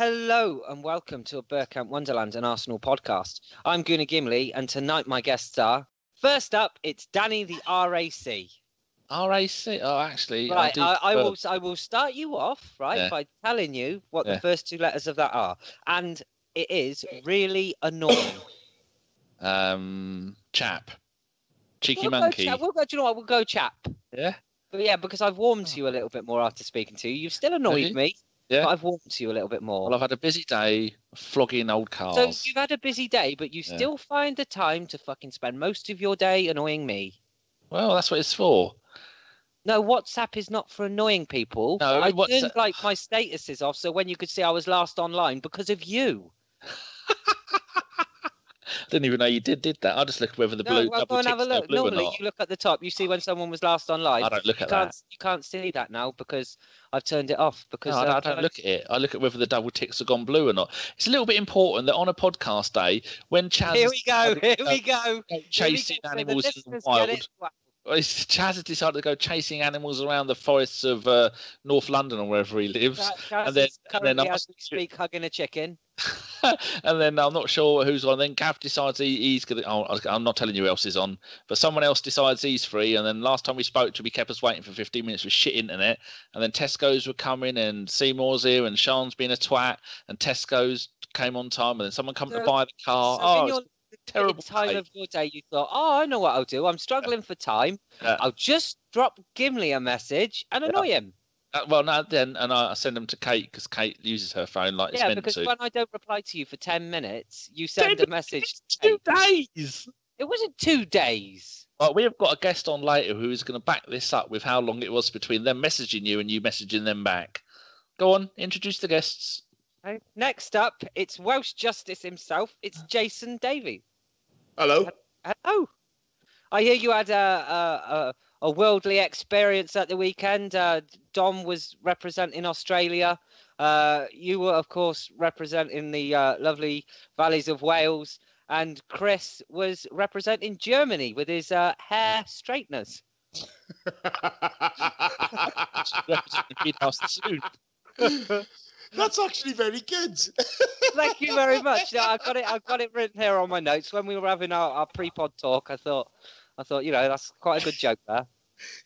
Hello and welcome to a Bergkamp Wonderland and Arsenal podcast. I'm Gimli, and tonight my guests are, first up, it's Danny the RAC. RAC? Oh, actually, right. I will start you off by telling you what the first two letters of that are, and it is really annoying. Chap, cheeky monkey. We'll go. Do you know what? We'll go chap. Yeah. But yeah, because I've warmed to you a little bit more after speaking to you. You've still annoyed me. Yeah. But I've warmed to you a little bit more. Well, I've had a busy day flogging old cars. So you've had a busy day, but you still find the time to fucking spend most of your day annoying me. Well, that's what it's for. No, WhatsApp is not for annoying people. No, I turned my statuses off so when you could see I was last online because of you. Didn't even know you did that. I just look whether the blue double ticks have a look. blue Normally, or not. you look at the top. You see when someone was last online. I don't look at that. You can't see that now because I've turned it off. Because I don't look at it. I look at whether the double ticks have gone blue or not. It's a little bit important that on a podcast day, when Chaz Here we go. Chasing animals in the wild. Chaz has decided to go chasing animals around the forests of North London or wherever he lives. And then as we speak, hugging a chicken. And then I'm not sure who's on. Then Gav decides he's going to. Oh, I'm not telling you who else is on, but someone else decides he's free. And then last time we spoke to him, he kept us waiting for 15 minutes with shit internet. And then Tesco's were coming, and Seymour's here, and Sean's been a twat, and Tesco's came on time, and then someone come to buy the car. So terrible time of your day, you thought, I know what I'll do. I'm struggling for time. I'll just drop Gimli a message and annoy him. And I send them to Kate because Kate uses her phone like it's meant to. Yeah, because when I don't reply to you for 10 minutes, you send a message. 2 days. It wasn't 2 days. Well, we have got a guest on later who is going to back this up with how long it was between them messaging you and you messaging them back. Go on, introduce the guests. Okay. Next up, it's Welsh Justice himself. It's Jason Davey. Hello. Hello. I hear you had a worldly experience at the weekend. Dom was representing Australia. You were, of course, representing the lovely valleys of Wales. And Chris was representing Germany with his hair straighteners. That's actually very good. Thank you very much. Yeah, I've got it written here on my notes. When we were having our pre-pod talk, I thought, that's quite a good joke there.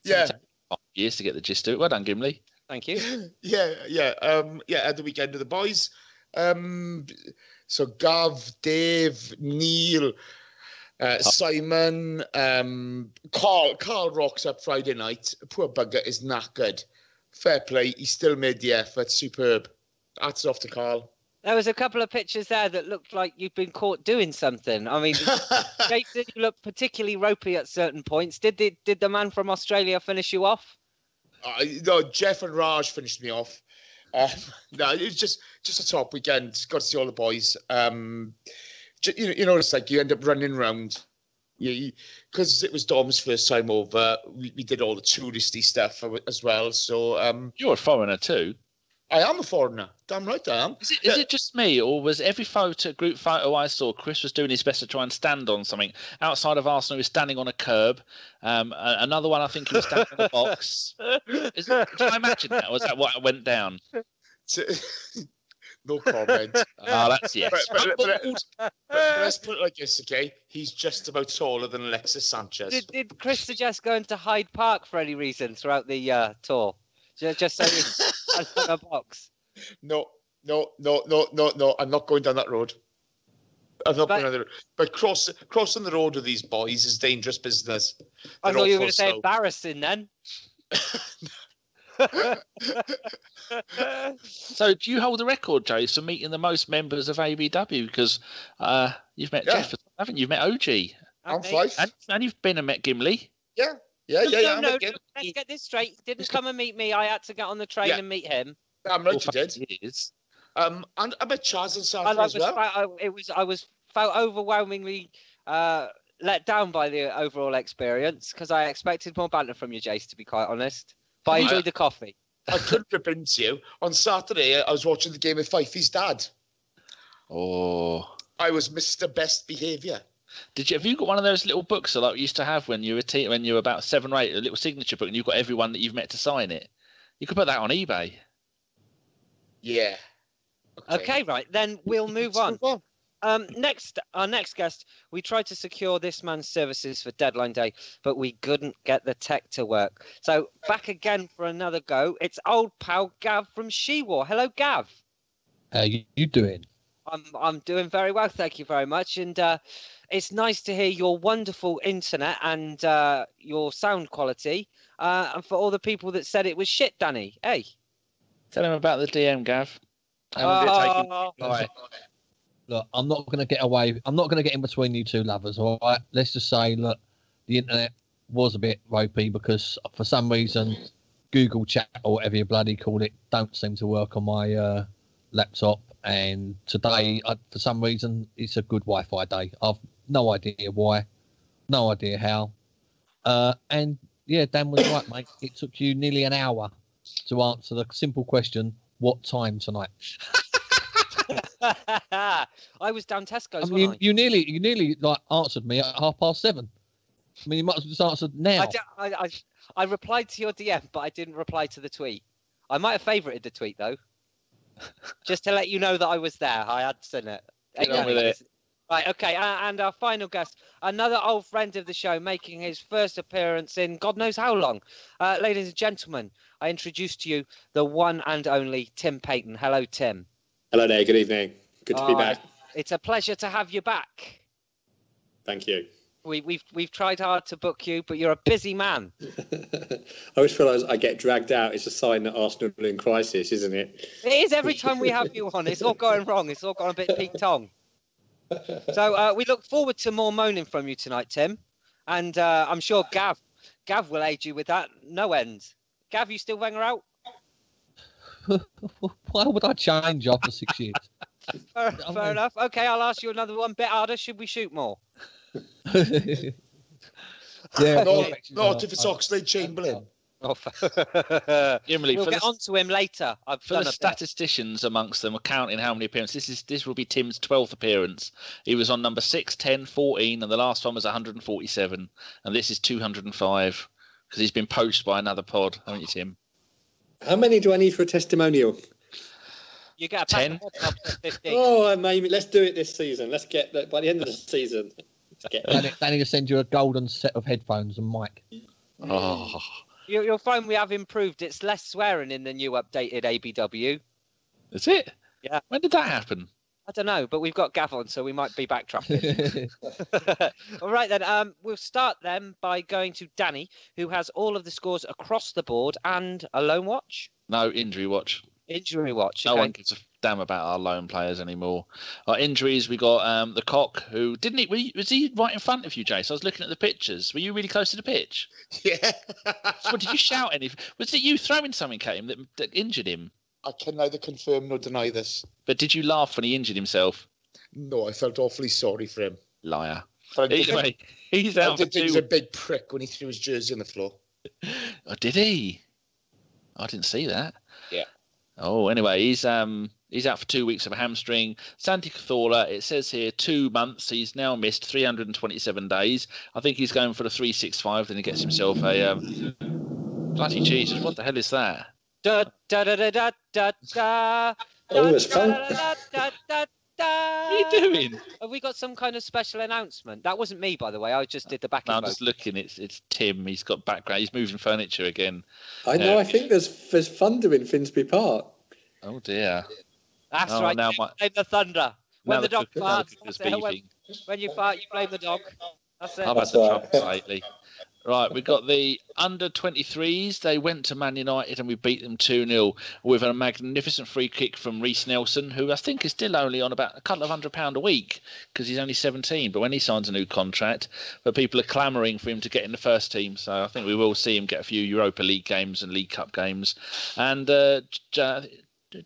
Yeah. 5 years to get the gist of it. Well done, Gimli. Thank you. Yeah. At the weekend with the boys. So Gav, Dave, Neil, Simon, Carl rocks up Friday night. Poor bugger is knackered. Fair play. He still made the effort. Superb. Hats off to Carl. There was a couple of pictures there that looked like you'd been caught doing something. I mean, Jason, you looked particularly ropey at certain points. Did the man from Australia finish you off? No, Jeff and Raj finished me off. No, it was just a top weekend. Got to see all the boys. It's like you end up running around. Because it was Dom's first time over, we did all the touristy stuff as well. So you're a foreigner too. I am a foreigner. Damn right I am. Is it just me, or was every group photo I saw, Chris was doing his best to try and stand on something? Outside of Arsenal, he was standing on a curb. Another one, I think he was standing on a box. Can I imagine that? Was that what went down? No comment. That's yes. But let's put it like this, okay? He's just about taller than Alexis Sanchez. Did Chris suggest going to Hyde Park for any reason throughout the tour? Just so he's on a box? No. I'm not going down that road. I'm not going down the road. But crossing the road with these boys is dangerous business. I thought you were going to say embarrassing then. So do you hold the record, Jace, for meeting the most members of ABW? Because you've met Jeff, haven't you? You've met OG. I'm 5. And you've been and met Gimli. Yeah. No, let's get this straight. He didn't come and meet me. I had to get on the train and meet him. I'm right, you did. And I met Chaz on Saturday as well. I felt overwhelmingly let down by the overall experience because I expected more banter from you, Jace, to be quite honest. But I enjoyed the coffee. I couldn't rip into you. On Saturday, I was watching the game with Fifey's dad. Oh. I was Mr. Best Behaviour. Have you got one of those little books that you used to have when you were about 7 or 8, a little signature book, and you've got everyone that you've met to sign it? You could put that on eBay. Yeah. Okay, right. Then we'll move on. Our next guest, we tried to secure this man's services for deadline day, but we couldn't get the tech to work. So back again for another go. It's old pal Gav from She-War. Hello, Gav. How you doing? I'm doing very well, thank you very much. And it's nice to hear your wonderful internet and your sound quality. And for all the people that said it was shit, Danny, hey. Tell him about the DM, Gav. Look, I'm not going to get away. I'm not going to get in between you two lovers, all right? Let's just say, look, the internet was a bit ropey because for some reason, Google Chat or whatever you bloody call it don't seem to work on my laptop. And today, for some reason, it's a good Wi-Fi day. I've no idea why, no idea how. And yeah, Dan was right, mate. It took you nearly an hour to answer the simple question, what time tonight? I was down Tesco's. I mean, you nearly like answered me at 7:30. I mean, you might as well just answered now. I replied to your DM, but I didn't reply to the tweet. I might have favorited the tweet though, just to let you know that I was there. I had seen it. Get on with it. Right, okay, and our final guest, another old friend of the show, making his first appearance in God knows how long. Ladies and gentlemen, I introduce to you the one and only Tim Payton. Hello, Tim. Hello there, good evening. Good to be back. It's a pleasure to have you back. Thank you. We've tried hard to book you, but you're a busy man. I always feel like I get dragged out. It's a sign that Arsenal are in crisis, isn't it? It is every time we have you on. It's all going wrong. It's all gone a bit peak-tong. So we look forward to more moaning from you tonight, Tim. And I'm sure Gav will aid you with that. No end. Gav, you still Wenger out? Why would I change after 6 years? Fair enough. Okay, I'll ask you another one. Bit harder. Should we shoot more? Yeah. Not if it's Oxlade-Chamberlain. Gimli, we'll get on to him later. For the statisticians amongst them are counting how many appearances. This will be Tim's 12th appearance. He was on number 6, 10, 14, and the last one was 147. And this is 205 because he's been poached by another pod, haven't you, Tim? How many do I need for a testimonial? You get a 10. 15. Oh, maybe let's do it this season. Let's get that by the end of the season. They need to send you a golden set of headphones and mic. Oh. You'll find we have improved. It's less swearing in the new updated ABW. Is it? Yeah. When did that happen? I don't know, but we've got Gav on, so we might be backtracking. All right, then. We'll start then by going to Danny, who has all of the scores across the board and a loan watch. No, injury watch. Injury watch. No Okay. one gives a damn about our loan players anymore. Our injuries, we got the Cock, who didn't he? Was he right in front of you, Jace? I was looking at the pictures. Were you really close to the pitch? Yeah. So did you shout anything? Was it you throwing something at him that injured him? I can neither confirm nor deny this. But did you laugh when he injured himself? No, I felt awfully sorry for him. Liar. But Either way, he's out for He was a big prick when he threw his jersey on the floor. Oh, did he? I didn't see that. Yeah. Oh, anyway, he's out for 2 weeks of a hamstring. Santi Cazorla, it says here 2 months. He's now missed 327 days. I think he's going for the 365. Then he gets himself a bloody Jesus. What the hell is that? Da da da da da da da. Oh, it's fun. What are you doing? Have we got some kind of special announcement? That wasn't me, by the way. I just did the backing. No, I'm just looking. It's Tim. He's got background. He's moving furniture again. I know. I think there's thunder in Finsbury Park. Oh dear. That's Oh, right. now You my- blame the thunder. When Now the dog farts, cooker's that's it. beefing. When you fart, you blame the dog. That's it. I've had the troubles lately. Right, we've got the under-23s. They went to Man United and we beat them 2-0 with a magnificent free kick from Reece Nelson, who I think is still only on about a couple of £100 a week because he's only 17. But when he signs a new contract, but people are clamouring for him to get in the first team. So I think we will see him get a few Europa League games and League Cup games. And De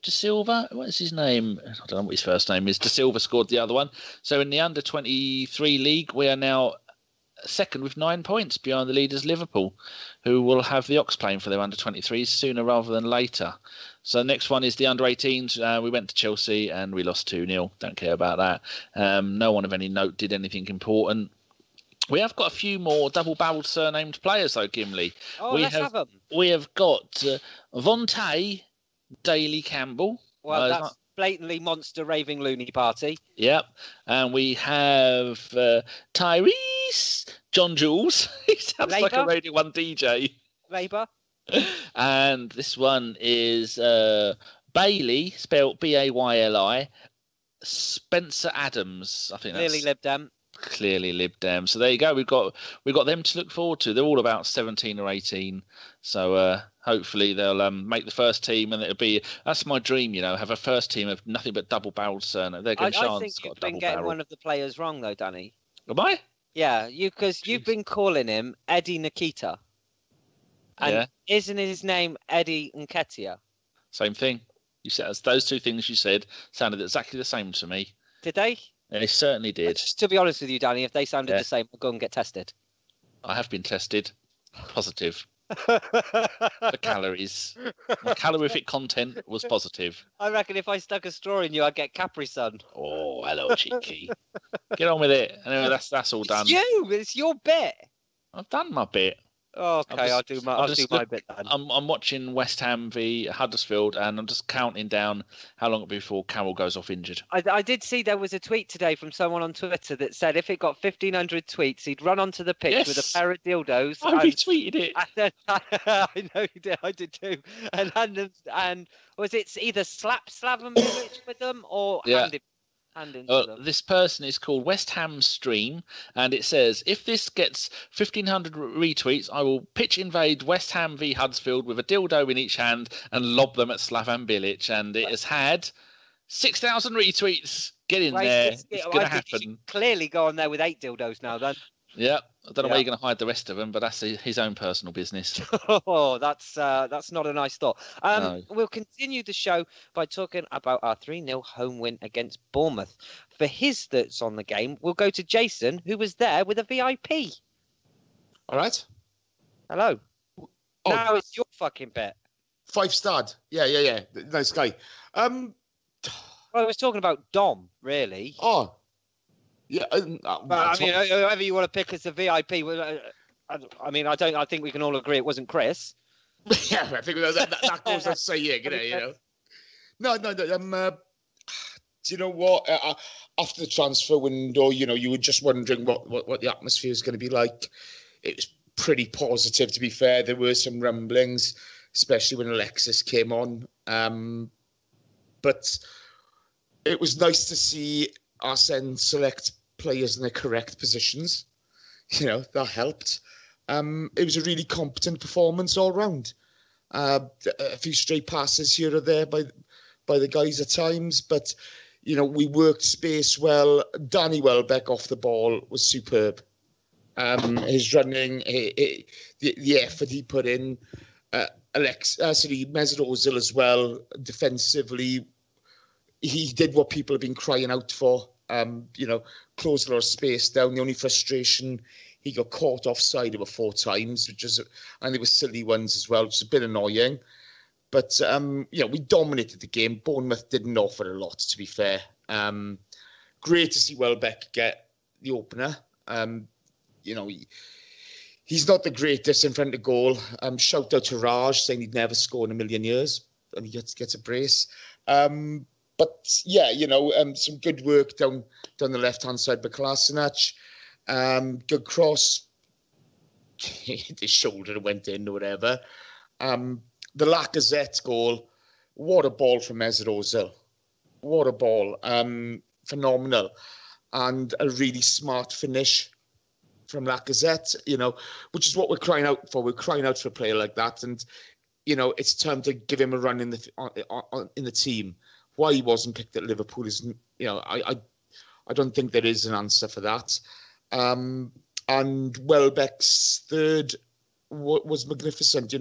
Silva, what is his name? I don't know what his first name is. De Silva scored the other one. So in the under-23 league, we are now second with 9 points behind the leaders Liverpool, who will have the Ox playing for their under-23s sooner rather than later. So the next one is the under-18s. We went to Chelsea and we lost 2-0. Don't care about that. No one of any note did anything important. We have got a few more double-barreled surnamed players, though, Gimli. Oh, let's have them. We have got Vontae Daly Campbell. Well, blatantly monster raving loony party. Yep. And we have Tyrese, John Jules. He sounds like a Radio 1 DJ. Labour. And this one is Bailey, spelled Bayli, Spencer Adams. I think Clearly Lib Dem. Clearly Lib Dem. So there you go. We've got them to look forward to. They're all about 17 or 18. So hopefully they'll make the first team, and that's my dream. Have a first team of nothing but double-barreled surname. They're going I think you've been getting one of the players wrong, though, Danny. Am I? Yeah, because you've been calling him Eddie Nikita. And isn't his name Eddie Nketiah? Same thing. You said those two things you said sounded exactly the same to me. Did they? They certainly did. Just to be honest with you, Danny, if they sounded the same, I'll go and get tested. I have been tested. Positive. The calories. My calorific content was positive. I reckon if I stuck a straw in you, I'd get Capri Sun. Oh, hello, cheeky. Get on with it. Anyway, that's all done. It's your bit. I've done my bit. Oh, okay, I'll do my bit then. I'm watching West Ham v Huddersfield, and I'm just counting down how long before Carroll goes off injured. I did see there was a tweet today from someone on Twitter that said if it got 1,500 tweets, he'd run onto the pitch with a pair of dildos. I retweeted it. I know you did. I did too. And was it either slap Slaven with them or hand him? This person is called West Ham Stream, and it says, if this gets 1,500 retweets, I will pitch invade West Ham v Huddersfield with a dildo in each hand and lob them at Slaven Bilic. And it has had 6,000 retweets. Get in there. It's going to happen. Clearly go on there with 8 dildos now, then. Yeah, I don't know where you're going to hide the rest of them, but that's his own personal business. Oh, that's not a nice thought. No. We'll continue the show by talking about our 3-0 home win against Bournemouth. For his thoughts on the game, we'll go to Jason, who was there with a VIP. All right. Hello. Oh. Now it's your fucking bet. 5-star. Yeah. Nice guy. Well, I was talking about Dom, really. Oh. Yeah, I mean, whoever you want to pick as the VIP. I mean, I think we can all agree it wasn't Chris. Yeah, I think that goes without saying, No. Do you know what? After the transfer window, you were just wondering what the atmosphere is going to be like. It was pretty positive, to be fair. There were some rumblings, especially when Alexis came on. But it was nice to see Arsene select players in their correct positions. That helped. It was a really competent performance all round. A few stray passes here or there by the guys at times, but we worked space well. Danny Welbeck off the ball was superb. His running, the effort he put in. Mesut Ozil as well, defensively. He did what people have been crying out for. Closed a lot of space down. The only frustration, he got caught offside about 4 times, and there were silly ones as well, which is a bit annoying. But we dominated the game. Bournemouth didn't offer a lot, to be fair. Great to see Welbeck get the opener. He's not the greatest in front of goal. Shout out to Raj saying he'd never score in a million years, and he gets a brace. But yeah, some good work down the left-hand side by Kolasinac. Good cross. His shoulder went in or whatever. The Lacazette goal. What a ball from Mesut Ozil. What a ball. Phenomenal. And a really smart finish from Lacazette, which is what we're crying out for. We're crying out for a player like that. And, it's time to give him a run in the team. Why he wasn't picked at Liverpool is, I don't think there is an answer for that. And Welbeck's third was magnificent.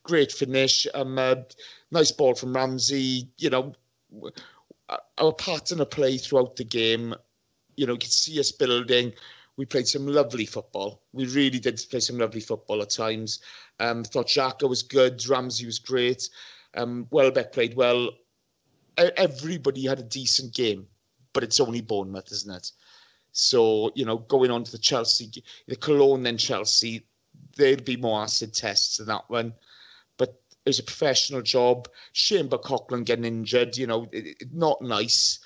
Great finish. Nice ball from Ramsey. Our pattern of play throughout the game. You could see us building. We played some lovely football. We really did play some lovely football at times. Thought Xhaka was good. Ramsey was great. Welbeck played well. Everybody had a decent game, but it's only Bournemouth, isn't it? So, going on to the Cologne, then Chelsea, there'll be more acid tests than that one. But It was a professional job. Shane Coughlin getting injured, not nice.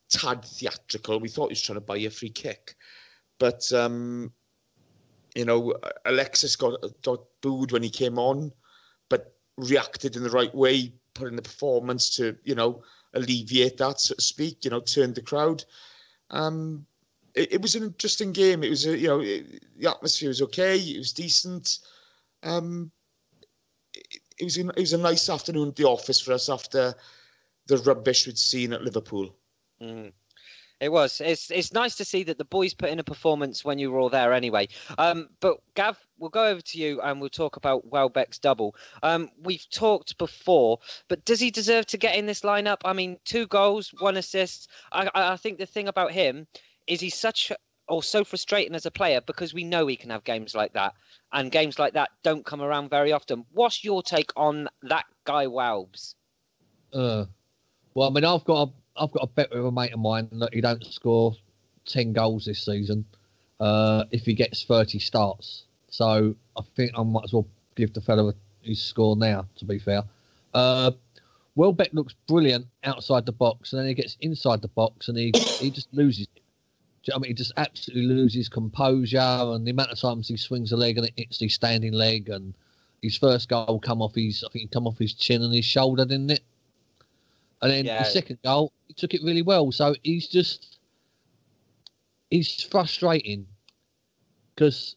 Tad theatrical. We thought he was trying to buy a free kick. But, Alexis got booed when he came on, but reacted in the right way, put in the performance to, alleviate that, so to speak, turned the crowd. It was an interesting game. It was, the atmosphere was okay. It was decent. It was a nice afternoon at the office for us after the rubbish we'd seen at Liverpool. Mm. It was. It's nice to see that the boys put in a performance when you were all there anyway. But Gav, we'll go over to you and we'll talk about Welbeck's double. We've talked before, but does he deserve to get in this lineup? I mean, 2 goals, 1 assist. I think the thing about him is he's so frustrating as a player because we know he can have games like that. And games like that don't come around very often. What's your take on that guy, Walbs? Well, I mean, I've got a bet with a mate of mine that he don't score 10 goals this season if he gets 30 starts. So I think I might as well give the fella his score now, to be fair. Welbeck looks brilliant outside the box, and then he gets inside the box and he just loses it. I mean, he just absolutely loses composure, and the amount of times he swings a leg and it hits his standing leg, and his first goal come off his chin and his shoulder, didn't it? And then the second goal, he took it really well. So he's frustrating because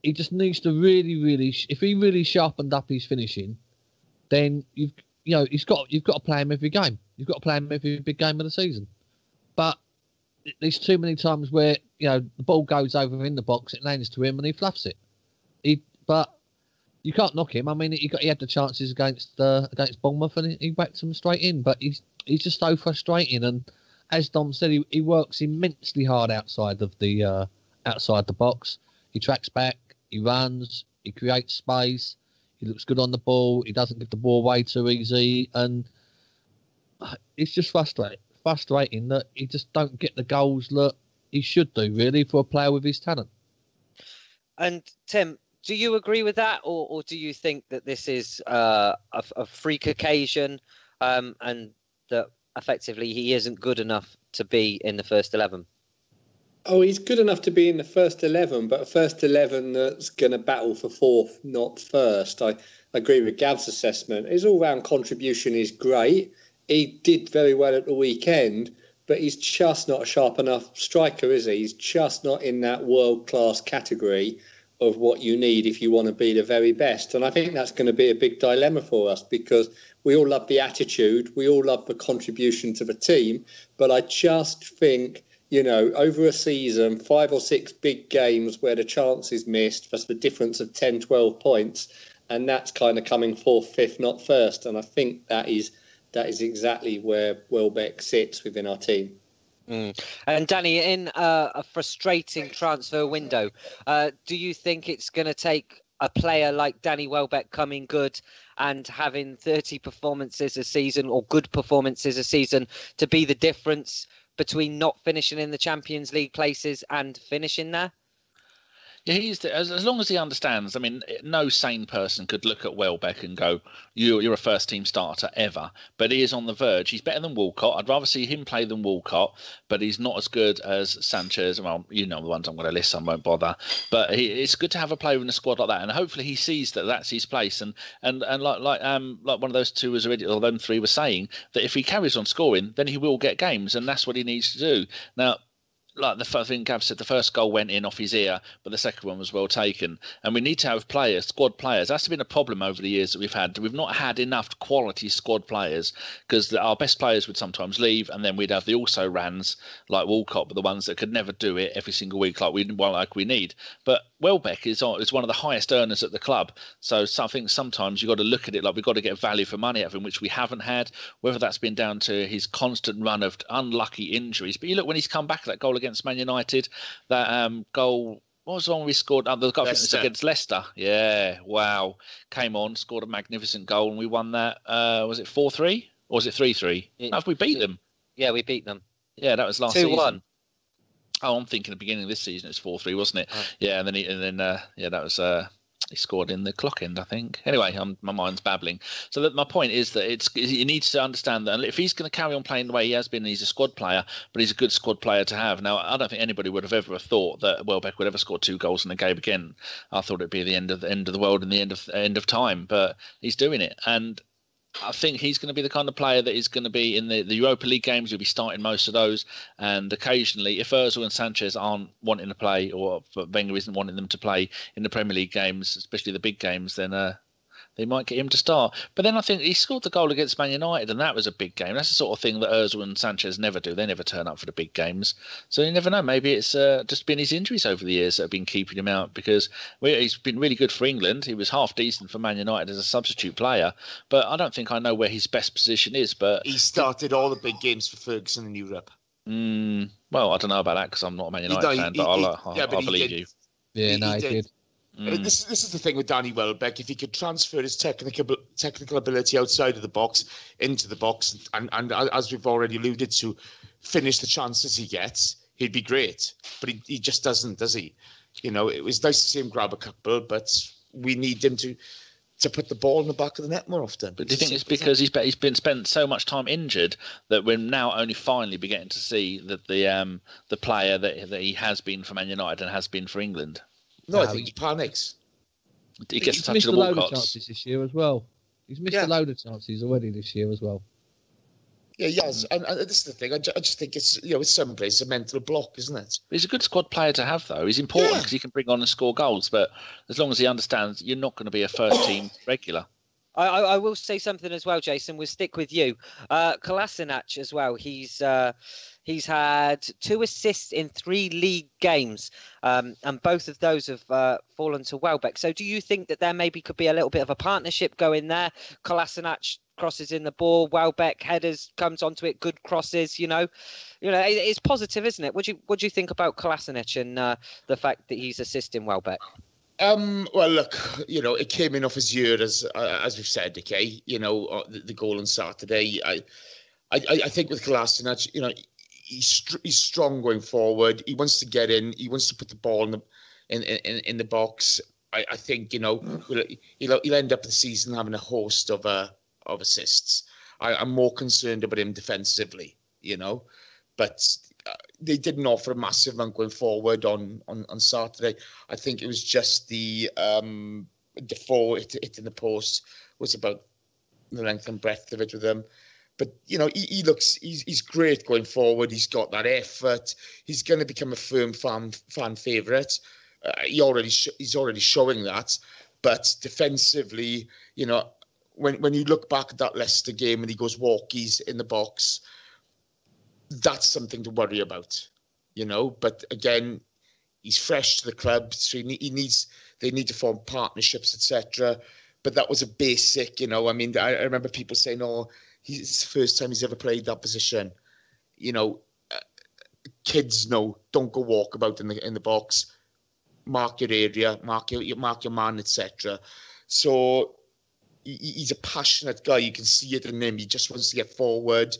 he just needs to really, if he really sharpened up his finishing, then you've got to play him every game. You've got to play him every big game of the season. But there's too many times where the ball goes over in the box, it lands to him, and he fluffs it. But you can't knock him. I mean, he had the chances against Bournemouth, and he whacked them straight in. But he's just so frustrating. And as Dom said, he works immensely hard outside of the box. He tracks back, he runs, he creates space. He looks good on the ball. He doesn't give the ball away too easy, and it's just frustrating that he just don't get the goals that he should do, really, for a player with his talent. And Tim, do you agree with that, or do you think that this is a freak occasion and that effectively he isn't good enough to be in the first 11? Oh, he's good enough to be in the first 11, but a first 11 that's going to battle for 4th, not first. I agree with Gav's assessment. His all-round contribution is great. He did very well at the weekend, but he's just not a sharp enough striker, is he? He's just not in that world-class category of what you need if you want to be the very best. And I think that's going to be a big dilemma for us because we all love the attitude, we all love the contribution to the team, but I just think, over a season, 5 or 6 big games where the chance is missed, that's the difference of 10, 12 points, and that's kind of coming 4th, 5th, not first. And I think that is exactly where Welbeck sits within our team. And Danny, in a frustrating transfer window, do you think it's going to take a player like Danny Welbeck coming good and having 30 performances a season or good performances a season to be the difference between not finishing in the Champions League places and finishing there? Yeah, as long as he understands. I mean, no sane person could look at Welbeck and go, "You're a first-team starter ever." But he is on the verge. He's better than Walcott. I'd rather see him play than Walcott, but he's not as good as Sanchez. Well, the ones I'm going to list. I won't bother. But it's good to have a player in a squad like that, and hopefully he sees that that's his place. And like one of those two was already, or them three were saying that if he carries on scoring, then he will get games, and that's what he needs to do now. Like I think Gav said, the first goal went in off his ear, but the second one was well taken. And we need to have squad players. That's been a problem over the years that we've had. We've not had enough quality squad players because our best players would sometimes leave, and then we'd have the also-rans like Walcott, but the ones that could never do it every single week like we need. But Welbeck is one of the highest earners at the club. So I think sometimes you've got to look at it like we've got to get value for money out of him, which we haven't had, whether that's been down to his constant run of unlucky injuries. But you look when he's come back, that goal against Man United, that goal, what was the one we scored? The goal against Leicester. Yeah, wow. Came on, scored a magnificent goal, and we won that. Was it 4-3 or was it 3-3? No, we beat them. Yeah, we beat them. Yeah, that was last season. 2-1. Oh, I'm thinking at the beginning of this season it was 4-3, wasn't it? Oh. Yeah, and then that was He scored in the clock end, I think. Anyway, my mind's babbling. So my point is that he needs to understand that if he's going to carry on playing the way he has been, he's a squad player, but he's a good squad player to have. Now, I don't think anybody would have ever thought that Welbeck would ever score 2 goals in a game again. I thought it'd be the end of the world and the end of time, but he's doing it. And I think he's going to be the kind of player that is going to be in the Europa League games. He'll be starting most of those. And occasionally, if Ozil and Sanchez aren't wanting to play, or if Wenger isn't wanting them to play in the Premier League games, especially the big games, then they might get him to start. But then I think he scored the goal against Man United, and that was a big game. That's the sort of thing that Ozil and Sanchez never do. They never turn up for the big games. So you never know. Maybe it's just been his injuries over the years that have been keeping him out, because he's been really good for England. He was half decent for Man United as a substitute player, but I don't think I know where his best position is. But he started all the big games for Ferguson in Europe. Well, I don't know about that because I'm not a Man United fan, but I'll believe you. Yeah, he did. This is the thing with Danny Welbeck. If he could transfer his technical ability outside of the box into the box, and as we've already alluded to, finish the chances he gets, he'd be great. But he just doesn't, does he? You know, it was nice to see him grab a couple, but we need him to put the ball in the back of the net more often. But do you think it's because he's been spent so much time injured that we're now only finally beginning to see that the player that he has been for Man United and has been for England? No, I think he panics. He gets He's touch missed of a the load of Walcotts. chances this year as well. He's missed a load of chances already this year as well. Yeah, yes, and this is the thing. I just think it's, with some players, it's a mental block, isn't it? He's a good squad player to have, though. He's important because he can bring on and score goals. But as long as he understands, you're not going to be a first-team regular. I will say something as well, Jason. We'll stick with you. Kolasinac as well. He's had 2 assists in 3 league games, and both of those have fallen to Welbeck. So do you think that there maybe could be a little bit of a partnership going there? Kolasinac crosses in the ball, Welbeck headers, comes onto it, good crosses. It's positive, isn't it? What do you think about Kolasinac and the fact that he's assisting Welbeck? Well, look, it came in off his year, as we've said, okay. The goal on Saturday. I think with Kolasinac, he's strong going forward. He wants to get in. He wants to put the ball in the box. I think he'll end up the season having a host of assists. I'm more concerned about him defensively, but they didn't offer a massive amount going forward on Saturday. I think it was just the Defoe hitting the post was about the length and breadth of it with him. But, he's great going forward. He's got that effort. He's going to become a firm fan favourite. He's already showing that. But defensively, when you look back at that Leicester game and he goes walkies in the box, that's something to worry about, But again, he's fresh to the club. So they need to form partnerships, etc. But that was a basic, I remember people saying, it's the first time he's ever played that position. Kids know, don't go walk about in the box. Mark your area, mark your man, etc. So he's a passionate guy. You can see it in him. He just wants to get forward.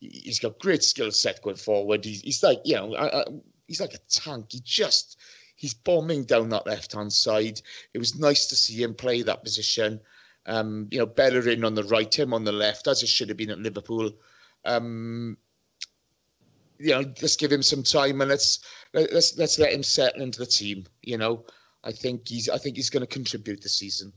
He's got great skill set going forward. He's like, he's like a tank. He's bombing down that left-hand side. It was nice to see him play that position. Bellerin on the right, him on the left, as it should have been at Liverpool. Let's give him some time and let's let him settle into the team. I think he's going to contribute this season.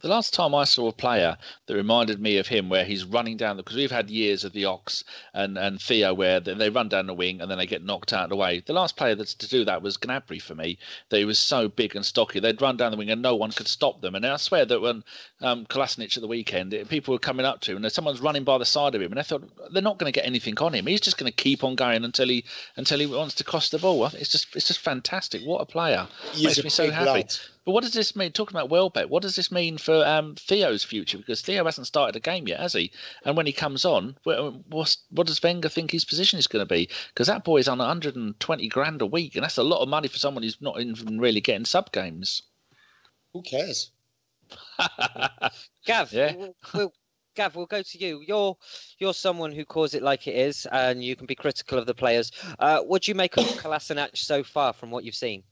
The last time I saw a player that reminded me of him, where he's running down because we've had years of the Ox and Theo, where they run down the wing and then they get knocked out of the way. The last player to do that was Gnabry for me. That he was so big and stocky, they'd run down the wing and no one could stop them. And I swear that when Kolasinac at the weekend, people were coming up to him and someone's running by the side of him, and I thought they're not going to get anything on him. He's just going to keep on going until he wants to cross the ball. It's just fantastic. What a player! Makes me so happy. Lad. But what does this mean? Talking about Welbeck, what does this mean for Theo's future? Because Theo hasn't started a game yet, has he? And when he comes on, what does Wenger think his position is going to be? Because that boy's on 120 grand a week, and that's a lot of money for someone who's not even really getting sub games. Who cares? Gav, yeah. Gav, we'll go to you. You're someone who calls it like it is, and you can be critical of the players. What do you make of Kolasinac so far from what you've seen?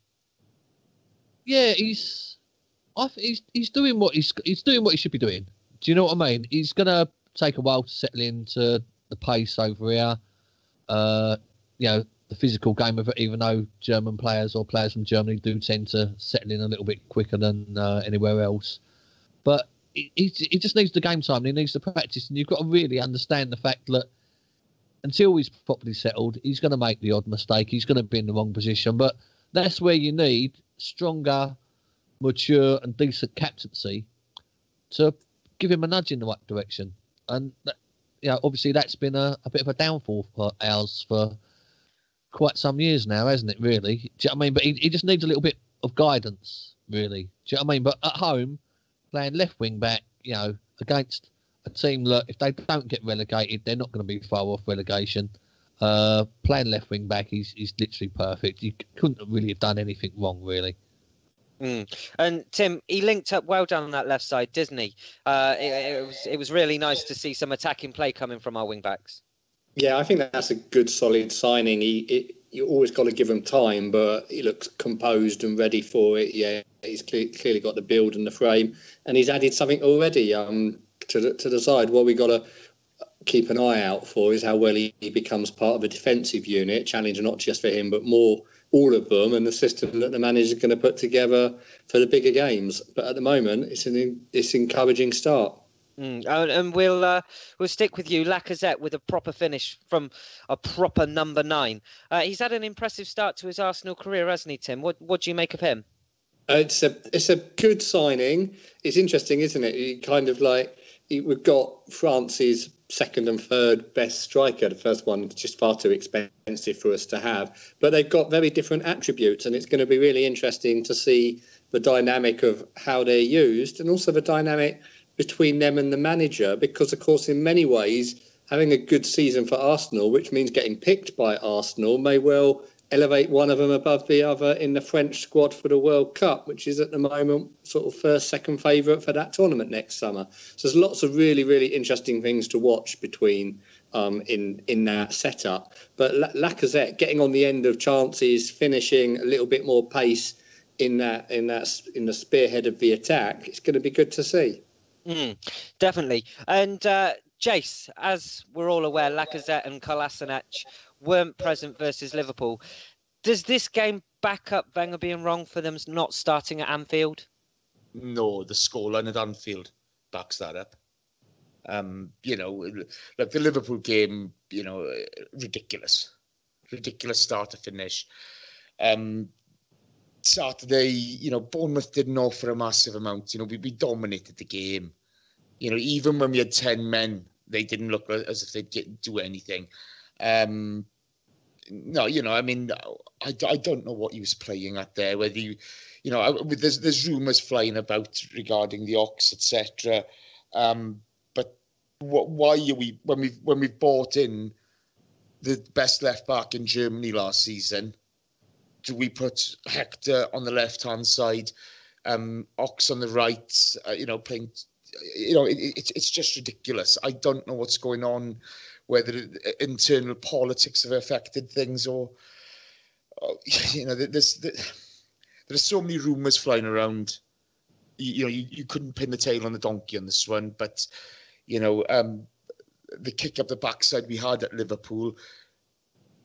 Yeah, he's I think he's doing what he's doing what he should be doing. Do you know what I mean? He's gonna take a while to settle into the pace over here. The physical game of it, even though German players or players from Germany do tend to settle in a little bit quicker than anywhere else. But he just needs the game time and he needs the practice. And you've got to really understand the fact that until he's properly settled, he's going to make the odd mistake. He's going to be in the wrong position. But that's where you need stronger, mature and decent captaincy to give him a nudge in the right direction. And, obviously that's been a bit of a downfall for ours for quite some years now, hasn't it, really? Do you know what I mean? But he just needs a little bit of guidance, really. Do you know what I mean? But at home, playing left wing back, against a team that if they don't get relegated, they're not going to be far off relegation. Playing left wing back, he's literally perfect. You couldn't really have done anything wrong, really. And Tim, he linked up well down on that left side, didn't he? It was really nice to see some attacking play coming from our wing backs. Yeah, I think that's a good, solid signing. You always got to give him time, but he looks composed and ready for it. Yeah, he's clearly got the build and the frame, and he's added something already to the side. What we got to keep an eye out for is how well he becomes part of a defensive unit, challenge not just for him, but all of them, and the system that the manager is going to put together for the bigger games. But at the moment, it's an encouraging start. And we'll stick with you, Lacazette, with a proper finish from a proper number 9. He's had an impressive start to his Arsenal career, hasn't he, Tim? What do you make of him? It's a good signing. It's interesting, isn't it? We've got France's second and third best striker. The first one is just far too expensive for us to have. But they've got very different attributes, and it's going to be really interesting to see the dynamic of how they're used and also the dynamic between them and the manager, because, of course, in many ways, having a good season for Arsenal, which means getting picked by Arsenal, may well elevate one of them above the other in the French squad for the World Cup, which is at the moment sort of first, second favourite for that tournament next summer. So there's lots of really, really interesting things to watch between in that setup. But Lacazette getting on the end of chances, finishing a little bit more pace in the spearhead of the attack, it's going to be good to see. Definitely. And Jace, as we're all aware, Lacazette and Kolasinac weren't present versus Liverpool. Does this game back up Wenger being wrong for them not starting at Anfield? No, the scoreline at Anfield backs that up. Like the Liverpool game, ridiculous start to finish. Saturday, Bournemouth didn't offer a massive amount. We dominated the game. Even when we had 10 men, they didn't look as if they'd do anything. No, I don't know what he was playing at there. Whether there's rumours flying about regarding the Ox, etc. But why are we when we've bought in the best left back in Germany last season? Do we put Hector on the left-hand side, Ox on the right, playing, it's just ridiculous. I don't know what's going on, whether internal politics have affected things or there's so many rumours flying around. You couldn't pin the tail on the donkey on this one, but, the kick up the backside we had at Liverpool,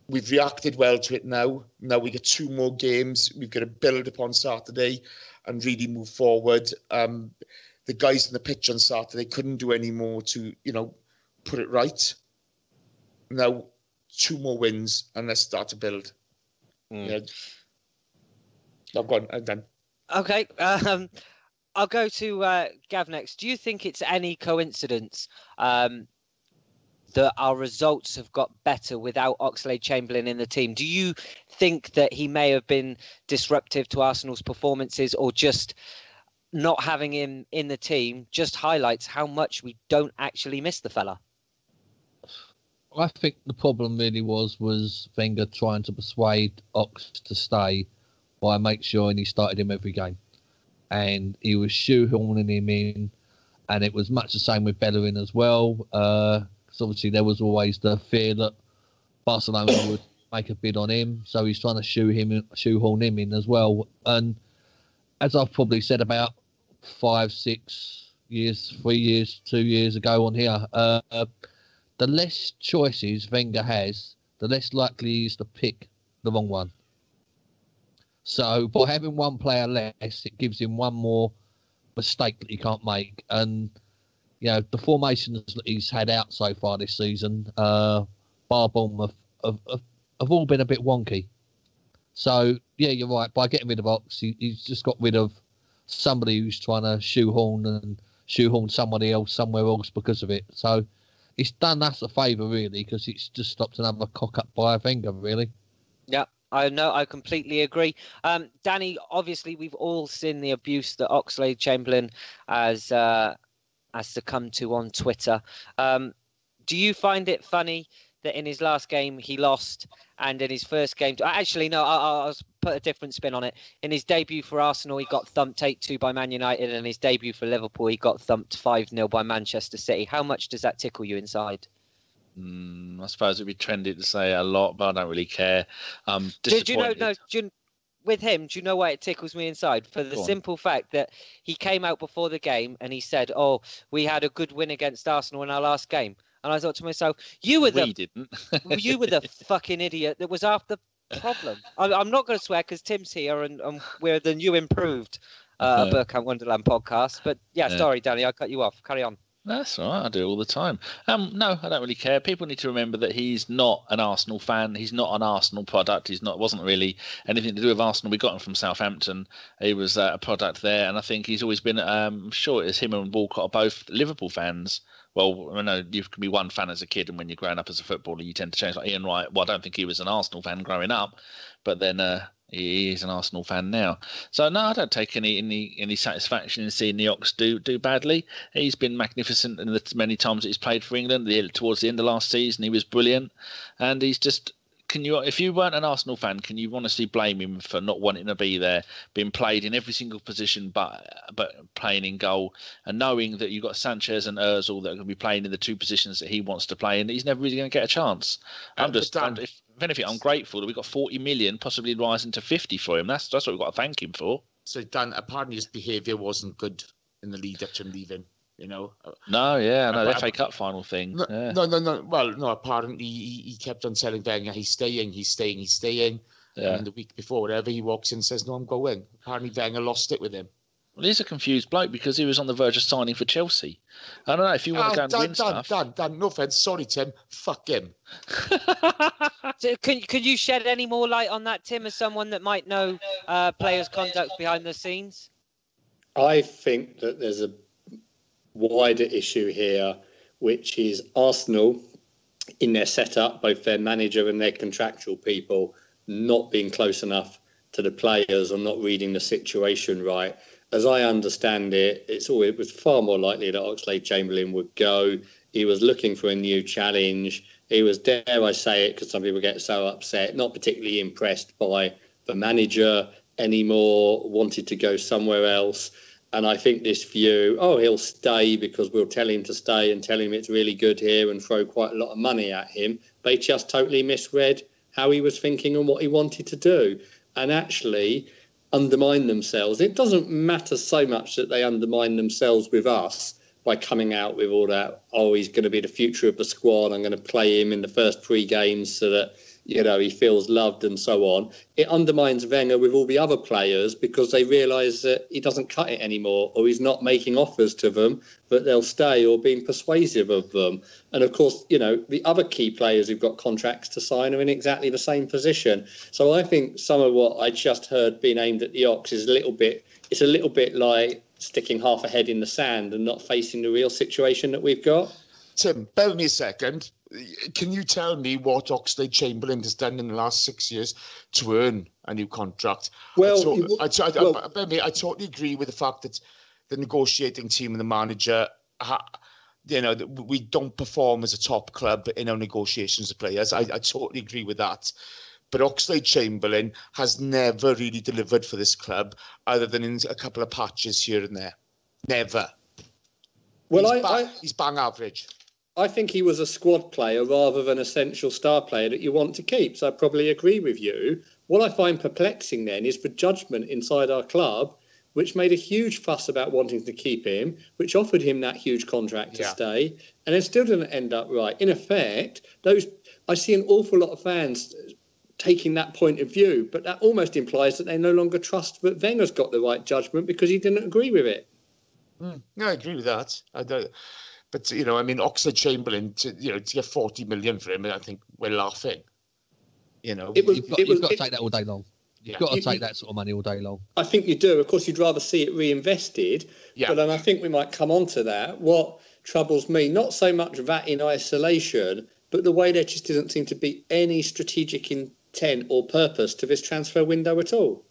we've reacted well to it now. Now we get 2 more games. We've got to build upon Saturday and really move forward. The guys on the pitch on Saturday couldn't do any more to, put it right. Now, 2 more wins and let's start to build. I've gone. I'm done. Okay. I'll go to Gav next. Do you think it's any coincidence that our results have got better without Oxlade-Chamberlain in the team? Do you think that he may have been disruptive to Arsenal's performances, or just not having him in the team just highlights how much we don't actually miss the fella? I think the problem really was Wenger trying to persuade Ox to stay by making sure he started him every game. And he was shoehorning him in, and it was much the same with Bellerin as well. Because obviously there was always the fear that Barcelona would make a bid on him, so he's trying to shoehorn him in as well. And as I've probably said about 5, 6 years, 3 years, 2 years ago on here. The less choices Wenger has, the less likely he is to pick the wrong one. So by having one player less, it gives him one more mistake that he can't make. And, you know, the formations that he's had out so far this season, bar Bournemouth, have all been a bit wonky. So, yeah, you're right. By getting rid of Ox, he's just got rid of somebody who's trying to shoehorn somebody else somewhere else because of it. So it's done us a favour, really, because it's just stopped another cock-up by Wenger, really. Yeah. I know, I completely agree. Danny, obviously, we've all seen the abuse that Oxlade-Chamberlain has succumbed to on Twitter. Do you find it funny that in his last game he lost, and in his first game... Actually, no, I'll put a different spin on it. In his debut for Arsenal, he got thumped 8-2 by Man United, and his debut for Liverpool, he got thumped 5-0 by Manchester City. How much does that tickle you inside? I suppose it'd be trendy to say a lot, but I don't really care. Do you know? With him, do you know why it tickles me inside? For the simple fact that he came out before the game and he said, "Oh, we had a good win against Arsenal in our last game," and I thought to myself, "You were the fucking idiot that was half the problem." I'm not going to swear because Tim's here and we're the new improved Bergkamp Wonderland podcast. But yeah, sorry, Danny, I cut you off. Carry on. That's all right. I do it all the time. No, I don't really care. People need to remember that he's not an Arsenal fan. He's not an Arsenal product. Wasn't really anything to do with Arsenal. We got him from Southampton. He was a product there, and I think he's always been. I'm sure it's him and Walcott are both Liverpool fans. Well, I know you can be one fan as a kid, and when you're growing up as a footballer, you tend to change. Like Ian Wright. Well, I don't think he was an Arsenal fan growing up, but then he is an Arsenal fan now. So no, I don't take any satisfaction in seeing the Ox do badly. He's been magnificent in the many times that he's played for England. Towards the end of last season, he was brilliant, and he's just. If you weren't an Arsenal fan, can you honestly blame him for not wanting to be there, being played in every single position, but playing in goal, and knowing that you've got Sanchez and Ozil that are going to be playing in the two positions that he wants to play in, he's never really going to get a chance. If anything, I'm grateful that we got 40 million, possibly rising to 50 for him. That's what we've got to thank him for. So Dan, apparently his behaviour wasn't good in the lead up to him leaving. You know. No, the FA Cup final thing. No. Well, no. Apparently, he kept on telling Wenger, "He's staying." Yeah. And the week before, whatever, he walks in and says, "No, I'm going." Apparently, Wenger lost it with him. Well, he's a confused bloke because he was on the verge of signing for Chelsea. I don't know if you want to go and win stuff. Dan, no offence. Sorry, Tim. Fuck him. So can you shed any more light on that, Tim, as someone that might know players' conduct behind the scenes? I think that there's a wider issue here, which is Arsenal in their setup, both their manager and their contractual people, not being close enough to the players or not reading the situation right. As I understand it, it was far more likely that Oxlade-Chamberlain would go. He was looking for a new challenge. He was, dare I say it, because some people get so upset, not particularly impressed by the manager anymore, wanted to go somewhere else. And I think this view, he'll stay because we'll tell him to stay and tell him it's really good here and throw quite a lot of money at him. They just totally misread how he was thinking and what he wanted to do, and actually undermine themselves. It doesn't matter so much that they undermine themselves with us by coming out with all that, he's going to be the future of the squad, I'm going to play him in the first 3 games so that, he feels loved and so on. It undermines Wenger with all the other players because they realise that he doesn't cut it anymore, or he's not making offers to them that they'll stay or being persuasive of them. And of course, the other key players who've got contracts to sign are in exactly the same position. So I think some of what I just heard being aimed at the Ox is a little bit like sticking half a head in the sand and not facing the real situation that we've got. Tim, bear with me a second. Can you tell me what Oxlade-Chamberlain has done in the last 6 years to earn a new contract? I totally agree with the fact that the negotiating team and the manager, we don't perform as a top club in our negotiations with players. I totally agree with that. But Oxlade-Chamberlain has never really delivered for this club, other than in a couple of patches here and there. Never. Well, he's bang average. I think he was a squad player rather than essential star player that you want to keep. So I probably agree with you. What I find perplexing then is the judgment inside our club which made a huge fuss about wanting to keep him, which offered him that huge contract to stay, and it still didn't end up right. In effect, I see an awful lot of fans taking that point of view, but that almost implies that they no longer trust that Wenger's got the right judgment because he didn't agree with it. No, I agree with that. But, you know, I mean, Oxlade-Chamberlain, to get 40 million for him, I think we're laughing. You know, you've got to take that all day long. You've got to take that sort of money all day long. I think you do. Of course, you'd rather see it reinvested. Yeah. But I think we might come on to that. What troubles me, not so much that in isolation, but the way there just doesn't seem to be any strategic intent or purpose to this transfer window at all.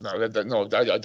No, I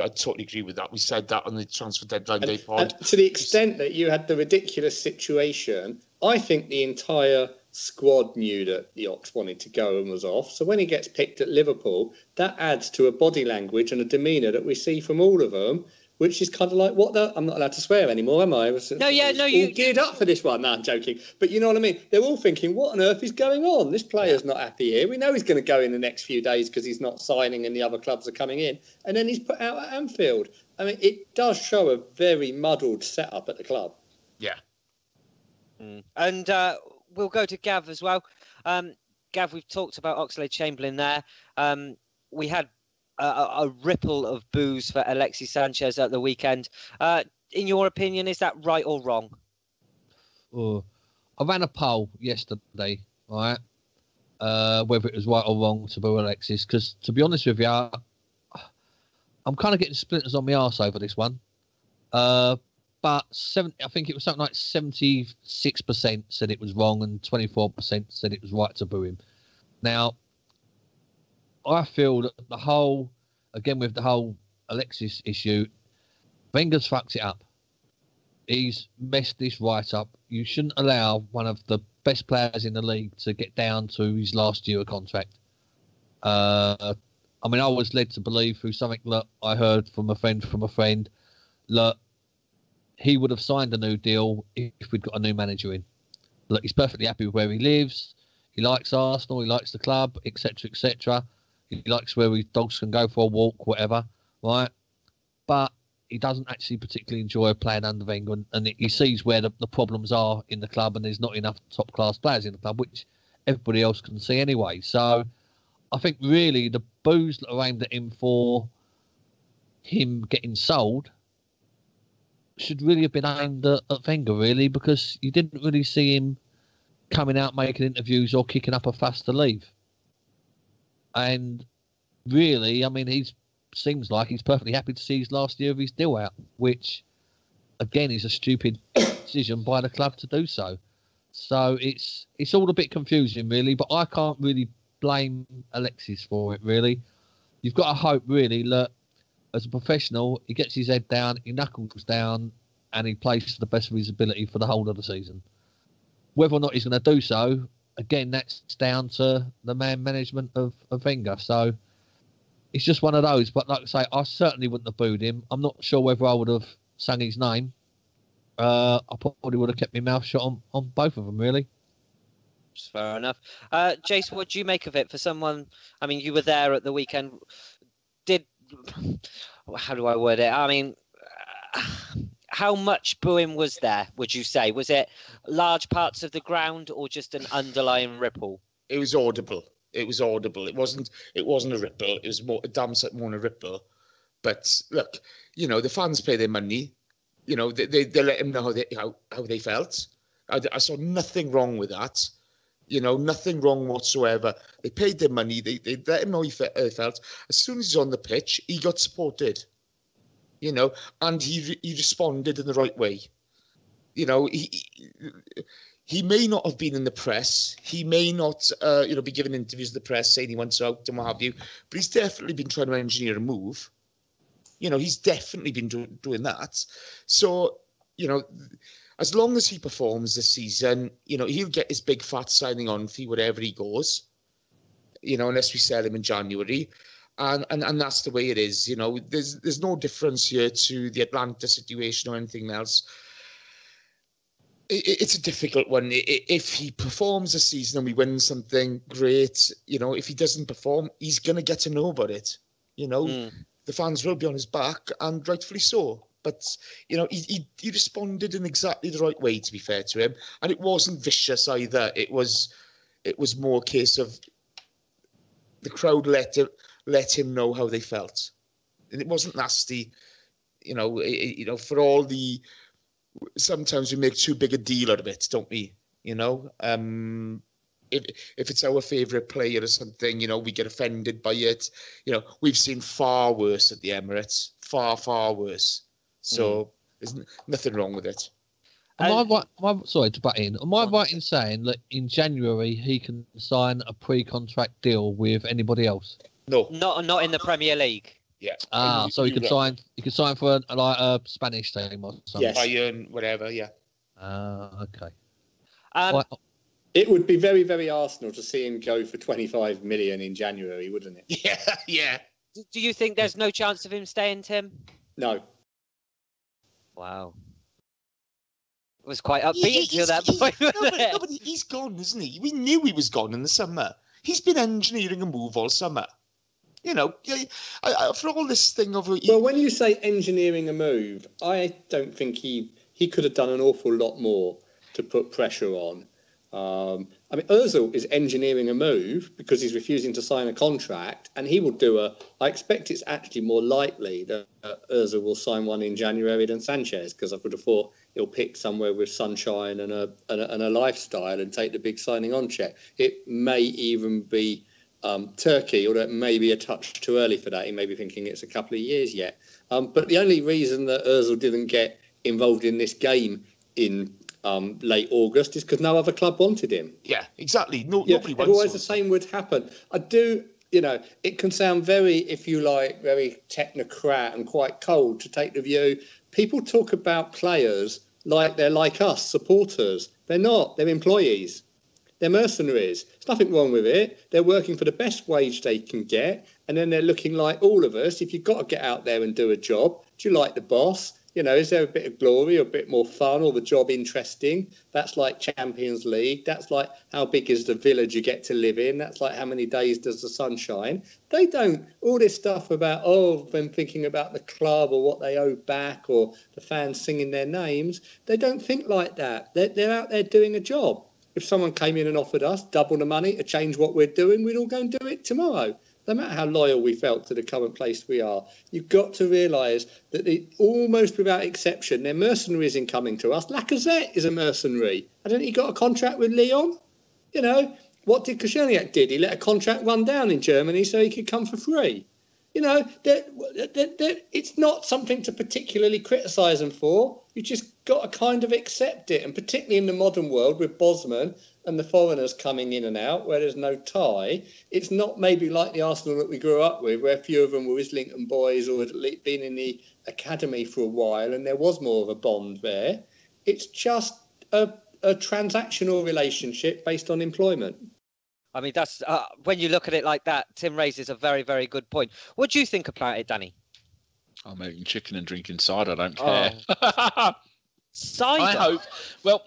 totally agree with that. We said that on the transfer deadline day pod. And to the extent that you had the ridiculous situation, I think the entire squad knew that the Ox wanted to go and was off. So when he gets picked at Liverpool, that adds to a body language and a demeanour that we see from all of them, which is kind of like, what the... I'm not allowed to swear anymore, am I? You geared up for this one. No, I'm joking. But you know what I mean? They're all thinking, what on earth is going on? This player's not happy here. We know he's going to go in the next few days because he's not signing and the other clubs are coming in. And then he's put out at Anfield. I mean, it does show a very muddled setup at the club. Yeah. And we'll go to Gav as well. Gav, we've talked about Oxlade-Chamberlain there. We had a ripple of boos for Alexis Sanchez at the weekend. In your opinion, is that right or wrong? I ran a poll yesterday, right? Whether it was right or wrong to boo Alexis, because to be honest with you, I'm kind of getting splinters on my arse over this one. But I think it was something like 76% said it was wrong and 24% said it was right to boo him. Now, I feel that with the whole Alexis issue, Wenger's fucked it up. He's messed this right up. You shouldn't allow one of the best players in the league to get down to his last year of contract. I was led to believe through something that I heard from a friend that he would have signed a new deal if we'd got a new manager in. Look, he's perfectly happy with where he lives. He likes Arsenal. He likes the club, etc., etc. He likes where his dogs can go for a walk, whatever, right? But he doesn't actually particularly enjoy playing under Wenger, and he sees where the problems are in the club, and there's not enough top-class players in the club, which everybody else can see anyway. So I think really the boos that are aimed at him for him getting sold should really have been aimed at Wenger, really, because you didn't really see him coming out making interviews or kicking up a fuss to leave. And really, I mean, he seems like he's perfectly happy to see his last year of his deal out, which, again, is a stupid decision by the club to do so. So it's all a bit confusing, really, but I can't really blame Alexis for it, really. You've got to hope, really, that as a professional, he gets his head down, he knuckles down, and he plays to the best of his ability for the whole of the season. Whether or not he's going to do so, again, that's down to the man management of Wenger. So it's just one of those. But like I say, I certainly wouldn't have booed him. I'm not sure whether I would have sung his name. I probably would have kept my mouth shut on both of them, really. Fair enough. Jason, what do you make of it? For someone, I mean, you were there at the weekend. How do I word it? I mean, how much booing was there, would you say? Was it large parts of the ground or just an underlying ripple? It was audible. It wasn't a ripple. It was a damn sight more than a ripple. But look, the fans pay their money. They let him know how they felt. I saw nothing wrong with that. Nothing wrong whatsoever. They paid their money. They let him know he felt. As soon as he's on the pitch, he got supported. And he responded in the right way. He may not have been in the press. He may not, be giving interviews to the press saying he wants out and what have you. But he's definitely been trying to engineer a move. He's definitely been doing that. So, as long as he performs this season, he'll get his big fat signing on fee wherever he goes. Unless we sell him in January. And that's the way it is. There's no difference here to the Atlanta situation or anything else. It's a difficult one. If he performs this season and we win something, great. If he doesn't perform, he's going to get to know about it. the fans will be on his back, and rightfully so. But, you know, he responded in exactly the right way, to be fair to him. And it wasn't vicious either. It was more a case of the crowd let him know how they felt. And it wasn't nasty. You know, for all the... Sometimes we make too big a deal out of it, don't we? You know? If it's our favourite player or something, you know, we get offended by it. You know, we've seen far worse at the Emirates. Far, far worse. So there's nothing wrong with it. Sorry to butt in. Am I right in saying that in January he can sign a pre-contract deal with anybody else? No. Not in the Premier League. Yeah. So he could sign. He could sign for a Spanish team or something. Yes. Bayern, whatever. Yeah. Okay. It would be very, very Arsenal to see him go for 25 million in January, wouldn't it? Yeah. Do you think there's no chance of him staying, Tim? No. Wow. It was quite upbeat to that point. But he's gone, isn't he? We knew he was gone in the summer. He's been engineering a move all summer. You know, for all this thing of... Well, when you say engineering a move, I don't think he could have done an awful lot more to put pressure on. I mean, Ozil is engineering a move because he's refusing to sign a contract, and he will do I expect it's actually more likely that Ozil will sign one in January than Sanchez, because I would have thought he'll pick somewhere with sunshine and a lifestyle and take the big signing on check. It may even be Turkey, although it may be a touch too early for that. He may be thinking it's a couple of years yet. But the only reason that Ozil didn't get involved in this game in late August is because no other club wanted him. Yeah, exactly. Nobody wants him. Otherwise, the same would happen. I do, you know, it can sound very, if you like, very technocrat and quite cold to take the view. People talk about players like they're like us, supporters. They're not. They're employees. They're mercenaries. There's nothing wrong with it. They're working for the best wage they can get, and then they're looking like all of us. If you've got to get out there and do a job, do you like the boss? You know, is there a bit of glory or a bit more fun, or the job interesting? That's like Champions League. That's like how big is the village you get to live in. That's like how many days does the sun shine. They don't, all this stuff about, them thinking about the club or what they owe back or the fans singing their names. They don't think like that. They're out there doing a job. If someone came in and offered us double the money to change what we're doing, we'd all go and do it tomorrow. No matter how loyal we felt to the current place we are, you've got to realise that almost without exception, they're mercenaries in coming to us. Lacazette is a mercenary. Hasn't he got a contract with Lyon? You know, what did Kozelniak did? He let a contract run down in Germany so he could come for free. You know, it's not something to particularly criticise them for. You just got to kind of accept it. And particularly in the modern world with Bosman and the foreigners coming in and out where there's no tie, it's not maybe like the Arsenal that we grew up with, where a few of them were Islington boys or had been in the academy for a while and there was more of a bond there. It's just a transactional relationship based on employment. I mean, that's when you look at it like that, Tim raises a very, very good point. What do you think about it, Danny? I'm eating chicken and drinking cider. I don't care. Cider? I hope. Well,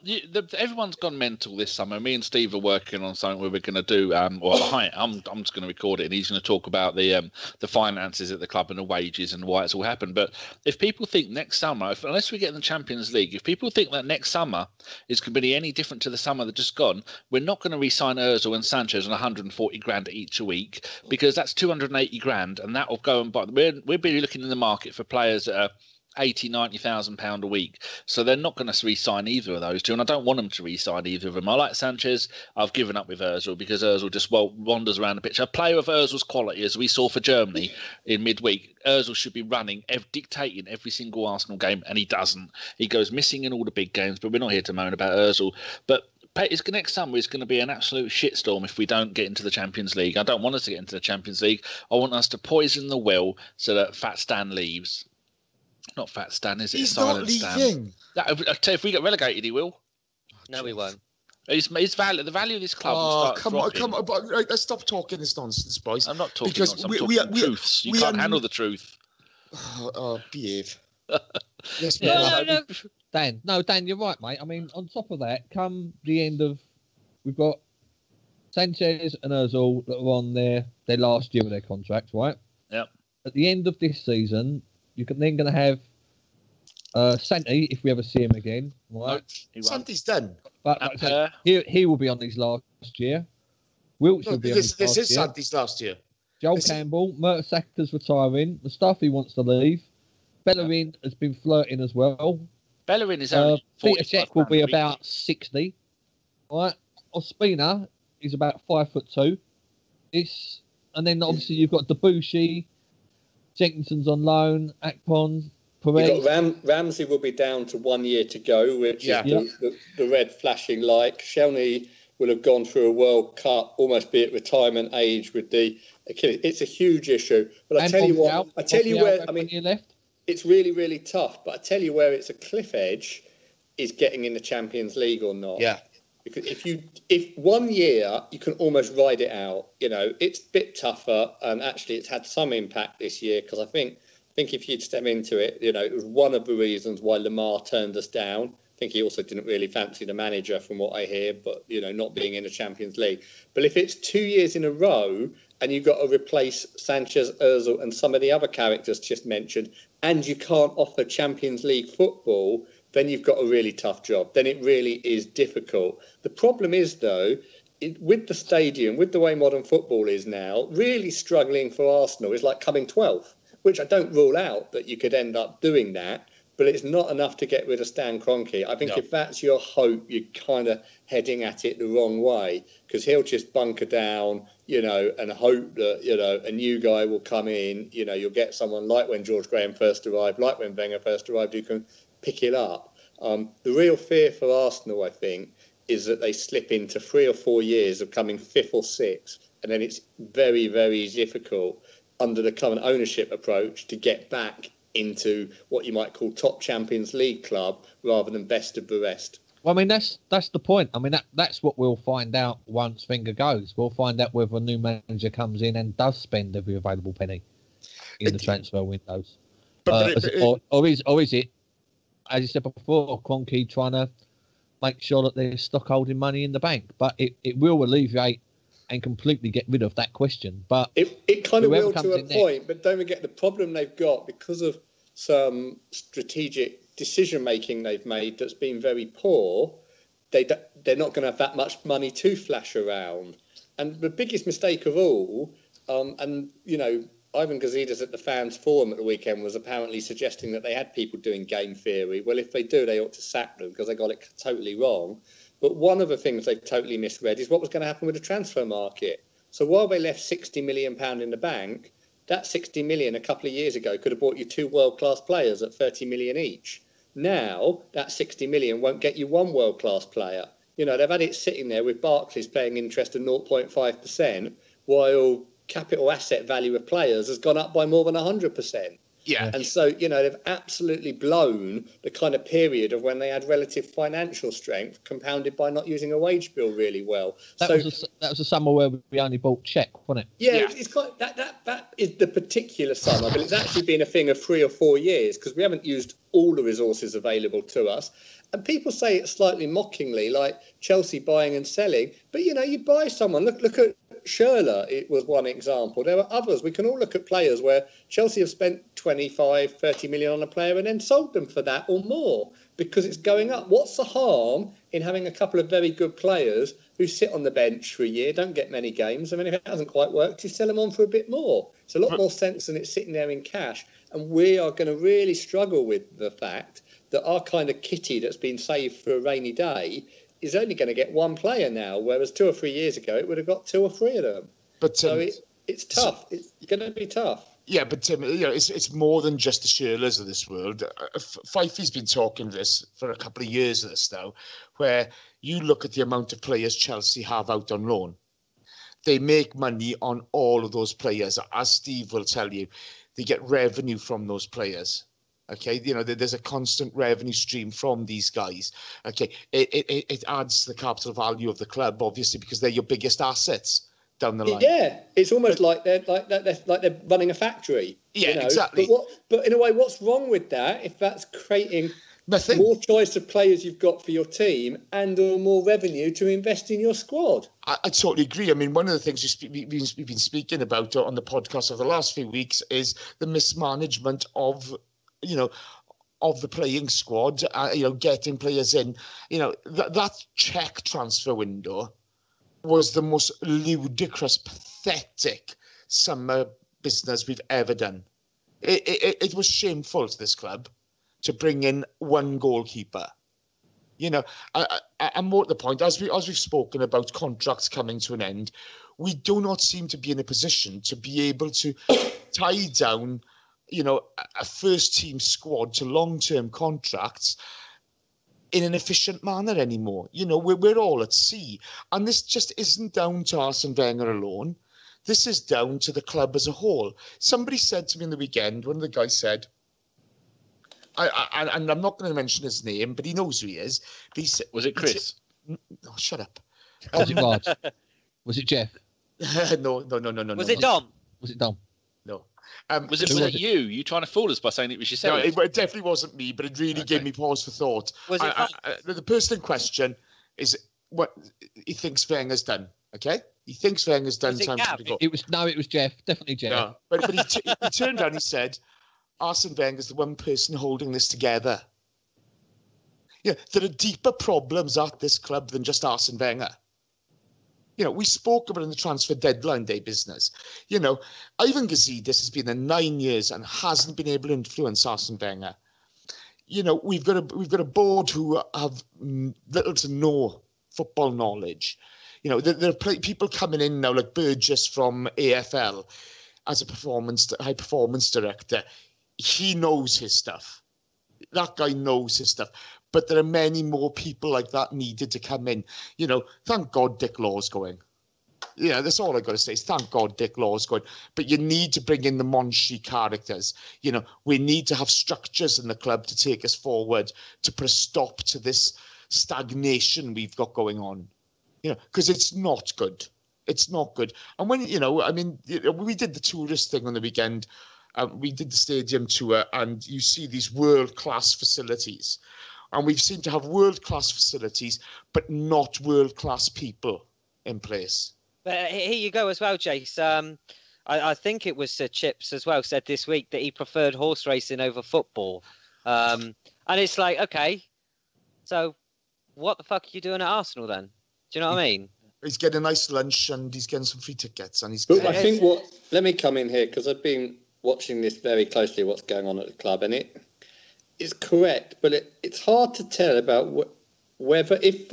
everyone's gone mental this summer. Me and Steve are working on something where we're going to do. I'm just going to record it, and he's going to talk about the finances at the club and the wages and why it's all happened. But if people think next summer, unless we get in the Champions League, if people think that next summer is going to be any different to the summer that just gone, we're not going to re-sign Ozil and Sanchez on 140 grand each a week, because that's 280 grand, and that will go and buy. We're really looking in the market for players that are 80,000-90,000 pound a week, so they're not going to re-sign either of those two, and I don't want them to re-sign either of them. I like Sanchez. I've given up with Ozil because Ozil just wanders around the pitch. A player of Ozil's quality, as we saw for Germany in midweek, Ozil should be running, dictating every single Arsenal game, and he doesn't. He goes missing in all the big games, but we're not here to moan about Ozil. But next summer is going to be an absolute shitstorm if we don't get into the Champions League. I don't want us to get into the Champions League. I want us to poison the well so that Fat Stan leaves. Not Fat Stan, is it? He's Silent not leaving. Stan. I'll tell you, if we get relegated, he will. No, he won't. The value of this club will start dropping. Come on. Right, let's stop talking this nonsense, boys. I'm not talking nonsense. I'm talking truths. You can't handle the truth. Behave. Yes, No. Dan, you're right, mate. I mean, on top of that, come the end of, we've got Sanchez and Ozil that are on their last year of their contracts, right? Yep. at the end of this season, you're then going to have Santi, if we ever see him again. Right? Nope, Santi's done. But like I say, he will be on his last year. Wilkes will be on his last year. This is Santi's last year. Joel Campbell, Mertesack's retiring. Mustafi wants to leave. Bellerin has been flirting as well. Bellerin is only Peter Cech will be about 60. Right? Ospina is about 5'2". And then obviously you've got Debussy, Jenkinson's on loan, Akpom, Perez. You've got Ramsey will be down to 1 year to go, which is the red flashing light. Shelny will have gone through a World Cup, almost be at retirement age with the Achilles. It's a huge issue. But I tell you what, it's really, really tough. But I tell you where it's a cliff edge is getting in the Champions League or not. Yeah. Because if 1 year you can almost ride it out, it's a bit tougher, and actually it's had some impact this year because I think if you'd step into it, it was one of the reasons why Lamar turned us down. I think he also didn't really fancy the manager from what I hear, but not being in the Champions League. But if it's 2 years in a row and you've got to replace Sanchez, Ozil and some of the other characters just mentioned, and you can't offer Champions League football, then you've got a really tough job. Then it really is difficult. The problem is, though, with the stadium, with the way modern football is now, really struggling for Arsenal is like coming 12th, which I don't rule out that you could end up doing that, but it's not enough to get rid of Stan Kroenke. I think if that's your hope, you're kind of heading at it the wrong way, because he'll just bunker down, and hope that, a new guy will come in. You'll get someone like when George Graham first arrived, like when Wenger first arrived, who can pick it up. The real fear for Arsenal, I think, is that they slip into 3 or 4 years of coming 5th or 6th, and then it's very, very difficult under the current ownership approach to get back into what you might call top Champions League club rather than best of the rest. Well, I mean, that's the point. I mean, that's what we'll find out once Wenger goes. We'll find out whether a new manager comes in and does spend every available penny in the transfer windows. Or is it, as you said before, Kroenke trying to make sure that there's stock holding money in the bank? But it will alleviate and completely get rid of that question. But it kind of will to a point, but don't forget the problem they've got because of some strategic decision making they've made that's been very poor. They're not going to have that much money to flash around. And the biggest mistake of all, Ivan Gazidis at the fans forum at the weekend was apparently suggesting that they had people doing game theory. Well, if they do, they ought to sack them because they got it totally wrong. But one of the things they've totally misread is what was going to happen with the transfer market. So while they left £60 million in the bank, that 60 million a couple of years ago could have bought you 2 world-class players at 30 million each. Now, that 60 million won't get you 1 world-class player. They've had it sitting there with Barclays paying interest of 0.5%, while capital asset value of players has gone up by more than 100%. Yeah. And so, they've absolutely blown the kind of period of when they had relative financial strength, compounded by not using a wage bill really well. That was a summer where we only bought Czech, wasn't it? Yeah. It's quite that is the particular summer, but it's actually been a thing of 3 or 4 years because we haven't used all the resources available to us. And people say it slightly mockingly, like Chelsea buying and selling. But, you buy someone. Look at Schürrle, it was one example. There are others. We can all look at players where Chelsea have spent 25, 30 million on a player and then sold them for that or more because it's going up. What's the harm in having a couple of very good players who sit on the bench for a year, don't get many games? I mean, if it hasn't quite worked, you sell them on for a bit more. It's a lot more sense than it's sitting there in cash. And we are going to really struggle with the fact that our kind of kitty that's been saved for a rainy day is only going to get 1 player now, whereas 2 or 3 years ago it would have got 2 or 3 of them. But so it's tough. It's going to be tough. Yeah, but it's more than just the Schürrles of this world. Fifey's been talking this for a couple of years of this now, where you look at the amount of players Chelsea have out on loan. They make money on all of those players. As Steve will tell you, they get revenue from those players. Okay, there's a constant revenue stream from these guys. Okay, it adds to the capital value of the club, obviously, because they're your biggest assets down the line. Yeah, it's almost like they're running a factory. Yeah, exactly. But in a way, what's wrong with that if that's creating Nothing. More choice of players you've got for your team and or more revenue to invest in your squad. I totally agree. I mean, one of the things we've been speaking about on the podcast over the last few weeks is the mismanagement of, of the playing squad, getting players in. That Czech transfer window was the most ludicrous, pathetic summer business we've ever done. It was shameful to this club to bring in one goalkeeper. I'm more at the point, as we've spoken about contracts coming to an end, we do not seem to be in a position to be able to tie down, a first-team squad to long-term contracts in an efficient manner anymore. We're all at sea. And this just isn't down to Arsene Wenger alone. This is down to the club as a whole. Somebody said to me in the weekend, one of the guys said, and I'm not going to mention his name, but he knows who he is. But he said, was it Chris? No, shut up. Was it Raj? Was it Jeff? No. Was it Dom? Was it Dom? No. Was it you? You trying to fool us by saying it was yourself? No, it definitely wasn't me, but it really gave me pause for thought. Was it? The person in question is what he thinks Wenger's done. Okay, he thinks Wenger's done. Time to go. It was Jeff. Definitely Jeff. Yeah, but he turned around and he said, Arsene Wenger's the one person holding this together. There are deeper problems at this club than just Arsene Wenger. We spoke about in the transfer deadline day business. Ivan Gazidis has been there 9 years and hasn't been able to influence Arsene Wenger. We've got a board who have little to no football knowledge. There are people coming in now like Burgess from AFL as a high performance director. He knows his stuff. That guy knows his stuff. But there are many more people like that needed to come in. Thank God Dick Law's going. That's all I've got to say is thank God Dick Law's going. But you need to bring in the Monchi characters. We need to have structures in the club to take us forward, to put a stop to this stagnation we've got going on. Because it's not good. It's not good. And when, we did the tourist thing on the weekend. We did the stadium tour, and you see these world-class facilities. And we seem to have world-class facilities, but not world-class people in place. But here you go as well, Jace. I think it was Sir Chips as well said this week that he preferred horse racing over football. And it's like, okay, so what the fuck are you doing at Arsenal then? Do you know what I mean? He's getting a nice lunch and he's getting some free tickets. And I think let me come in here because I've been watching this very closely, what's going on at the club, and it's correct, but it's hard to tell about whether if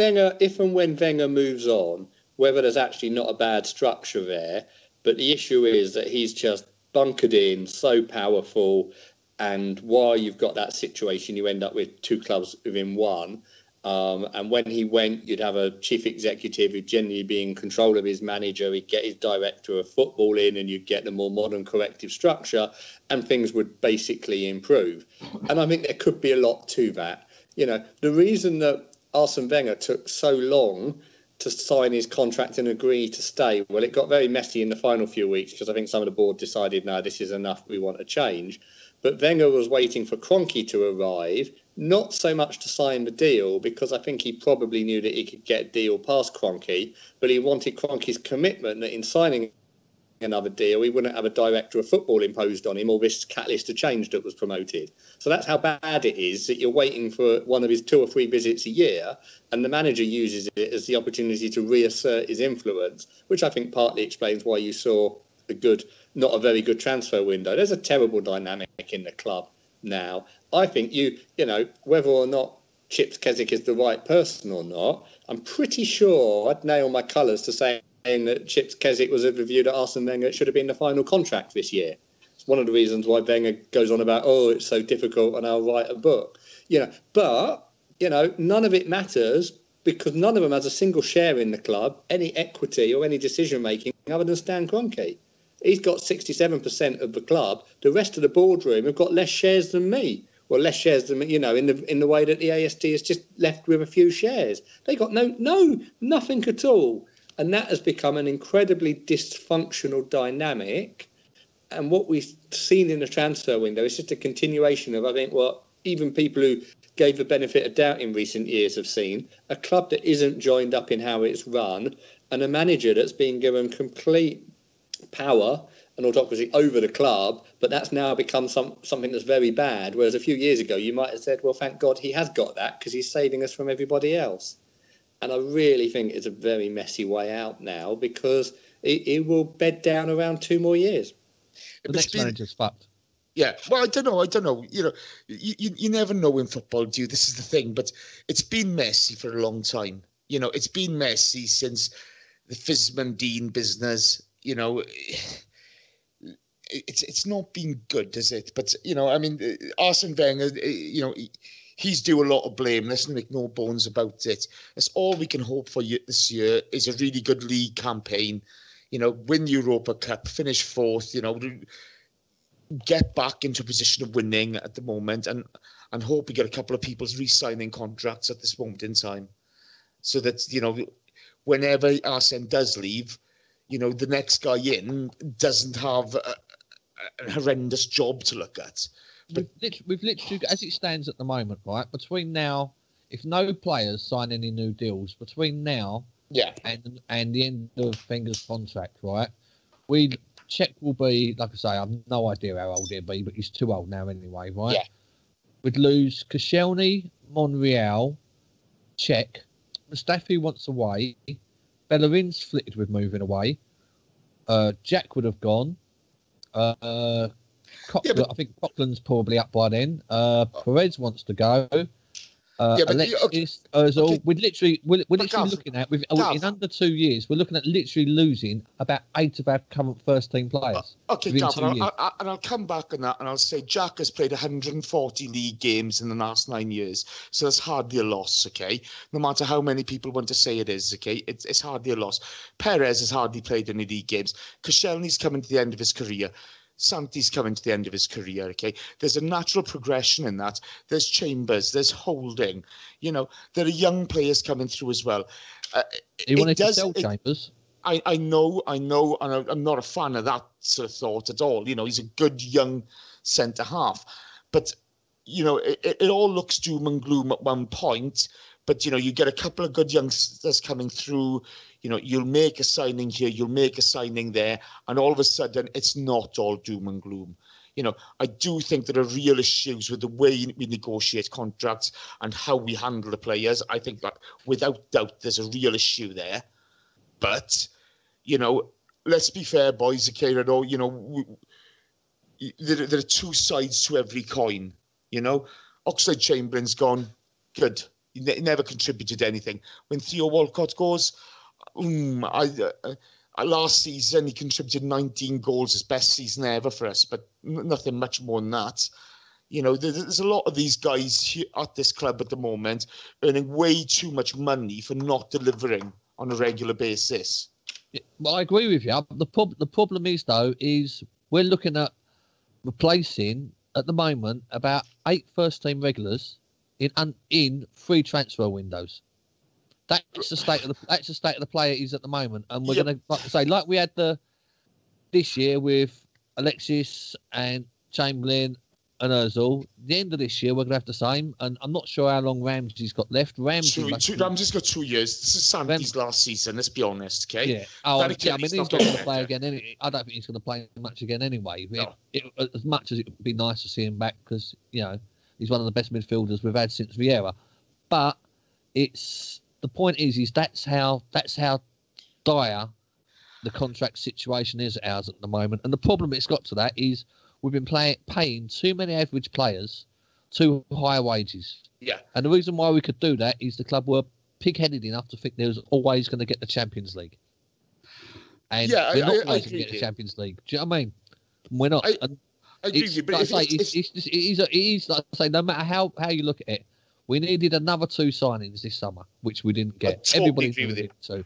and when Wenger moves on, whether there's actually not a bad structure there. But the issue is that he's just bunkered in, so powerful, and while you've got that situation, you end up with two clubs within one. And when he went, you'd have a chief executive who'd generally be in control of his manager. He'd get his director of football in, and you'd get the more modern corrective structure, and things would basically improve. And I think there could be a lot to that. The reason that Arsene Wenger took so long to sign his contract and agree to stay, well, it got very messy in the final few weeks because I think some of the board decided, no, this is enough, we want a change. But Wenger was waiting for Kroenke to arrive, not so much to sign the deal, because I think he probably knew that he could get a deal past Kroenke, but he wanted Kroenke's commitment that in signing another deal, he wouldn't have a director of football imposed on him or this catalyst of change that was promoted. So that's how bad it is that you're waiting for one of his 2 or 3 visits a year, and the manager uses it as the opportunity to reassert his influence, which I think partly explains why you saw not a very good transfer window. There's a terrible dynamic in the club now. I think whether or not Chips Keswick is the right person or not, I'm pretty sure I'd nail my colours to saying that Chips Keswick was of the view that Arsene Wenger should have been the final contract this year. It's one of the reasons why Wenger goes on about, it's so difficult and I'll write a book. But none of it matters because none of them has a single share in the club, any equity or any decision-making other than Stan Kroenke. He's got 67% of the club. The rest of the boardroom have got less shares than me. Well, less shares than me, in the way that the AST is just left with a few shares. They got nothing at all. And that has become an incredibly dysfunctional dynamic. And what we've seen in the transfer window is just a continuation of, I think, what even people who gave the benefit of doubt in recent years have seen a club that isn't joined up in how it's run, and a manager that's been given complete power and autocracy over the club, but that's now become something that's very bad. Whereas a few years ago, you might have said, well, thank God he has got that because he's saving us from everybody else. And I really think it's a very messy way out now because it will bed down around 2 more years. The next manager's fucked. Yeah, well, I don't know. You know, you never know in football, do you? This is the thing, but it's been messy for a long time. You know, it's been messy since the Fisman-Dean business. You know, it's not been good, is it? But, you know, I mean, Arsene Wenger, you know, he's due a lot of blame. Let's make no bones about it. That's all we can hope for this year is a really good league campaign. You know, win the Europa Cup, finish 4th, you know, get back into a position of winning at the moment and hope we get a couple of people re-signing contracts at this moment in time. So that, you know, whenever Arsene does leave, you know, the next guy in doesn't have a horrendous job to look at. But we've literally, as it stands at the moment, right, between now, if no players sign any new deals, between now and the end of Wenger's contract, right, Czech will be, like I say, I have no idea how old he'll be, but he's too old now anyway, right? Yeah. We'd lose Koscielny, Monreal, Czech, Mustafi wants away, Bellerin's flitted with moving away, Jack would have gone, I think Cochrane's probably up by then, Perez wants to go, Alexis, Ozil. We're literally looking at in under 2 years. We're looking at literally losing about 8 of our current first team players. Okay, Gav, and I'll come back on that, and I'll say Jack has played 140 league games in the last 9 years, so that's hardly a loss. Okay, no matter how many people want to say it is. Okay, it's hardly a loss. Perez has hardly played any league games. Koscielny's coming to the end of his career. Santi's coming to the end of his career, okay? There's a natural progression in that. There's Chambers, there's Holding. You know, there are young players coming through as well. He wanted to sell Chambers. I know, and I'm not a fan of that sort of thought at all. You know, he's a good young centre-half. But, you know, it all looks doom and gloom at one point. But, you know, you get a couple of good youngsters coming through. You know, you'll make a signing here, you'll make a signing there, and all of a sudden, it's not all doom and gloom. You know, I do think there are real issues with the way we negotiate contracts and how we handle the players. I think that, without doubt, there's a real issue there. But, you know, let's be fair, boys, okay, you know, there are 2 sides to every coin, you know. Oxlade-Chamberlain's gone, good. He never contributed anything. When Theo Walcott goes... last season he contributed 19 goals, his best season ever for us, but nothing much more than that. You know, there's a lot of these guys here at this club at the moment earning way too much money for not delivering on a regular basis. Yeah, well, I agree with you. The problem is, though, is we're looking at replacing at the moment about 8 first-team regulars in 3 transfer windows. That's the state of the player is at the moment, and we're going to, like I say, like we had this year with Alexis and Chamberlain and Ozil. The end of this year, we're going to have the same, and I'm not sure how long Ramsey's got left. Ramsey's got 2 years. This is Santi's last season. Let's be honest, okay? Yeah. Oh, I mean, he's not going to play again. I don't think he's going to play much again anyway. No. As much as it would be nice to see him back, because you know he's one of the best midfielders we've had since Vieira, but it's. The point is that's how dire the contract situation is at ours at the moment. And the problem it's got to that is we've been paying too many average players too high wages. Yeah. And the reason why we could do that is the club were pig-headed enough to think they was always going to get the Champions League. And we're not always going to get the Champions League. Do you know what I mean? We're not. I agree with you, but it is like I say, no matter how you look at it, we needed another 2 signings this summer, which we didn't get. Totally agree with needed 2,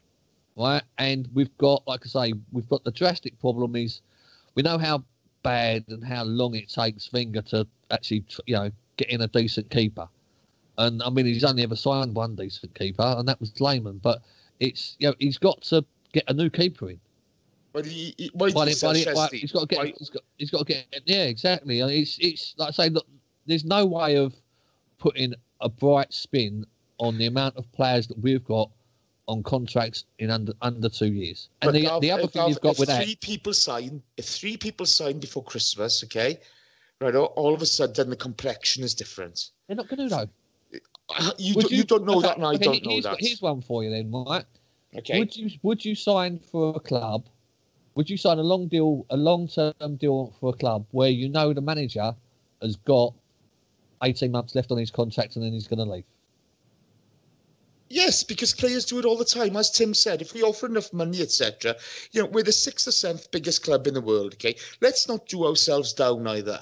right? And we've got, like I say, the drastic problem is we know how bad and how long it takes Wenger to actually, you know, get in a decent keeper. And I mean, he's only ever signed one decent keeper, and that was Lehmann. But it's, you know, he's got to get a new keeper in. But he's got to get. Yeah, exactly. It's like I say, look, there's no way of putting a bright spin on the amount of players that we've got on contracts in under 2 years. And the other thing you've got with that, if 3 people sign before Christmas, okay, right, all of a sudden the complexion is different. They're not going to know. You don't know that, and I don't know that. Here's one for you then, right? Okay. Would you sign for a club? Would you sign a long-term deal for a club where you know the manager has got 18 months left on his contract and then he's going to leave? Yes, because players do it all the time. As Tim said, if we offer enough money, etc., we're the 6th or 7th biggest club in the world. Okay, let's not do ourselves down either.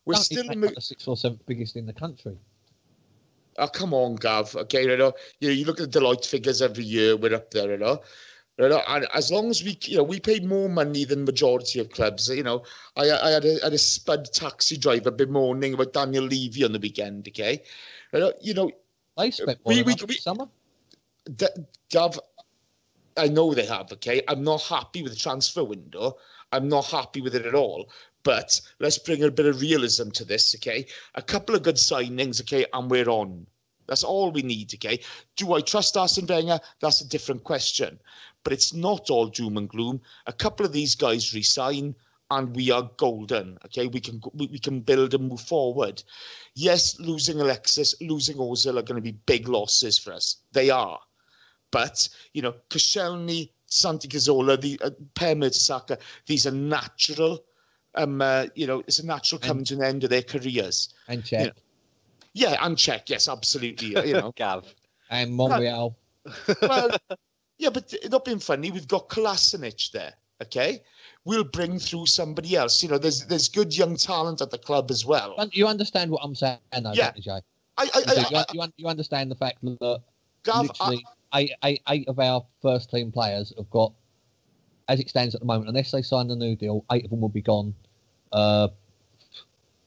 We're still the 6th or 7th biggest in the country. Oh, come on, Gav. Okay, you look at the Deloitte figures every year. We're up there, and as long as we pay more money than majority of clubs. I had a spud taxi driver bemoaning about Daniel Levy on the weekend. Okay, they spent more this summer. Gav, I know they have. Okay, I'm not happy with the transfer window. I'm not happy with it at all. But let's bring a bit of realism to this, okay? A couple of good signings, okay, and we're on. That's all we need, okay? Do I trust Arsene Wenger? That's a different question. But it's not all doom and gloom. A couple of these guys resign, and we are golden, okay? We can build and move forward. Yes, losing Alexis, losing Ozil are going to be big losses for us. They are. But, Koscielny, Santi Cazorla, Per Mertesacker, these are natural. It's a natural coming to an end of their careers. And Czech. And Czech, yes, absolutely. Gav. And Monreal. Well, yeah, but not being funny, we've got Kolasinac there, okay? We'll bring through somebody else. There's good young talent at the club as well. You understand what I'm saying, though, don't you, Jay? You understand the fact that Gav, literally 8 of our first team players have got, as it stands at the moment, unless they sign a new deal, 8 of them will be gone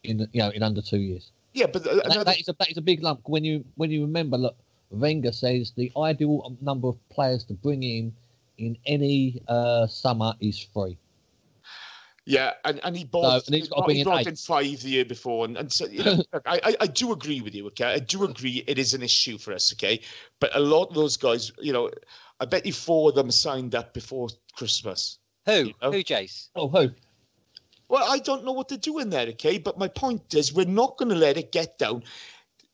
in under 2 years. Yeah, but that is a big lump when you remember. Look, Wenger says the ideal number of players to bring in any summer is 3. Yeah, and he bought. So, and he's got to bring in 5 the year before, and so I do agree with you. Okay, I do agree it is an issue for us. Okay, but a lot of those guys, I bet you 4 of them signed up before Christmas. Who? Who, Jace? Oh, who? Well, I don't know what they're doing there, okay? But my point is, we're not going to let it get down.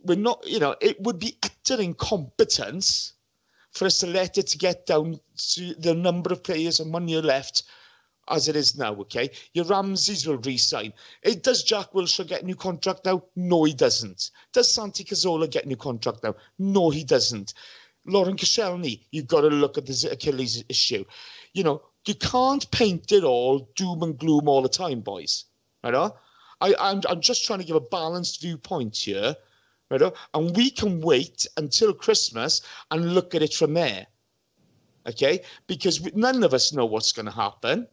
We're not, it would be utter incompetence for us to let it get down to the number of players and 1 year left as it is now, okay? Your Ramses will re-sign. Does Jack Wilshere get a new contract now? No, he doesn't. Does Santi Cazorla get a new contract now? No, he doesn't. Lauren Koscielny, you've got to look at this Achilles issue. You can't paint it all doom and gloom all the time, boys. Right? I'm just trying to give a balanced viewpoint here. Right? And we can wait until Christmas and look at it from there. Okay? Because none of us know what's going to happen.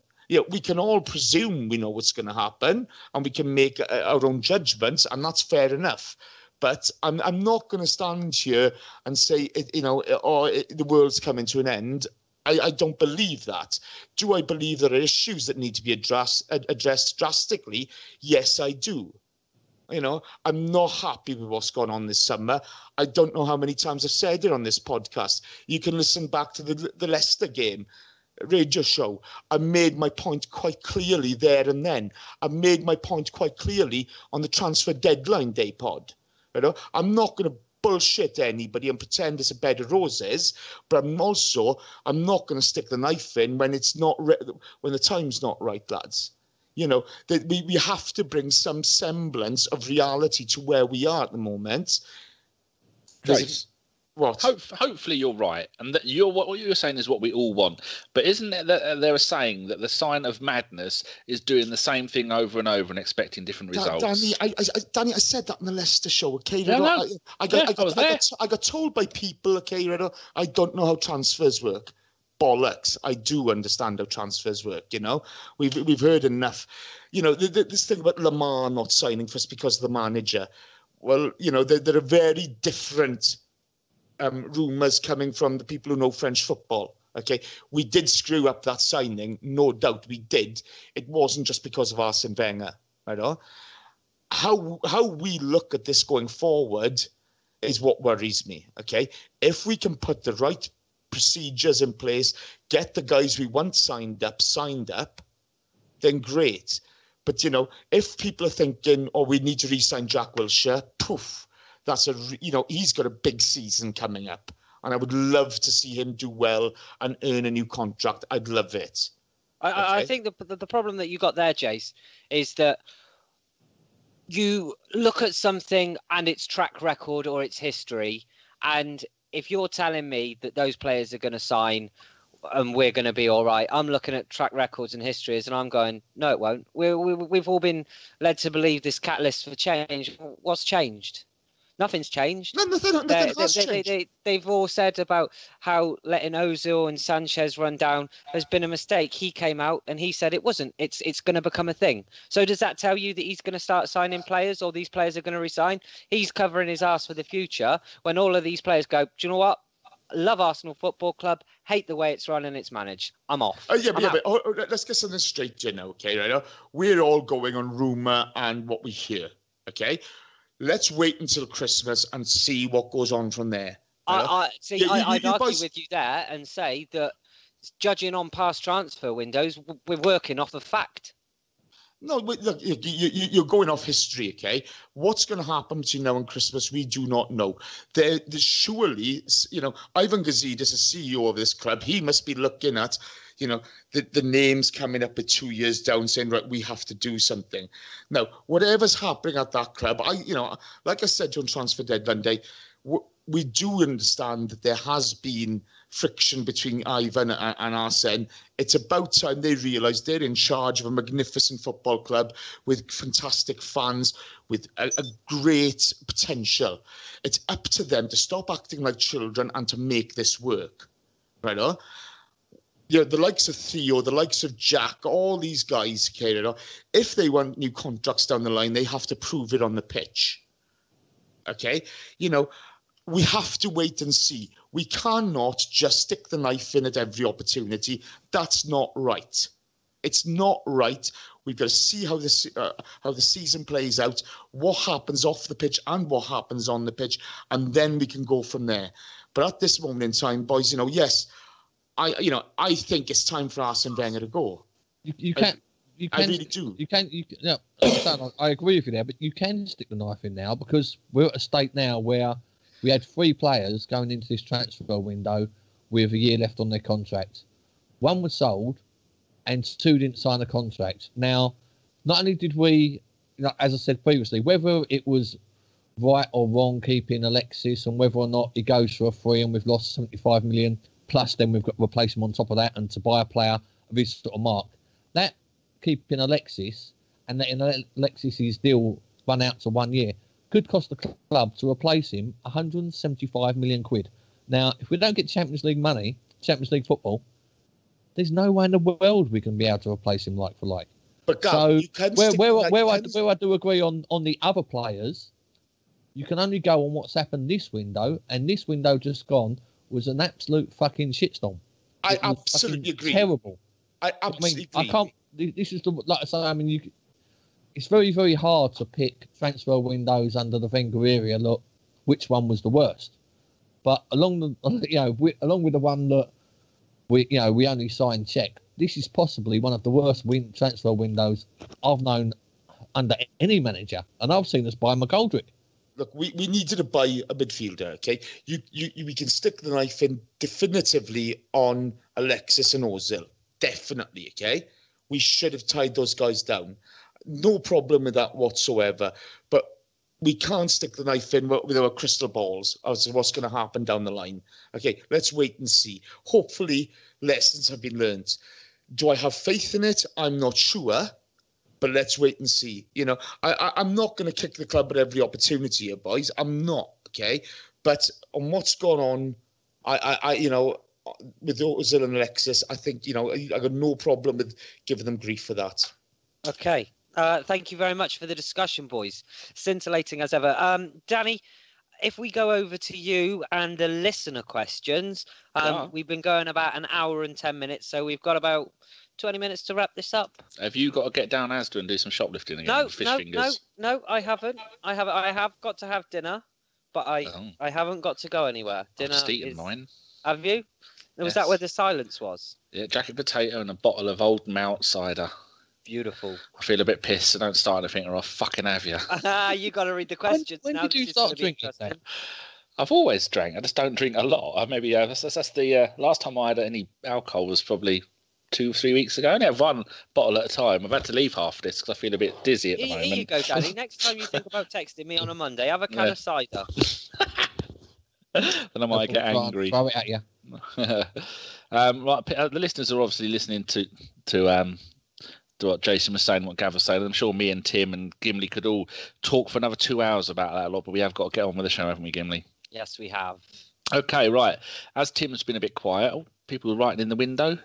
We can all presume we know what's going to happen, and we can make our own judgments, and that's fair enough. But I'm not going to stand here and say, the world's coming to an end. I don't believe that. Do I believe there are issues that need to be addressed drastically? Yes, I do. I'm not happy with what's gone on this summer. I don't know how many times I've said it on this podcast. You can listen back to the Leicester game radio show. I made my point quite clearly there and then. I made my point quite clearly on the transfer deadline day pod. I'm not going to bullshit anybody and pretend it's a bed of roses, but I'm not going to stick the knife in when it's not when the time's not right, lads. That we have to bring some semblance of reality to where we are at the moment. What? Hopefully you're right, and that what you're saying is what we all want. But isn't it that they're saying that the sign of madness is doing the same thing over and over and expecting different results? Danny, I said that on the Leicester show. Okay, yeah, I got told by people. Okay, I don't know how transfers work. Bollocks! I do understand how transfers work. We've heard enough. This thing about Lamar not signing for us because of the manager. Well, there are very different rumours coming from the people who know French football. Okay, we did screw up that signing, no doubt we did. It wasn't just because of Arsene Wenger, right? How we look at this going forward is what worries me, okay? If we can put the right procedures in place, get the guys we want signed up, then great. But, you know, if people are thinking, oh, we need to re-sign Jack Wilshere, poof, that's he's got a big season coming up. And I would love to see him do well and earn a new contract. I'd love it. I think the problem that you got there, Jace, is that you look at something and its track record or its history, and if you're telling me that those players are going to sign and we're going to be all right, I'm looking at track records and histories and I'm going, no, it won't. We've all been led to believe this catalyst for change. What's changed? Nothing's changed. Nothing has changed. They've all said about how letting Ozil and Sanchez run down has been a mistake. He came out and he said it wasn't. It's going to become a thing. So does that tell you that he's going to start signing players, or these players are going to resign? He's covering his ass for the future when all of these players go, do you know what? Love Arsenal Football Club. Hate the way it's run and it's managed. I'm off. But let's get something straight, okay? Right? We're all going on rumour and what we hear, okay? Let's wait until Christmas and see what goes on from there. I'd argue with you there and say that, judging on past transfer windows, we're working off a fact. No, look, you're going off history, okay? What's going to happen between now and Christmas, we do not know. There's surely, Ivan Gazidis, the CEO of this club, he must be looking at, the names coming up at 2 years down, saying, right, we have to do something. Now, whatever's happening at that club, like I said on Transfer Deadline Day, we do understand that there has been friction between Ivan and Arsene. It's about time they realise they're in charge of a magnificent football club with fantastic fans, with a great potential. It's up to them to stop acting like children and to make this work. Right? The likes of Theo, the likes of Jack, all these guys, if they want new contracts down the line, they have to prove it on the pitch. Okay? We have to wait and see. We cannot just stick the knife in at every opportunity. That's not right. It's not right. We've got to see how the season plays out, what happens off the pitch and what happens on the pitch, and then we can go from there. But at this moment in time, boys, yes, I think it's time for Arsene Wenger to go. I really do. I agree with you there, but you can stick the knife in now, because we're at a state now where we had 3 players going into this transfer window with a year left on their contract. 1 was sold and 2 didn't sign a contract. Now, not only did we, as I said previously, whether it was right or wrong keeping Alexis and whether or not he goes for a free and we've lost 75 million, plus then we've got to replace him on top of that and to buy a player of his sort of mark. That keeping Alexis and letting Alexis' deal run out to 1 year could cost the club to replace him 175 million quid. Now, if we don't get Champions League money, Champions League football, there's no way in the world we can be able to replace him like for like. But Gav, so you can where I do agree on the other players, you can only go on what's happened this window, and this window just gone was an absolute fucking shitstorm. I absolutely agree. Terrible. I absolutely agree. I can't. This is like I say. It's very, very hard to pick transfer windows under the Wenger era. Look, which one was the worst? But along with the one that we only signed Czech, this is possibly one of the worst transfer windows I've known under any manager, and I've seen us buy McGoldrick. Look, we needed to buy a midfielder. Okay, we can stick the knife in definitively on Alexis and Ozil. Definitely. Okay, we should have tied those guys down. No problem with that whatsoever. But we can't stick the knife in with our crystal balls as to what's going to happen down the line. Okay, let's wait and see. Hopefully, lessons have been learned. Do I have faith in it? I'm not sure. But let's wait and see. I'm not going to kick the club at every opportunity here, boys. I'm not, okay? But on what's gone on, I with Ozil and Alexis, I think, I got no problem with giving them grief for that. Okay. Thank you very much for the discussion, boys. Scintillating as ever. Danny, if we go over to you and the listener questions, we've been going about an hour and 10 minutes, so we've got about 20 minutes to wrap this up. Have you got to get down Asda and do some shoplifting again? No, I haven't. I have got to have dinner. but I haven't got to go anywhere. Dinner I've just eaten mine. Have you? Was Yes. that where the silence was? Yeah, jacket potato and a bottle of Old Malt cider. Beautiful. I feel a bit pissed. I don't start anything or I'll fucking have you. You got to read the questions. When now. did you This is start gonna be drinking interesting. then? I've always drank. I just don't drink a lot. Maybe that's the last time I had any alcohol was probably 2-3 weeks ago. I only have one bottle at a time. I've had to leave half this because I feel a bit dizzy at the moment. Here you go, Danny. Next time you think about texting me on a Monday, have a can of cider. Then I might get angry. Throw it at you. Right, the listeners are obviously listening to what Jason was saying, what Gav was saying. I'm sure me and Tim and Gimli could all talk for another 2 hours about that a lot, but we have got to get on with the show, haven't we, Gimli? Yes, we have. Okay, right. As Tim's been a bit quiet, people are writing in the window.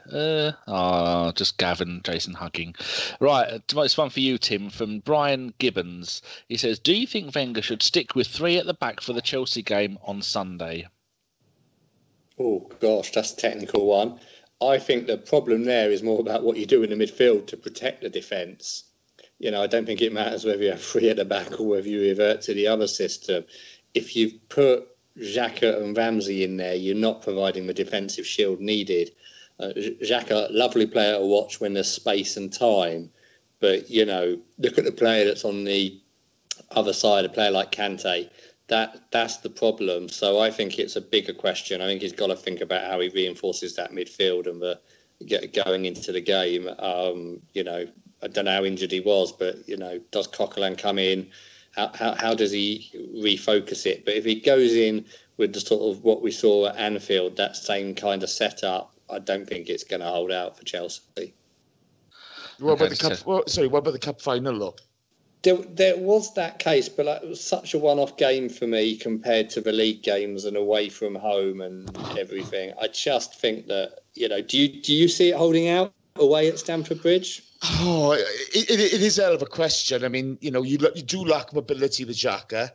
Just Gav and Jason hugging. Right, it's one for you, Tim, from Brian Gibbons. He says, do you think Wenger should stick with 3 at the back for the Chelsea game on Sunday? Oh, gosh, that's a technical one. I think the problem there is more about what you do in the midfield to protect the defence. I don't think it matters whether you have 3 at the back or whether you revert to the other system. If you've put Xhaka and Ramsey in there, you're not providing the defensive shield needed. Xhaka, lovely player to watch when there's space and time. But, look at the player that's on the other side, a player like Kante. That's the problem. So I think it's a bigger question. I think he's got to think about how he reinforces that midfield and going into the game. I don't know how injured he was, but does Coquelin come in? How does he refocus it? But if he goes in with the sort of what we saw at Anfield, that same kind of setup, I don't think it's going to hold out for Chelsea. What about the cup final, though? There was that case, but it was such a one-off game for me compared to the league games and away from home and everything. I just think that, do you see it holding out away at Stamford Bridge? Oh, it is a hell of a question. I mean, you do lack mobility with Xhaka,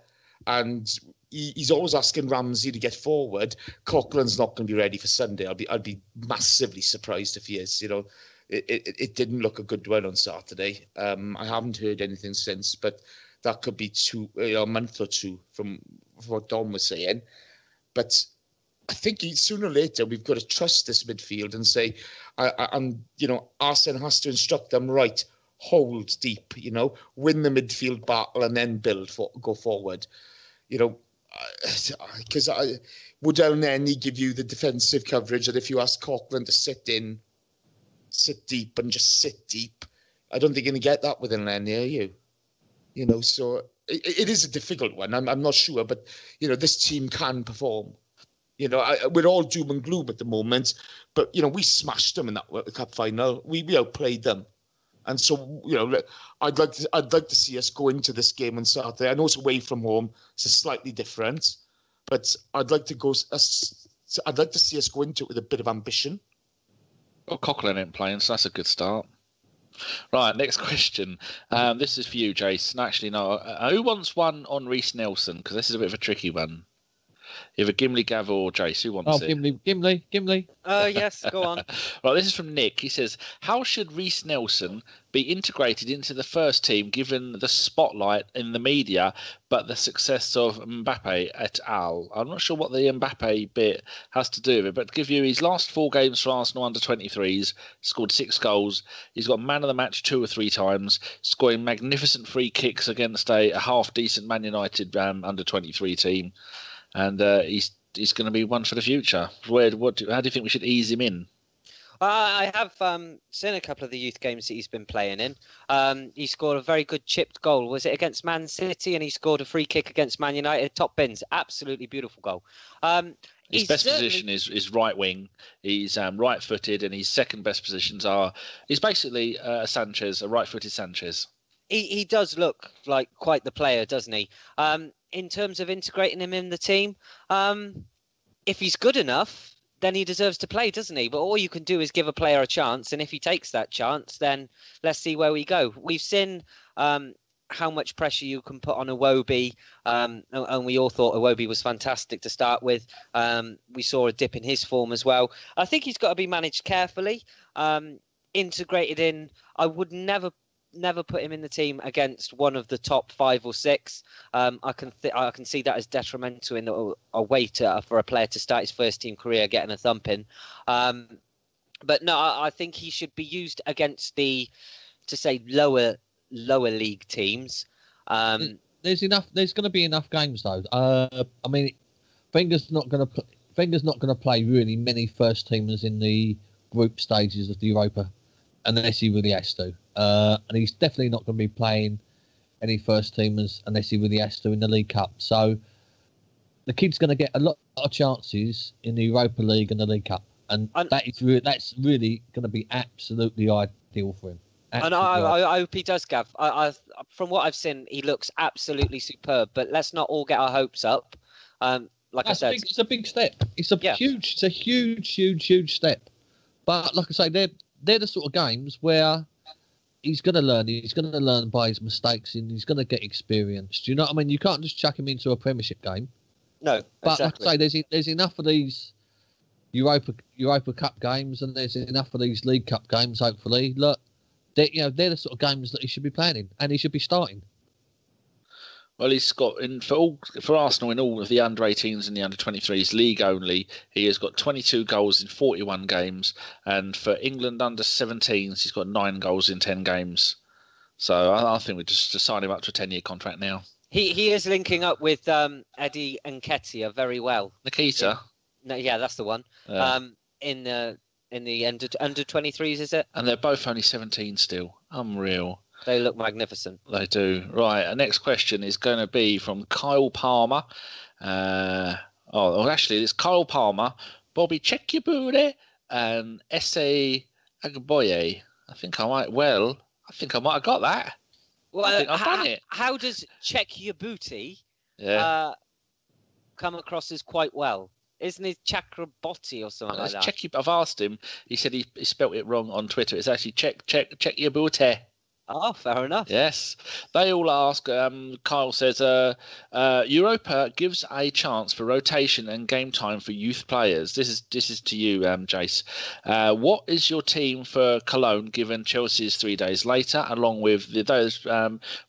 and he's always asking Ramsey to get forward. Coquelin's not going to be ready for Sunday. I'd be massively surprised if he is. It didn't look a good one on Saturday. I haven't heard anything since, but that could be a month or two from what Dom was saying. But I think sooner or later we've got to trust this midfield and say, Arsene has to instruct them, right, hold deep, win the midfield battle and then go forward. Because would El Neni give you the defensive coverage that if you ask Coquelin to sit deep and just sit deep, I don't think you're going to get that with El Neni, are you? So it is a difficult one. I'm not sure, but, this team can perform. We're all doom and gloom at the moment, but, we smashed them in that World Cup final. We outplayed them. And so, I'd like to see us go into this game on Saturday. I know it's away from home. It's slightly different, but I'd like to see us go into it with a bit of ambition. Well, Coquelin ain't playing, so that's a good start. Right, next question. This is for you, Jason. Actually, no. Who wants one on Reece Nelson? Because this is a bit of a tricky one. Either Gimli, Gav, or Jace. Who wants it? Gimli. Yes, go on. Right, this is from Nick. He says, how should Reece Nelson be integrated into the first team given the spotlight in the media, but the success of Mbappe et al.? I'm not sure what the Mbappe bit has to do with it, but to give you his last 4 games for Arsenal under-23s, scored 6 goals. He's got man of the match 2 or 3 times, scoring magnificent free kicks against a half-decent Man United under-23 team. And he's going to be one for the future. How do you think we should ease him in? I have seen a couple of the youth games that he's been playing in. He scored a very good chipped goal. Was it against Man City? And he scored a free kick against Man United. Top bins. Absolutely beautiful goal. His best position is right wing. He's right-footed, and his second best positions he's basically a right-footed Sanchez. He does look like quite the player, doesn't he? In terms of integrating him in the team, if he's good enough, then he deserves to play, doesn't he? But all you can do is give a player a chance, and if he takes that chance, then let's see where we go. We've seen how much pressure you can put on a WOB, and we all thought a WOB was fantastic to start with. We saw a dip in his form as well. I think he's got to be managed carefully, integrated in. I would never never put him in the team against one of the top 5 or 6. I can see that as detrimental in a way for a player to start his first team career getting a thumping. But no, I think he should be used against lower league teams. There's going to be enough games though. I mean, Wenger's not going to play really many first teamers in the group stages of the Europa, unless he really has to. And he's definitely not going to be playing any first teamers unless he really has to in the League Cup. So the kid's going to get a lot of chances in the Europa League and the League Cup, and that's really going to be absolutely ideal for him. And I hope he does, Gav. From what I've seen, he looks absolutely superb. But let's not all get our hopes up. Like I said, it's a big step. It's a huge step. But like I say, they're the sort of games where he's going to learn. He's going to learn by his mistakes, and he's going to get experience. Do you know what I mean? You can't just chuck him into a Premiership game. No, but exactly. Like I say, there's enough of these Europa Cup games, and there's enough of these League Cup games. Hopefully, look, they're the sort of games that he should be playing in, and he should be starting. Well, he's got for Arsenal in all of the under-18s and the under-23s league only. He has got 22 goals in 41 games, and for England under-17s, he's got 9 goals in 10 games. So I think we just sign him up to a 10-year contract now. He is linking up with Eddie Nketiah very well. Nikita. Yeah, that's the one. In the under-23s, is it? And they're both only 17 still. Unreal. They look magnificent. They do. Right. Our next question is going to be from Kyle Palmer. Actually, it's Kyle Palmer, Bobby Check Your Booty, and S.A. Agboye. I think I might have got that. Well, I think I've done it. How does Check Your Booty come across as quite well? Isn't it Chakrabotti or something like that? I've asked him. He said he spelt it wrong on Twitter. It's actually check your booty. Oh, fair enough. Yes. They all ask, Kyle says, Europa gives a chance for rotation and game time for youth players. This is to you, Jace. What is your team for Cologne given Chelsea is 3 days later, along with those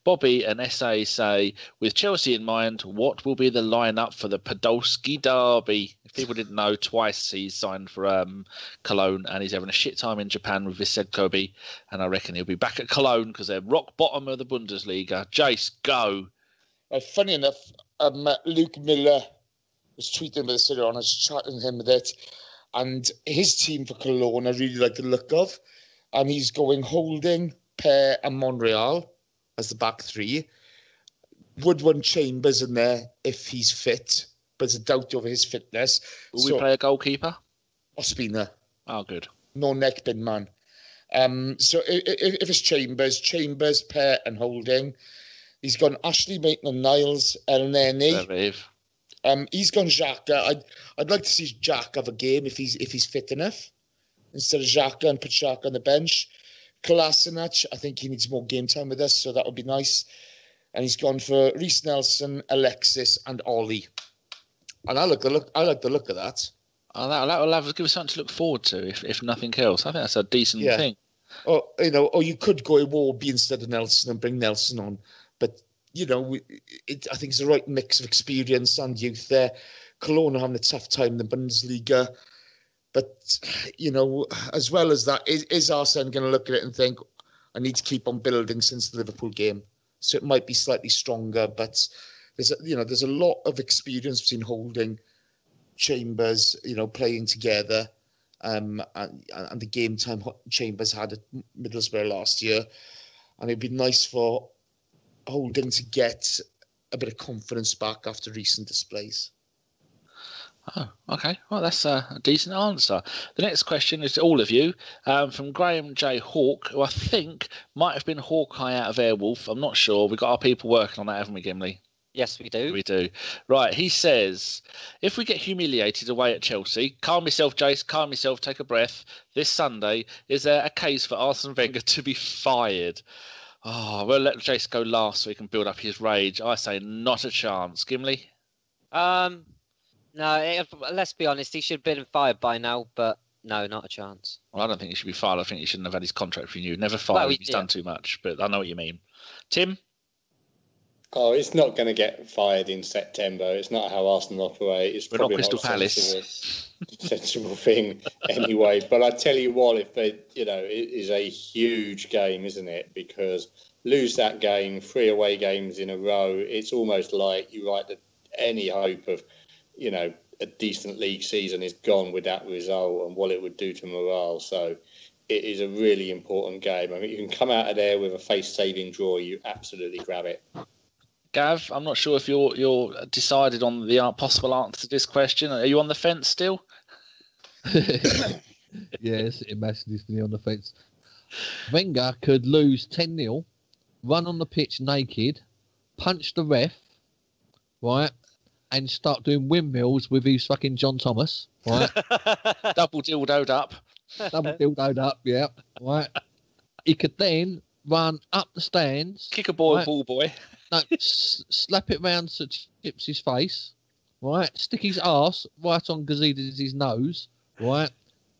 Bobby and SA say, with Chelsea in mind, what will be the lineup for the Podolski derby? If people didn't know, twice he's signed for Cologne, and he's having a shit time in Japan with Vissed Kobe, and I reckon he'll be back at Cologne because they're rock bottom of the Bundesliga. Jace, go. Funny enough, Luke Miller was tweeting with us earlier on. I was chatting with him with it, and his team for Cologne I really like the look of, and he's going Holding, Pear, and Monreal as the back three. Would want Chambers in there if he's fit, but there's a doubt over his fitness. Will we play a goalkeeper? Ospina. Oh, good. No neck bin man. So if it's Chambers, Pear, and Holding, he's gone Ashley, Maitland, and Niles, Elneny. He's gone Xhaka. I'd like to see Jack have a game if he's fit enough, instead of Xhaka, and put Xhaka on the bench. Kolasinac, I think he needs more game time with us, so that would be nice. And he's gone for Reece Nelson, Alexis, and Ollie. And I like the look of that. Oh, that'll give us something to look forward to, if nothing else. I think that's a decent thing. Or you could go WOB instead of Nelson and bring Nelson on. But, I think it's the right mix of experience and youth there. Cologne are having a tough time in the Bundesliga. But, as well as that, is Arsene going to look at it and think, I need to keep on building since the Liverpool game? So it might be slightly stronger, but there's a lot of experience between Holding, Chambers, playing together, and the game time Chambers had at Middlesbrough last year, and it'd be nice for Holding to get a bit of confidence back after recent displays. Oh, okay. Well, that's a decent answer. The next question is to all of you, from Graham J. Hawke, who I think might have been Hawkeye out of Airwolf. I'm not sure. We've got our people working on that, haven't we, Gimli? Yes, we do. We do. Right, he says, if we get humiliated away at Chelsea, calm yourself, Jace, calm yourself, take a breath. This Sunday, is there a case for Arsene Wenger to be fired? Oh, we'll let Jace go last so he can build up his rage. I say not a chance. Gimli? No, let's be honest, he should have been fired by now, but No, not a chance. Well, I don't think he should be fired. I think he shouldn't have had his contract renewed. Never fired if he's done too much, but I know what you mean. Tim? Oh, it's not going to get fired in September. It's not how Arsenal operate. It's probably not Crystal Palace. Sensible thing anyway. But I tell you what, if they, it is a huge game, isn't it? Because lose that game, 3 away games in a row, it's almost like you write that any hope of, a decent league season is gone with that result and what it would do to morale. So it is a really important game. I mean, you can come out of there with a face-saving draw. You absolutely grab it. Gav, I'm not sure if you're decided on the possible answer to this question. Are you on the fence still? Yes, it massively on the fence. Wenger could lose 10-0, run on the pitch naked, punch the ref, right, and start doing windmills with his fucking John Thomas, right? Double dildoed up. Yeah, right. He could then run up the stands. Kick a ball, right? Ball boy. No, slap it round to Chips's face, right? Stick his arse right on Gazidis' nose, right?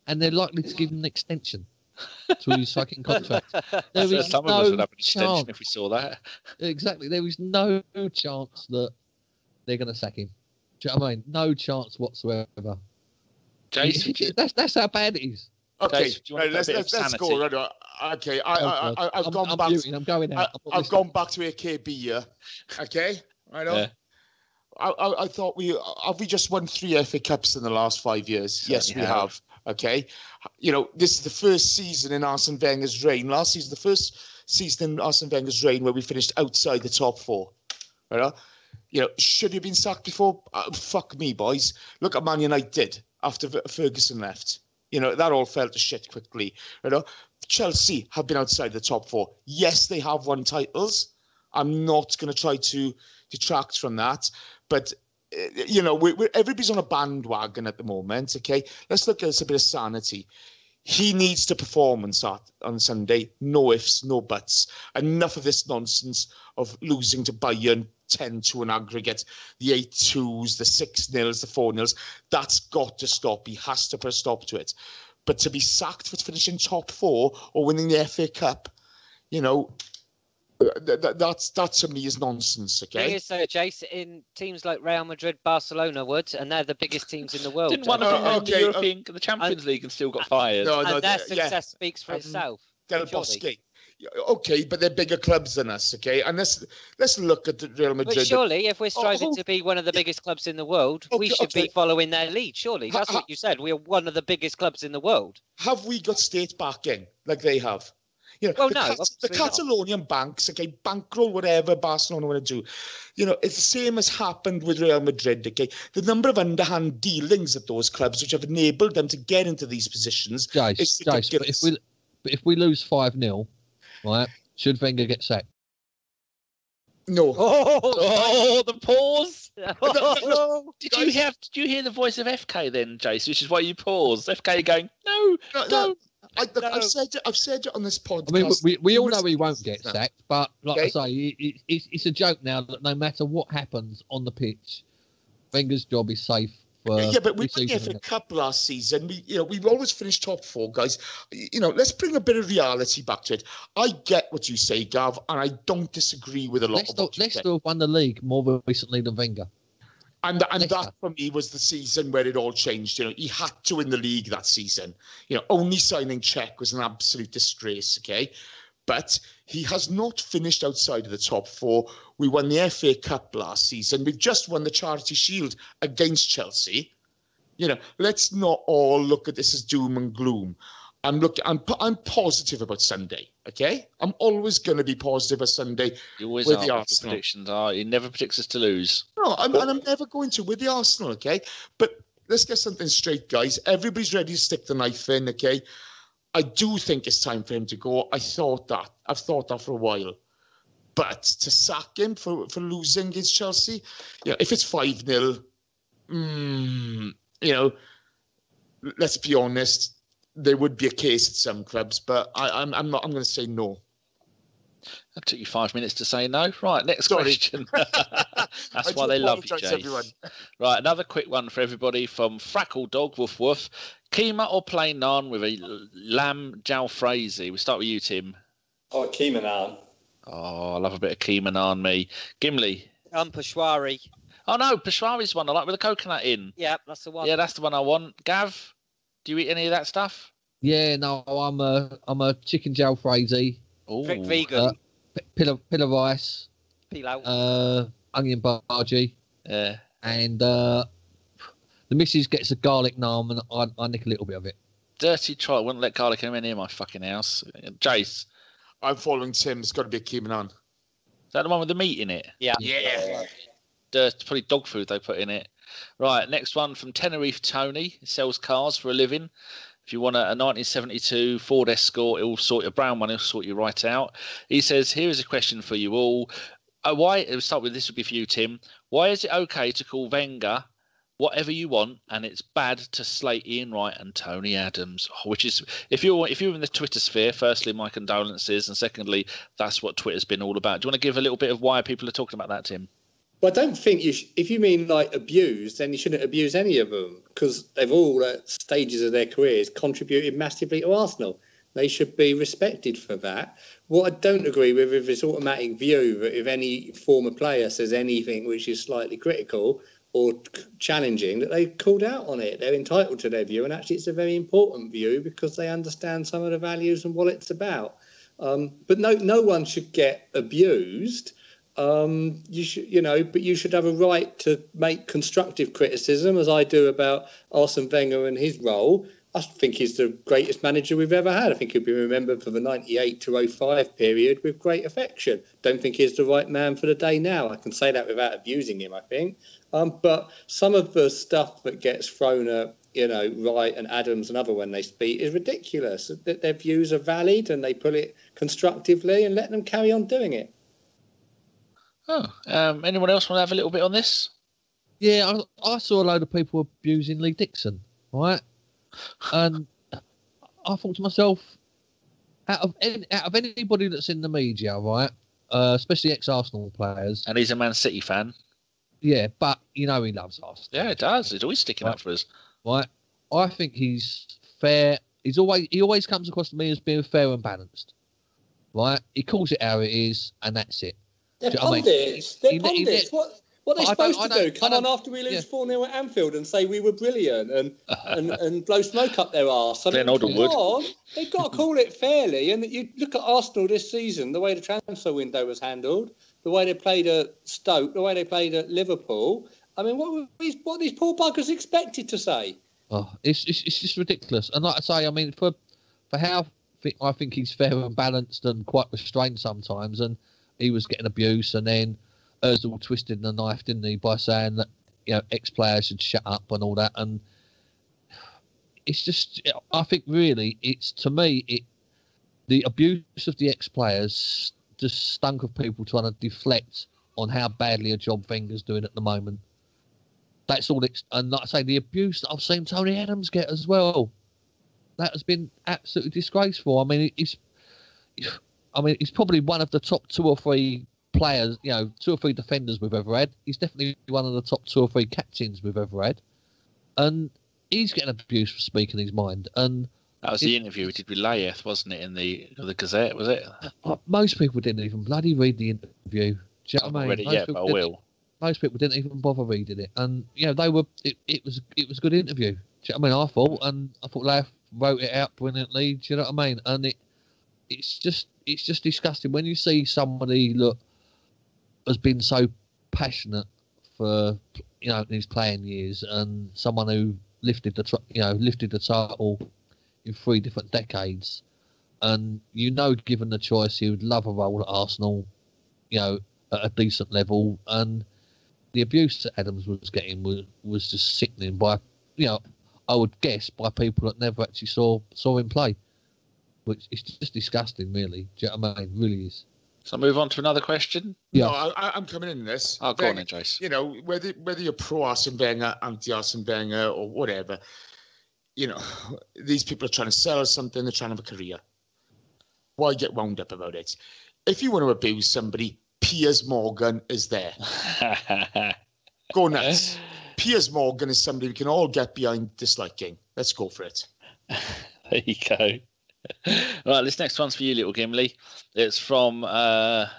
And they're likely to give him an extension to his fucking contract. There is some no of us would have an extension chance. if we saw that. Exactly. There is no chance that they're going to sack him. Do you know what I mean? No chance whatsoever. Jason, that's how bad it is. Okay, Right, let's go. Right, okay, I've gone back. I'm going out. I've gone back to AKB here. Okay, right on. Yeah. I thought have we just won 3 FA Cups in the last 5 years? Yes, we have. Okay, this is the first season in Arsene Wenger's reign. Last season, the first season in Arsene Wenger's reign where we finished outside the top 4. Right? Should he have been sacked before? Fuck me, boys. Look at Man United after Ferguson left. That all fell to shit quickly. Chelsea have been outside the top 4. Yes, they have won titles. I'm not going to try to detract from that. But, everybody's on a bandwagon at the moment, okay? Let's look at a bit of sanity. He needs to perform on Sunday. No ifs, no buts. Enough of this nonsense of losing to Bayern 10-2 an aggregate, the 8-2s, the 6-0s, the 4-0s. That's got to stop. He has to put a stop to it. But to be sacked for finishing top 4 or winning the FA Cup, that to me is nonsense. Okay. It is so, Jace, in teams like Real Madrid, Barcelona would, and they're the biggest teams in the world. Didn't one of them win the European, the Champions League, and still got fired? No, their success speaks for itself. Del Bosque. Okay, but they're bigger clubs than us, okay? And let's look at the Real Madrid. But surely, if we're striving to be one of the biggest clubs in the world, we should be following their lead, surely. That's what you said. We're one of the biggest clubs in the world. Have we got state backing like they have? The Catalonian banks, okay, bankroll whatever Barcelona want to do. It's the same as happened with Real Madrid, okay? The number of underhand dealings at those clubs which have enabled them to get into these positions is ridiculous. But if we lose 5-0, right, should Wenger get sacked? No. Oh, the pause. Did you hear the voice of FK then, Jace? Which is why you paused. FK going, no, don't. I've said it on this podcast. I mean, we all know he won't get sacked, but like I say, it's a joke now that no matter what happens on the pitch, Wenger's job is safe. But we won the FA Cup last season. We've always finished top 4, guys. Let's bring a bit of reality back to it. I get what you say, Gav, and I don't disagree with a lot of what you say. Leicester have won the league more recently than Wenger. And that for me was the season where it all changed. He had to win the league that season. Only signing Czech was an absolute disgrace. Okay, but he has not finished outside of the top 4. We won the FA Cup last season. We've just won the Charity Shield against Chelsea. Let's not all look at this as doom and gloom. I'm positive about Sunday. Okay, I'm always going to be positive about Sunday. You always are. With predictions are. He never predicts us to lose. No, and I'm never going to with the Arsenal. Okay, but let's get something straight, guys. Everybody's ready to stick the knife in. Okay, I do think it's time for him to go. I've thought that for a while. But to sack him for losing against Chelsea, if it's 5-0, let's be honest. There would be a case at some clubs, but I'm going to say no. That took you 5 minutes to say no. Right, next question. That's why they love you, Jace. Right, another quick one for everybody from Frackle Dog, woof woof. Keema or plain naan with a lamb jalfrezi? We start with you, Tim. Oh, keema naan. Oh, I love a bit of keema naan, me. Gimli. Peshwari. Oh, no, Peshwari's one I like with the coconut in. Yeah, that's the one. Yeah, that's the one I want. Gav, do you eat any of that stuff? Yeah, no, I'm a chicken jalfrezi. Strict vegan. Pillar rice. Pilau. Onion bhaji. Yeah. And the missus gets a garlic naan, and I nick a little bit of it. Dirty try. I wouldn't let garlic anywhere near my fucking house. Jace. I'm following Tim. It's got to be a keema naan. Is that the one with the meat in it? Yeah. Dirt, probably dog food they put in it. Right, next one from Tenerife Tony. He sells cars for a living. If you want a 1972 Ford Escort, he'll sort your brown one. He'll sort you right out. He says, here is a question for you all. We'll start with this. Would be for you, Tim. Why is it okay to call Wenger whatever you want, and it's bad to slate Ian Wright and Tony Adams? Which is, if you're in the Twitter sphere, firstly, my condolences, and secondly, that's what Twitter's been all about. Do you want to give a little bit of why people are talking about that, Tim? Well, I don't think if you mean like abuse, then you shouldn't abuse any of them, because they've all at stages of their careers contributed massively to Arsenal. They should be respected for that. What I don't agree with is this automatic view that if any former player says anything which is slightly critical or challenging, that they've called out on it. They're entitled to their view, and actually it's a very important view because they understand some of the values and what it's about. But no one should get abused. You should have a right to make constructive criticism, as I do about Arsene Wenger and his role. I think he's the greatest manager we've ever had. I think he'll be remembered for the 98 to 05 period with great affection. Don't think he's the right man for the day now. I can say that without abusing him, I think. But some of the stuff that gets thrown at, Wright and Adams and other when they speak is ridiculous. That their views are valid and they put it constructively, and let them carry on doing it. Oh, anyone else want to have a little bit on this? Yeah, I saw a load of people abusing Lee Dixon, right? And I thought to myself, out of anybody that's in the media, right, especially ex-Arsenal players, and he's a Man City fan. Yeah, but he loves Arsenal. Yeah, it does. He's always sticking up for us. Right, I think he's fair. He always comes across to me as being fair and balanced. Right, he calls it how it is, and that's it. They're pundits. They're pundits. What are they supposed to do? Come on after we lose 4-0 at Anfield and say we were brilliant and blow smoke up their arse. Come on. They've got to call it fairly. And you look at Arsenal this season, the way the transfer window was handled, the way they played at Stoke, the way they played at Liverpool. I mean, what are these poor buggers expected to say? Oh, it's just ridiculous. And like I say, I mean, for how I think he's fair and balanced and quite restrained sometimes, and he was getting abuse, and then Ozil twisted the knife, didn't he, by saying that ex-players should shut up and all that. And it's just, I think really, it's, to me, the abuse of the ex-players just stunk of people trying to deflect on how badly a job Wenger's doing at the moment. That's all. And like I say, the abuse that I've seen Tony Adams get as well, that has been absolutely disgraceful. I mean, he's probably one of the top 2 or 3 players, 2 or 3 defenders we've ever had. He's definitely one of the top 2 or 3 captains we've ever had. And he's getting abused for speaking his mind. And that was the interview we did with Layeth, wasn't it, in the Gazette, was it? Most people didn't even bloody read the interview. Do you know what I mean? Read it yet, but I will. Most people didn't even bother reading it. And, they were, it was a good interview. Do you know what I mean? I thought Layeth wrote it out brilliantly. Do you know what I mean? And it's just disgusting when you see somebody has been so passionate for in his playing years, and someone who lifted the title in 3 different decades, and given the choice, he would love a role at Arsenal, at a decent level, and the abuse that Adams was getting was just sickening by I would guess by people that never actually saw him play, which is just disgusting, really. Do you know what I mean? It really is. So move on to another question. Yeah, no, I'm coming in this. Oh, go on then, Jace. Whether you're pro Arsene Wenger, anti Arsene Wenger, or whatever, these people are trying to sell something. They're trying to have a career. Why get wound up about it? If you want to abuse somebody, Piers Morgan is there. Go nuts. Piers Morgan is somebody we can all get behind disliking. Let's go for it. There you go. Right, this next one's for you, little Gimli. It's from Ian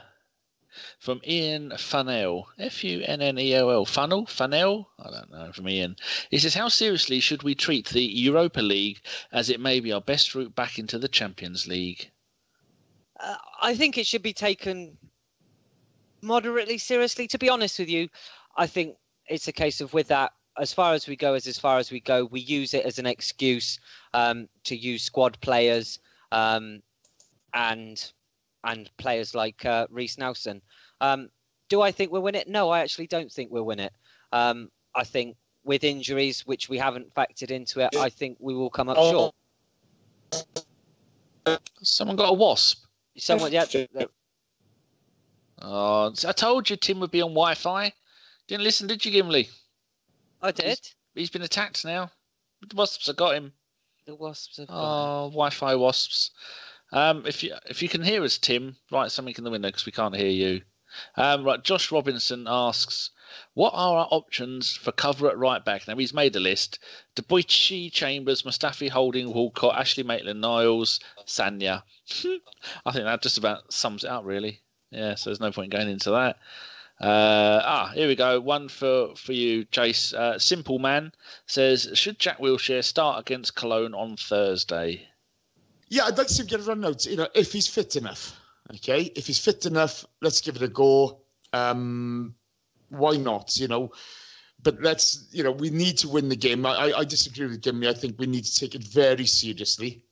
Funnell. Funnell. Funnell? I don't know, from Ian. He says, how seriously should we treat the Europa League, as it may be our best route back into the Champions League? I think it should be taken moderately seriously. To be honest with you, I think it's a case of, with that, as far as we go is as far as we go. We use it as an excuse to use squad players and players like Reece Nelson. Do I think we'll win it? No, I actually don't think we'll win it. I think with injuries, which we haven't factored into it, I think we will come up short. Someone got a wasp. Someone, yeah. Oh, I told you Tim would be on Wi-Fi. Didn't listen, did you, Gimli? I did. He's been attacked now. The wasps have got him. The wasps have got him. Wi-Fi wasps. If you can hear us, Tim, write something in the window because we can't hear you. Right, Josh Robinson asks, what are our options for cover at right back? Now, he's made a list. Debuchy, Chambers, Mustafi, Holding, Walcott, Ashley Maitland-Niles, Sanya. I think that just about sums it up, really. Yeah, so there's no point going into that. Here we go. One for you, Chase. Simple Man says, should Jack Wilshere start against Cologne on Thursday? Yeah, I'd like to see him get a run out, if he's fit enough. Okay, if he's fit enough, let's give it a go. Why not, But we need to win the game. I disagree with Gimli. I think we need to take it very seriously.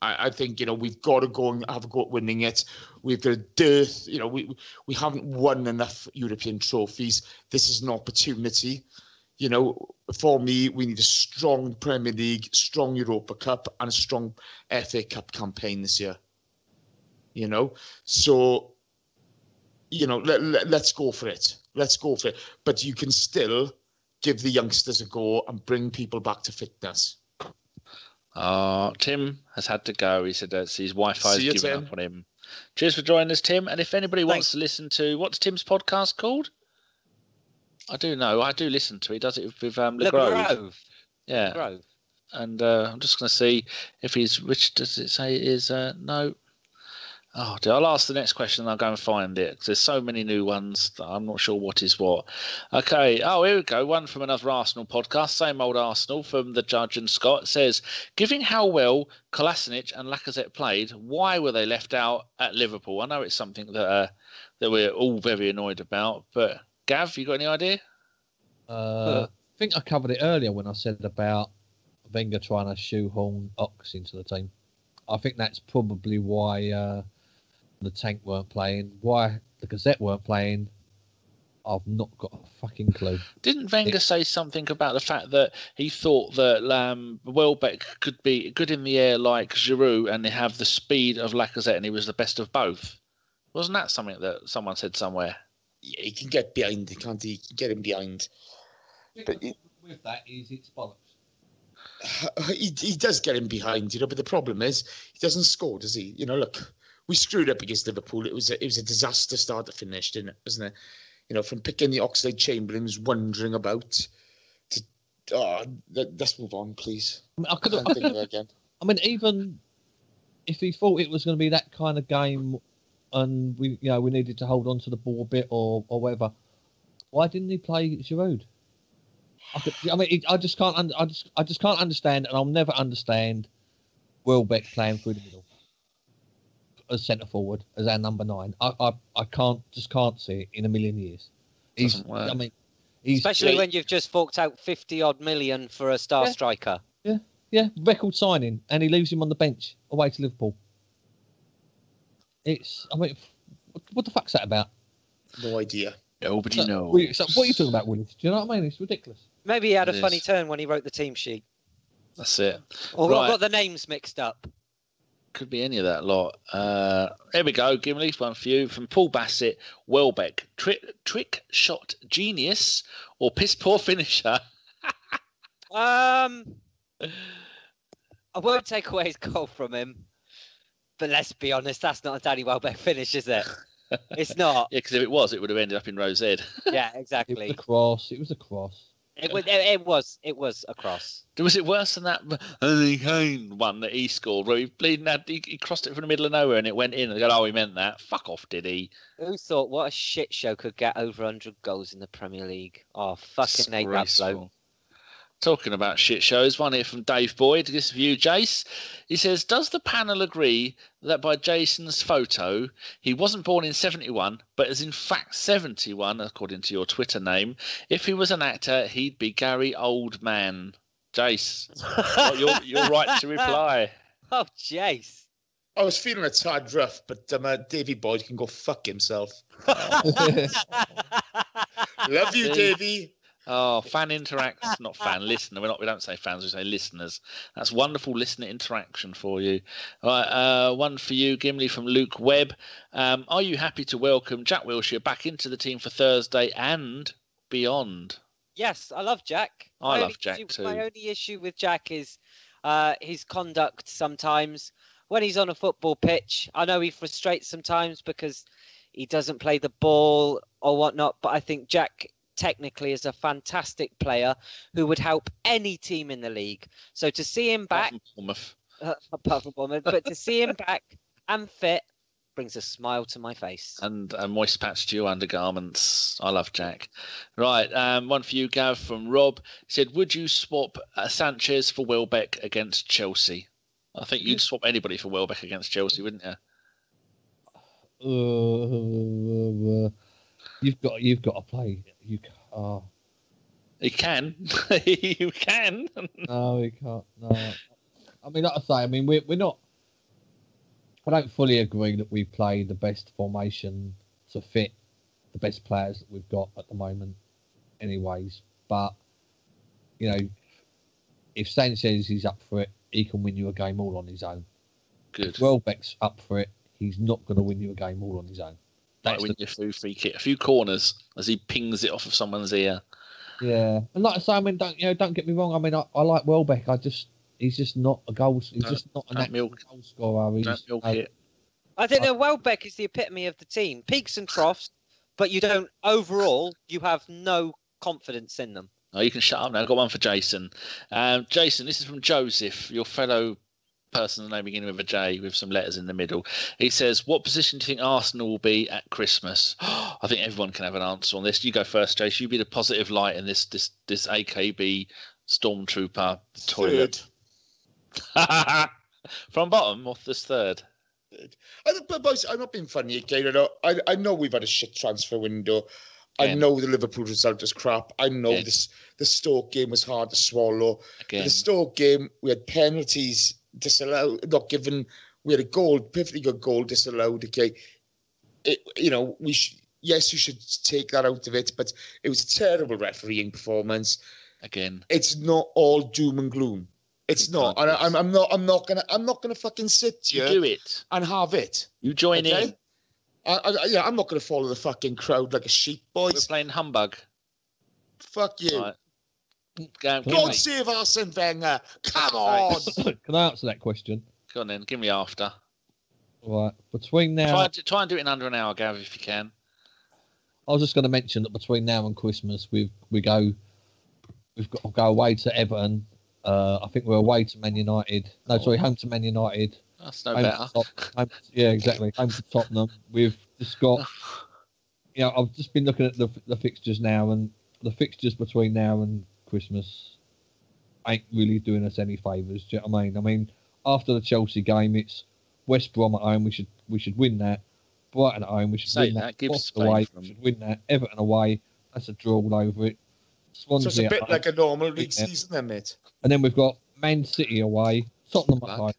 I think, we've got to go and have a go at winning it. We've got a dearth, we haven't won enough European trophies. This is an opportunity. For me, we need a strong Premier League, strong Europa Cup, and a strong FA Cup campaign this year. So, let's go for it. Let's go for it. But you can still give the youngsters a go and bring people back to fitness. Tim has had to go. He said that his Wi-Fi's given up on him. Cheers for joining us, Tim. And if anybody wants to listen to, what's Tim's podcast called? I do know. I do listen to it. He does it with Le Grove. Yeah. Grove. And I'm just going to see if he's, which does it say is, no. Oh, dear. I'll ask the next question and I'll go and find it. Because there's so many new ones that I'm not sure what is what. Okay. Oh, here we go. One from another Arsenal podcast. Same old Arsenal from the Judge and Scott. Says, given how well Kolasinac and Lacazette played, why were they left out at Liverpool? I know it's something that we're all very annoyed about. But, Gav, you got any idea? I think I covered it earlier when I said about Wenger trying to shoehorn Ox into the team. I think that's probably why the Tank weren't playing, why the Gazette weren't playing. I've not got a fucking clue. Didn't Wenger say something about the fact that he thought that Welbeck could be good in the air like Giroud and have the speed of Lacazette, and he was the best of both? Wasn't that something that someone said somewhere? Yeah, he can get behind, can't he? He can get him behind. But with that is it's bollocks. He does get him behind, but the problem is he doesn't score, does he? Look, we screwed up against Liverpool. It was a disaster start to finish, wasn't it? From picking the Oxlade-Chamberlain, who's wandering about, to let's move on, please. I can't think of it again. I mean, even if he thought it was going to be that kind of game, and we needed to hold on to the ball a bit or whatever, why didn't he play Giroud? I just can't understand, and I'll never understand Welbeck playing through the middle as centre forward as our number 9. I can't see it in a million years. Especially when you've just forked out 50-odd million for a star striker. Yeah, record signing, and he leaves him on the bench away to Liverpool. What the fuck's that about? No idea. Nobody knows. So what are you talking about, Willis? Do you know what I mean? It's ridiculous. Maybe he had a funny turn when he wrote the team sheet. That's it. Or got the names mixed up. Could be any of that lot. Here we go, Gimli, one for you. From Paul Bassett, Welbeck, trick shot genius or piss poor finisher? I won't take away his goal from him. But let's be honest, that's not a Danny Welbeck finish, is it? It's not. Yeah, because if it was, it would have ended up in row Z. Yeah, It exactly. was a cross. It was a cross. It was a cross. Was it worse than that Erling Kane one that he scored, where he crossed it from the middle of nowhere and it went in, and they go, "Oh, he meant that." Fuck off, did he? Who thought what a shit show could get over 100 goals in the Premier League? Oh, fucking hate that bloke. Talking about shit shows, one here from Dave Boyd. This is for you, Jace. He says, does the panel agree that by Jason's photo, he wasn't born in 71, but is in fact 71, according to your Twitter name? If he was an actor, he'd be Gary Oldman. Jace, you're right to reply. Oh, Jace. I was feeling a tad rough, but Davey Boyd can go fuck himself. Love you, Davey. Oh, fan interaction, not fan, listener. We don't say fans, we say listeners. That's wonderful listener interaction for you. All right, one for you, Gimli, from Luke Webb. Are you happy to welcome Jack Wilshere back into the team for Thursday and beyond? Yes, I love Jack. I love Jack too. My only issue with Jack is his conduct sometimes. When he's on a football pitch, I know he frustrates sometimes because he doesn't play the ball or whatnot, but I think Jack technically is a fantastic player who would help any team in the league. So to see him back, apart from Bournemouth, but to see him back and fit brings a smile to my face. And moist patched your undergarments. I love Jack. Right, one for you, Gav, from Rob. He said, would you swap Sanchez for Welbeck against Chelsea? I think you'd swap anybody for Welbeck against Chelsea, wouldn't you? You've got to play. You can. You can. No, we can't. No. I mean, like I say, I mean, we're not. I don't fully agree that we've played the best formation to fit the best players that we've got at the moment, anyways. But you know, if Sanchez is up for it, he can win you a game all on his own. Good. If Welbeck's up for it, he's not going to win you a game all on his own. Might win you a free kick, a few corners as he pings it off of someone's ear. Yeah, and like I say, I mean, don't get me wrong. I mean, I like Welbeck. He's just not a goal. He's just not an actual goal scorer. I think that Welbeck is the epitome of the team. Peaks and troughs, but you don't. Overall, you have no confidence in them. Oh, you can shut up now. I've got one for Jason. Jason, this is from Joseph, your fellow person's name beginning with a J with some letters in the middle. He says, what position do you think Arsenal will be at Christmas? I think everyone can have an answer on this. You go first, Jason. You be the positive light in this AKB stormtrooper toilet. From bottom or this third? But boys, I'm not being funny again. I know we've had a shit transfer window. Again. I know the Liverpool result is crap. I know the Stoke game was hard to swallow. The Stoke game, we had penalties disallowed, not given. We had a goal, perfectly good goal disallowed. Okay, yes, you should take that out of it, but it was a terrible refereeing performance. Again, it's not all doom and gloom. It's not. And I'm not gonna fucking sit here. You do it and have it. You join in. I'm not going to follow the fucking crowd like a sheep, boys. We're playing humbug. Fuck you. Right. God save Arsene Wenger. Come on. Can I answer that question? Go on then. Give me after. Right. Between now... Try and do it in under an hour, Gav, if you can. I was just going to mention that between now and Christmas, we've got to go away to Everton. I think we're away to Man United. No, sorry, home to Man United. That's no better. Yeah, exactly. Home to Tottenham. We've just got, I've just been looking at the fixtures now, and the fixtures between now and Christmas ain't really doing us any favours. Do you know what I mean? I mean, after the Chelsea game, it's West Brom at home. We should win that. Brighton at home. We should win that. Forest away. We should win that. Everton away. That's a draw all over it. Swansea so it's a bit like a normal league season, then, mate. And then we've got Man City away, Tottenham at home.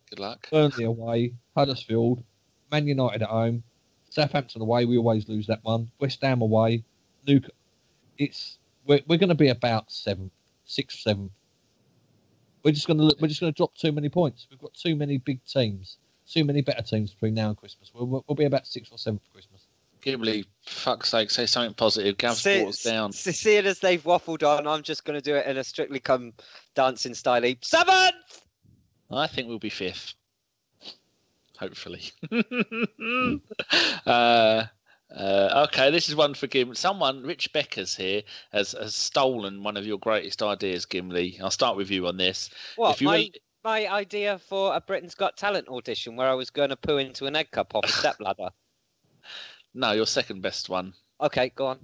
Good luck. Burnley away, Huddersfield, Man United at home, Southampton away. We always lose that one. West Ham away, Newcastle. We're going to be about 6th, 7th. We're just going to drop too many points. We've got too many big teams, too many better teams between now and Christmas. We'll be about 6th or 7th for Christmas. Gimli, fuck's sake, say something positive. Gav's brought us down. Seeing as they've waffled on, I'm just going to do it in a Strictly Come Dancing style. 7th! I think we'll be 5th. Hopefully. Okay, this is one for Gimli. Someone, Rich Becker's here, has stolen one of your greatest ideas, Gimli. I'll start with you on this. What, my idea for a Britain's Got Talent audition where I was going to poo into an egg cup off a stepladder? No, your second best one. Okay, go on.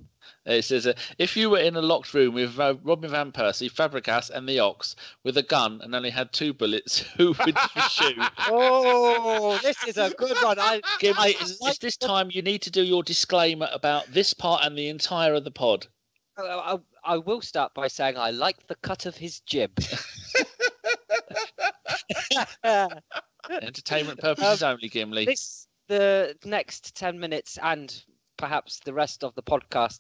It says, if you were in a locked room with Robin Van Persie, Fabregas and the Ox with a gun and only had 2 bullets, who would you shoot? Oh, this is a good one. It's this time you need to do your disclaimer about this part and the entire of the pod. I will start by saying I like the cut of his jib. Entertainment purposes only, Gimli. The next 10 minutes and perhaps the rest of the podcast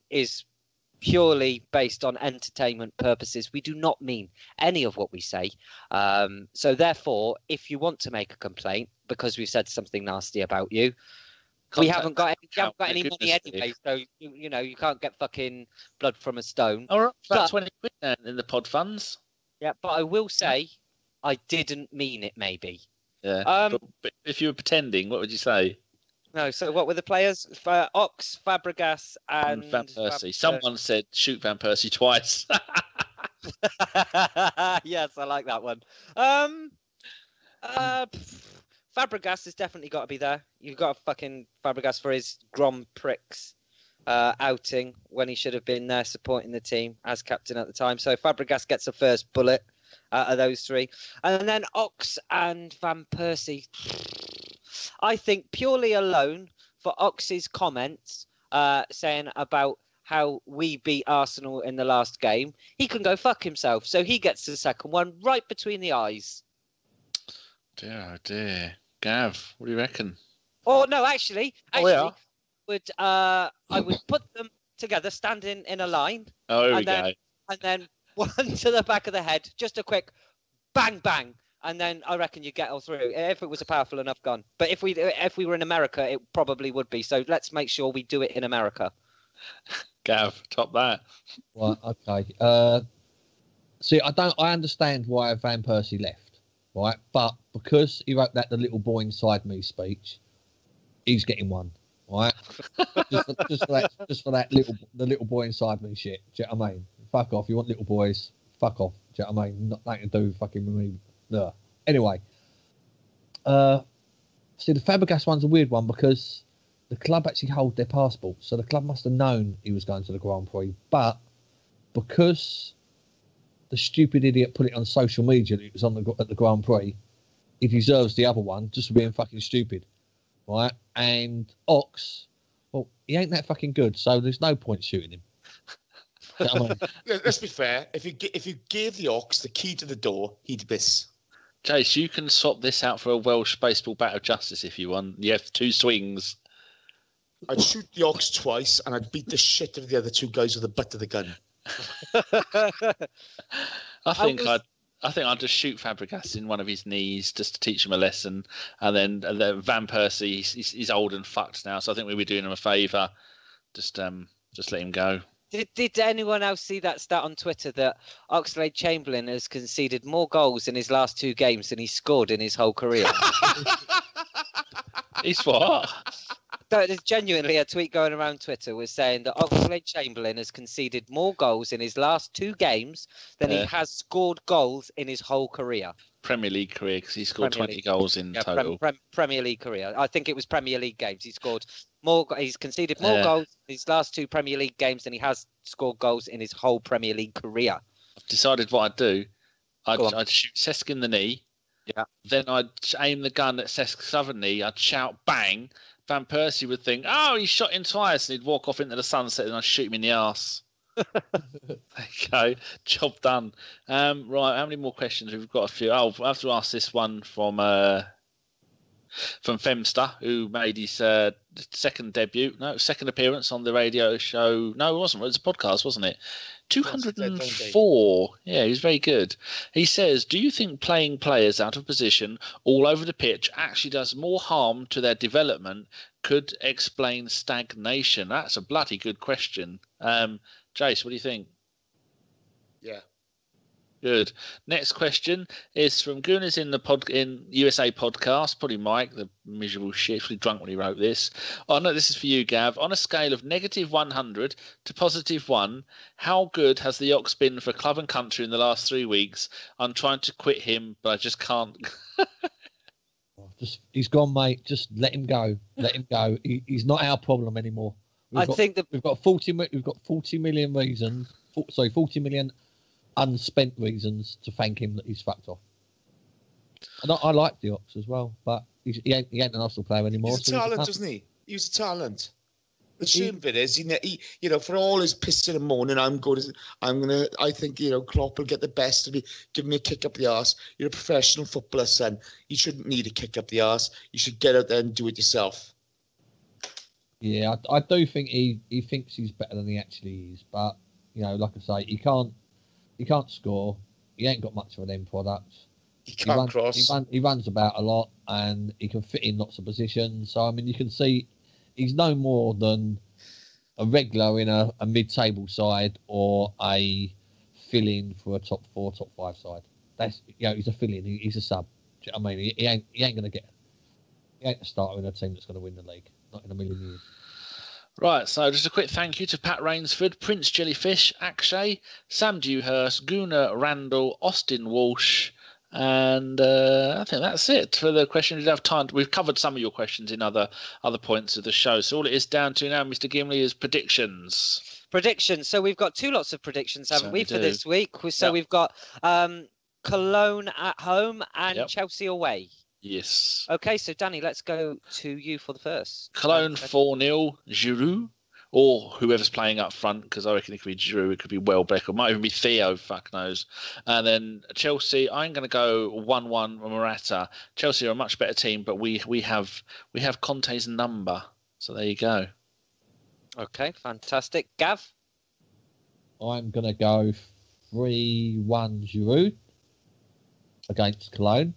is purely based on entertainment purposes. We do not mean any of what we say. So therefore, if you want to make a complaint because we've said something nasty about you, we haven't got any money anyway. So, you can't get fucking blood from a stone. All right, about 20 quid then in the pod funds. Yeah, but I will say I didn't mean it maybe. Yeah, but if you were pretending, what would you say? No, so what were the players? Ox, Fabregas, and Van Persie. Someone said shoot Van Persie twice. Yes, I like that one. Fabregas has definitely got to be there. You've got a fucking Fabregas for his Grand Prix outing when he should have been there supporting the team as captain at the time. So Fabregas gets the first bullet out of those 3. And then Ox and Van Persie. I think purely alone for Ox's comments saying about how we beat Arsenal in the last game, he can go fuck himself. So he gets the second one right between the eyes. Dear, oh dear. Gav, what do you reckon? Oh, no, actually, I would put them together, standing in a line. Oh, here we go. And then one to the back of the head, just a quick bang, bang. And then I reckon you get all through if it was a powerful enough gun. But if we were in America, it probably would be. So let's make sure we do it in America. Gav, top that. Right, okay. See, I understand why Van Persie left, right? But because he wrote the little boy inside me speech, he's getting one, right? just for that little boy inside me shit. Do you know what I mean? Fuck off. You want little boys? Fuck off. Do you know what I mean? Not nothing to do fucking with me. No. Anyway, see, the Fabregas one's a weird one because the club actually hold their passport, so the club must have known he was going to the Grand Prix. But because the stupid idiot put it on social media that it was at the Grand Prix, he deserves the other one just for being fucking stupid, right? And Ox, well, he ain't that fucking good, so there's no point shooting him. You know what I mean? Let's be fair. If you gave the Ox the key to the door, he'd miss. Jace, you can swap this out for a Welsh baseball bat of justice if you want. You have 2 swings. I'd shoot the Ox twice, and I'd beat the shit out of the other 2 guys with the butt of the gun. I think I'd just shoot Fabregas in one of his knees just to teach him a lesson, and then Van Persie, he's old and fucked now, so I think we'd be doing him a favour. Just let him go. Did anyone else see that stat on Twitter that Oxlade-Chamberlain has conceded more goals in his last 2 games than he scored in his whole career? He's what? There's genuinely a tweet going around Twitter was saying that Oxlade-Chamberlain has conceded more goals in his last 2 games than he has scored goals in his whole career. Premier League career, because he scored 20 goals in total. Premier League career. I think it was Premier League games. He scored more. He's conceded more goals in his last 2 Premier League games than he has scored goals in his whole Premier League career. I've decided what I'd do. I'd shoot Cesc in the knee. Yeah. Then I'd aim the gun at Cesc's other knee. I'd shout bang. Van Persie would think, oh, he shot him twice, and he'd walk off into the sunset, and I'd shoot him in the arse. Okay, job done. Right, how many more questions? We've got a few. Oh, I have to ask this one from Femster, who made his second appearance on the radio show. No, it wasn't. It was a podcast, wasn't it? 204. Yeah, he was very good. He says, do you think playing players out of position all over the pitch actually does more harm to their development? Could explain stagnation? That's a bloody good question. Jace, what do you think? Yeah. Good. Next question is from Gooners in USA podcast. Probably Mike, the miserable shit, pretty drunk when he wrote this. Oh no, this is for you, Gav. On a scale of -100 to +1, how good has the Ox been for club and country in the last 3 weeks? I'm trying to quit him, but I just can't. He's gone, mate. Just let him go. Let him go. He's not our problem anymore. We've got 40 million reasons. 40 million unspent reasons to thank him that he's fucked off. And I like the Ox as well, but he ain't an Arsenal player anymore. He's a talent, isn't he? He's a talent. The shame bit is, he, you know, for all his pissing and moaning, I think, you know, Klopp will get the best of me, give me a kick up the arse. You're a professional footballer, son. You shouldn't need a kick up the arse. You should get out there and do it yourself. Yeah, I do think he thinks he's better than he actually is, but you know, like I say, he can't score. He ain't got much of them products. He can't cross. He runs about a lot, and he can fit in lots of positions. So I mean, you can see he's no more than a regular in a mid-table side or a fill-in for a top 4, top 5 side. That's, you know, he's a fill-in. He's a sub. Do you know what I mean? He ain't gonna get. He ain't a starter in a team that's going to win the league. Not in a million years. Right, so just a quick thank you to Pat Rainsford, Prince Jellyfish, Akshay, Sam Dewhurst, Gunnar Randall, Austin Walsh, and I think that's it for the questions. We have time. We've covered some of your questions in other points of the show. So all it is down to now, Mr. Gimli, is predictions. Predictions. So we've got 2 lots of predictions, haven't we, for this week? So Yep. we've got Cologne at home and Yep. Chelsea away. Yes. Okay, so Danny, let's go to you for the first. Cologne 4-0, Giroud, or whoever's playing up front, because I reckon it could be Giroud, it could be Welbeck, or it might even be Theo, fuck knows. And then Chelsea, I'm going to go 1-1 Morata. Chelsea are a much better team, but we have Conte's number. So there you go. Okay, fantastic. Gav? I'm going to go 3-1 Giroud against Cologne.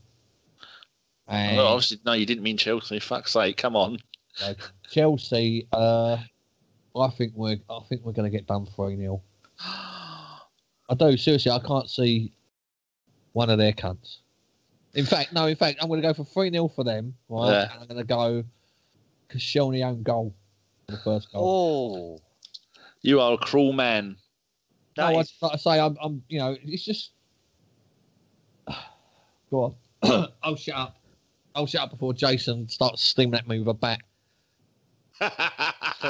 And Well, obviously, no, you didn't mean Chelsea. Fuck's sake, come on. Chelsea, I think we're going to get done 3-0. I do, seriously. I can't see one of their cunts. In fact, I'm going to go for 3-0 for them. Right, Yeah. and I'm going to go Koscielny own goal for the first goal. Oh, You are a cruel man. that is- Like I say, I'm. You know, it's just. Go on. I'll shut up. I'll shut up before Jason starts steaming at me with a bat. You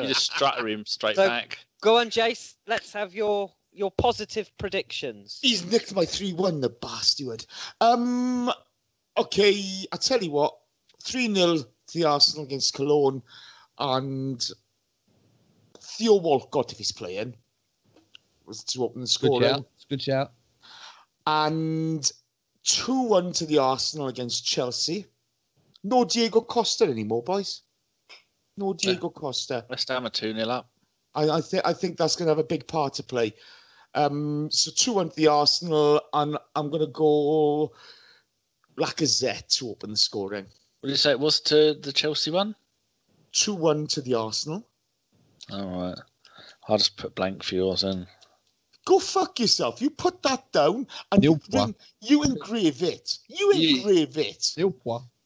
just strutter him straight So- back. Go on, Jace. Let's have your positive predictions. He's nicked my 3-1, the bastard. Okay, I tell you what, 3-0 to the Arsenal against Cologne, and Theo Walcott, if he's playing, was to open the score. Good shout. And 2-1 to the Arsenal against Chelsea. No Diego Costa anymore, boys. No Diego Costa. West Ham are 2-0 up. I think that's going to have a big part to play. So 2-1 to the Arsenal, and I'm going to go Lacazette to open the scoring. What did you say it was to the Chelsea one? 2-1 to the Arsenal. All right. I'll just put blank for yours in. Go fuck yourself. You put that down and you engrave it. You engrave it.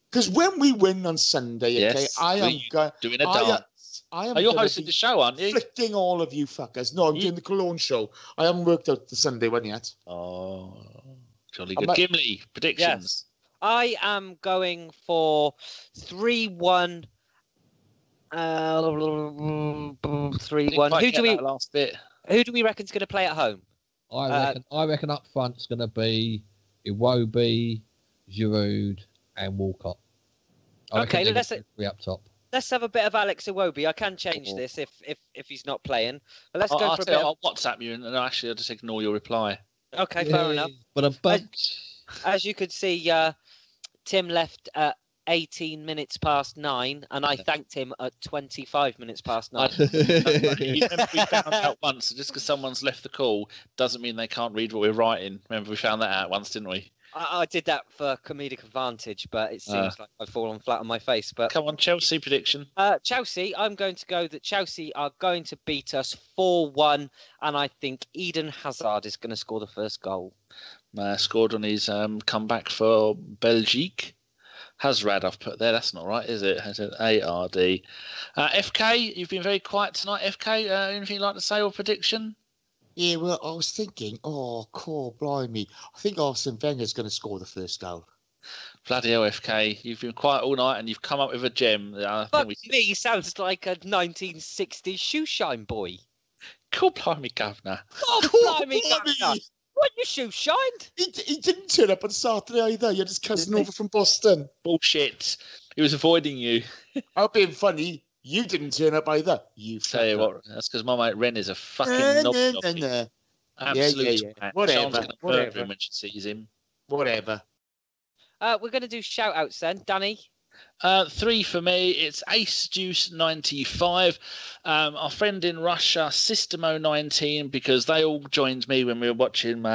Because when we win on Sunday, okay, Yes, I am doing a dance. You're hosting the show, aren't you? Flicking all of you fuckers. No, I'm doing the Cologne show. I haven't worked out the Sunday one yet. Oh, jolly good. Gimli, predictions. Yes. I am going for 3-1. 3-1. Last bit. Who do we reckon's going to play at home? I reckon up front's going to be Iwobi, Giroud, and Walcott. Okay, let's be up top. Let's have a bit of Alex Iwobi. I can change this if he's not playing. But let's go for a bit. I'll WhatsApp you, and actually, I'll just ignore your reply. Okay, fair enough. But as you could see, Tim left at 18 minutes past 9, and I thanked him at 25 minutes past 9. We found out once, just because someone's left the call doesn't mean they can't read what we're writing. Remember, we found that out once, didn't we? I did that for comedic advantage, but it seems like I've fallen flat on my face. But come on, Chelsea prediction. Chelsea, I'm going to go that Chelsea are going to beat us 4-1, and I think Eden Hazard is going to score the first goal. Scored on his comeback for Belgique. Hazard, I've put there. That's not right, is it? A-R-D. FK, you've been very quiet tonight. FK, anything you'd like to say or prediction? Yeah, well, I was thinking, core blimey. I think Arsene Wenger's going to score the first goal. Bloody hell, FK. You've been quiet all night and you've come up with a gem. But me sounds like a 1960s shoeshine boy. Cool, blimey, governor. Oh, blimey, governor. What, you shoe shined? He didn't turn up on Saturday either. You had his cousin over from Boston. Bullshit. He was avoiding you. I'm being funny. You didn't turn up either. You tell you what, that's because my mate Ren is a fucking knob. Absolute. Yeah. Whatever. Sean's going to murder him when she sees him. Whatever. We're going to do shout outs then. Danny? 3 for me. It's Ace Juice 95. Our friend in Russia, Systemo 19, because they all joined me when we were watching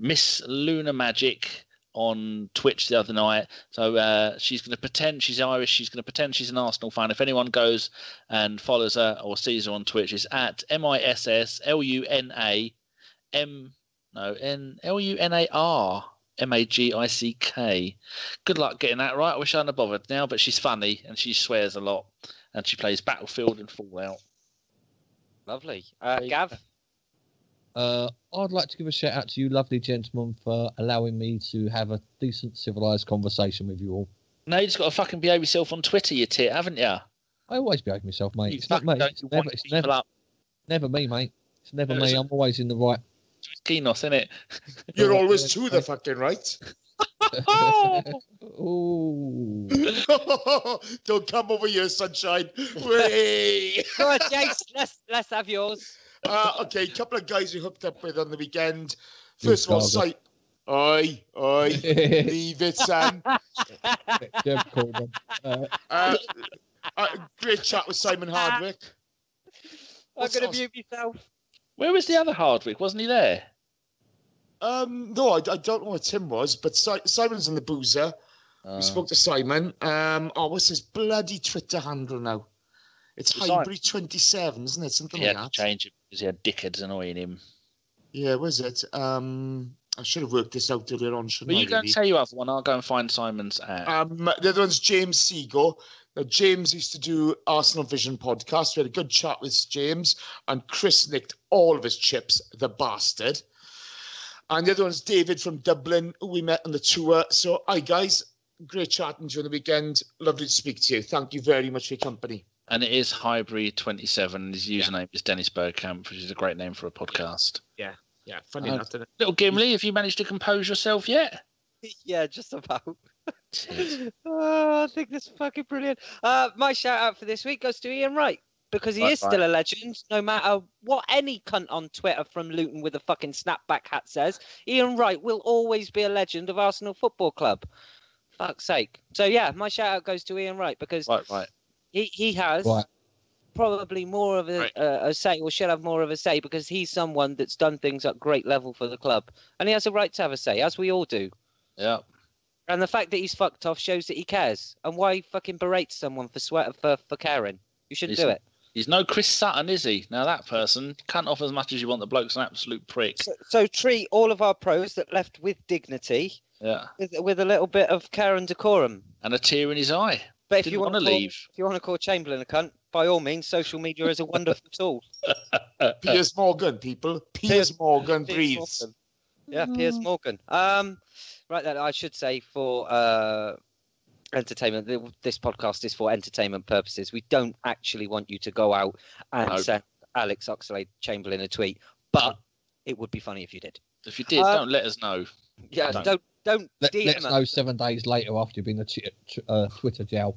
Miss Lunar Magic on Twitch the other night. So she's going to pretend she's Irish. She's going to pretend she's an Arsenal fan. If anyone goes and follows her or sees her on Twitch, it's at MISSLUNARMAGICK. Good luck getting that right. I wish I hadn't bothered now, but she's funny and she swears a lot and she plays Battlefield and Fallout. Lovely. Gav? I'd like to give a shout out to you, lovely gentlemen, for allowing me to have a decent, civilised conversation with you all. No, you just got to fucking behave yourself on Twitter, you tit, haven't you? I always behave myself, mate. You it's not me. It's never me, mate. It's never me. I'm always in the right. It's Kinos, isn't it? You're always to the fucking right. Ooh. Don't come over here, sunshine. Way. Go on, Jace. Let's have yours. Okay, a couple of guys we hooked up with on the weekend. First of all, Oi, leave it, son. Great chat with Simon Hardwick. I'm going to mute myself. Where was the other Hardwick? Wasn't he there? No, I don't know where Tim was, but Simon's in the boozer. We spoke to Simon. What's his bloody Twitter handle now? It's Highbury27, isn't it? Something like that. He had to change it because he had dickheads annoying him. Yeah, was it? I should have worked this out earlier on, shouldn't I? Well, you go and say you have one. I'll go and find Simon's at. The other one's James Seago. Now, James used to do Arsenal Vision podcast. We had a good chat with James, and Chris nicked all of his chips, the bastard. And the other one's David from Dublin, who we met on the tour. So, hi, guys. Great chatting to you on the weekend. Lovely to speak to you. Thank you very much for your company. And it is Highbury27. His username is Dennis Bergkamp, which is a great name for a podcast. Yeah, funny enough, isn't it? Little Gimli, have you managed to compose yourself yet? Yeah, just about. I think that's fucking brilliant. My shout out for this week goes to Ian Wright, because he is still a legend, no matter what any cunt on Twitter from Luton with a fucking snapback hat says. Ian Wright will always be a legend of Arsenal Football Club. Fuck's sake. So yeah, my shout out goes to Ian Wright, because he has probably more of a say, or should have more of a say, because he's someone that's done things at great level for the club, and he has a right to have a say, as we all do. Yeah. And the fact that he's fucked off shows that he cares. And why fucking berate someone for caring? You shouldn't do it. He's no Chris Sutton, is he? Now that person can't offer as much as you want. The bloke's an absolute prick. So treat all of our pros that left with dignity. Yeah. With a little bit of care and decorum. And a tear in his eye. But if you want to leave, if you want to call Chamberlain a cunt, by all means, social media is a wonderful tool. Piers Morgan, people. Piers Morgan breathes. Morgan. Yeah, Piers Morgan. Right, then I should say for entertainment. This podcast is for entertainment purposes. We don't actually want you to go out and send Alex Oxlade-Chamberlain a tweet, but it would be funny if you did. If you did, don't let us know. Yeah, don't let us know 7 days later after you've been a Twitter jail.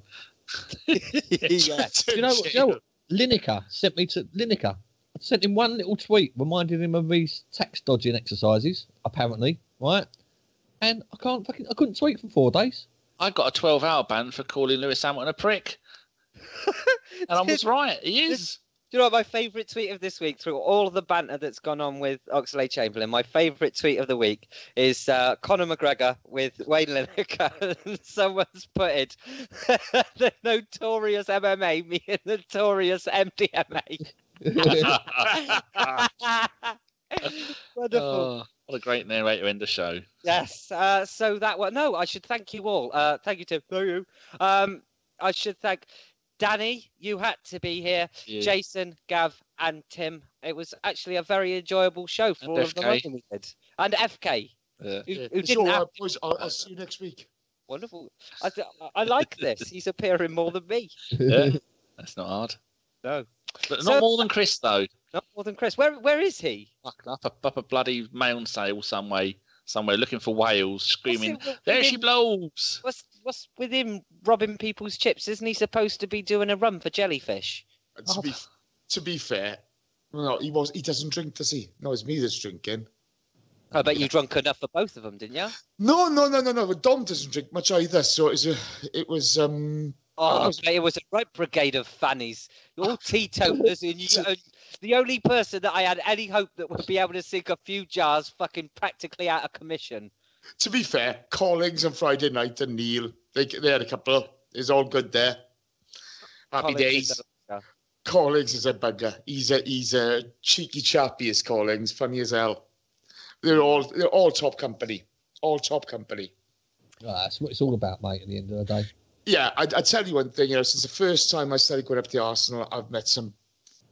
Yeah. Do you know what? Lineker sent me to Lineker. I sent him one little tweet reminding him of his tax dodging exercises, apparently, right? And I couldn't tweet for 4 days. I got a 12-hour ban for calling Lewis Hamilton a prick. And I was right. He is. Do you know what my favourite tweet of this week, through all of the banter that's gone on with Oxlade-Chamberlain, my favourite tweet of the week is Conor McGregor with Wayne Lineker. And someone's put it, the notorious MMA meeting notorious MDMA. Wonderful. Oh, what a great narrator in the show. Yes. So that one. No, I should thank you all. Thank you, Tim. Thank you. I should thank Danny. You had to be here. Yeah. Jason, Gav, and Tim. It was actually a very enjoyable show for And all of the FK. money we did. And FK. Yeah. Who It's didn't all have right, boys. I'll see you next week. wonderful. I like this. He's appearing more than me. Yeah, that's not hard. No, But So- not more than Chris, though. not more than Chris. Where is he? Up a bloody mail sale somewhere, looking for whales, screaming, What's it- there she blows! What's with him robbing people's chips? Isn't he supposed to be doing a run for jellyfish? To be fair, no, he doesn't drink, does he? No, it's me that's drinking. I bet you drunk enough for both of them, didn't you? No. But Dom doesn't drink much either, so it was. Oh, it was a right brigade of fannies, all teetotalers, and the only person that I had any hope that would be able to sink a few jars fucking practically out of commission. To be fair, Collings on Friday night and Neil, they had a couple. It's all good there. Happy Collins days. is a- Collings is a bugger. He's a cheeky chap. He is Collings, funny as hell. They're all top company. All top company. That's what it's all about, mate, at the end of the day. Yeah, I tell you one thing, since the first time I started going up to Arsenal, I've met some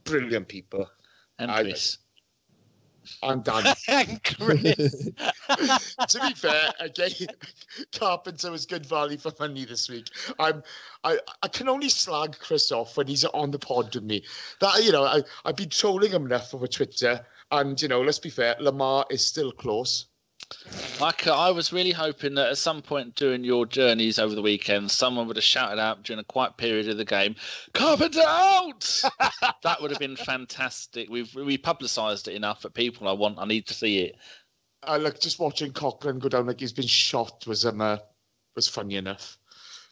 brilliant people. And I- Chris. And Dan. And Chris. To be fair, again, Carpenter was good value for money this week. I can only slag Chris off when he's on the pod with me. That I've been trolling him enough over Twitter, and let's be fair, Lamar is still close. I was really hoping that at some point during your journeys over the weekend, someone would have shouted out during a quiet period of the game, "Carpenter out!" That would have been fantastic. We publicised it enough for people. I need to see it. Just watching Cochran go down like he's been shot was funny enough.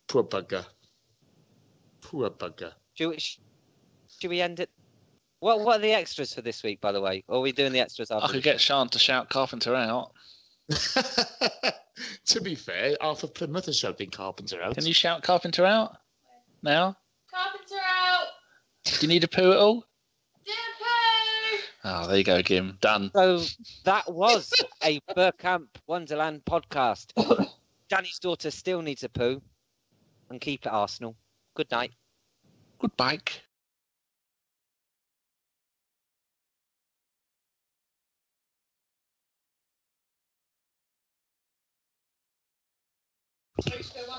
Poor bugger. Should we end it? What are the extras for this week, by the way? Or are we doing the extras after? I could get Sean to shout Carpenter out. To be fair, half of Plymouth is shouting Carpenter out. Can you shout Carpenter out now? Carpenter out! Do you need a poo at all? Dippo! Oh, there you go, Gim. Done. So that was a Bergkamp Wonderland podcast. Danny's daughter still needs a poo. And keep it Arsenal. Good night. Goodbye.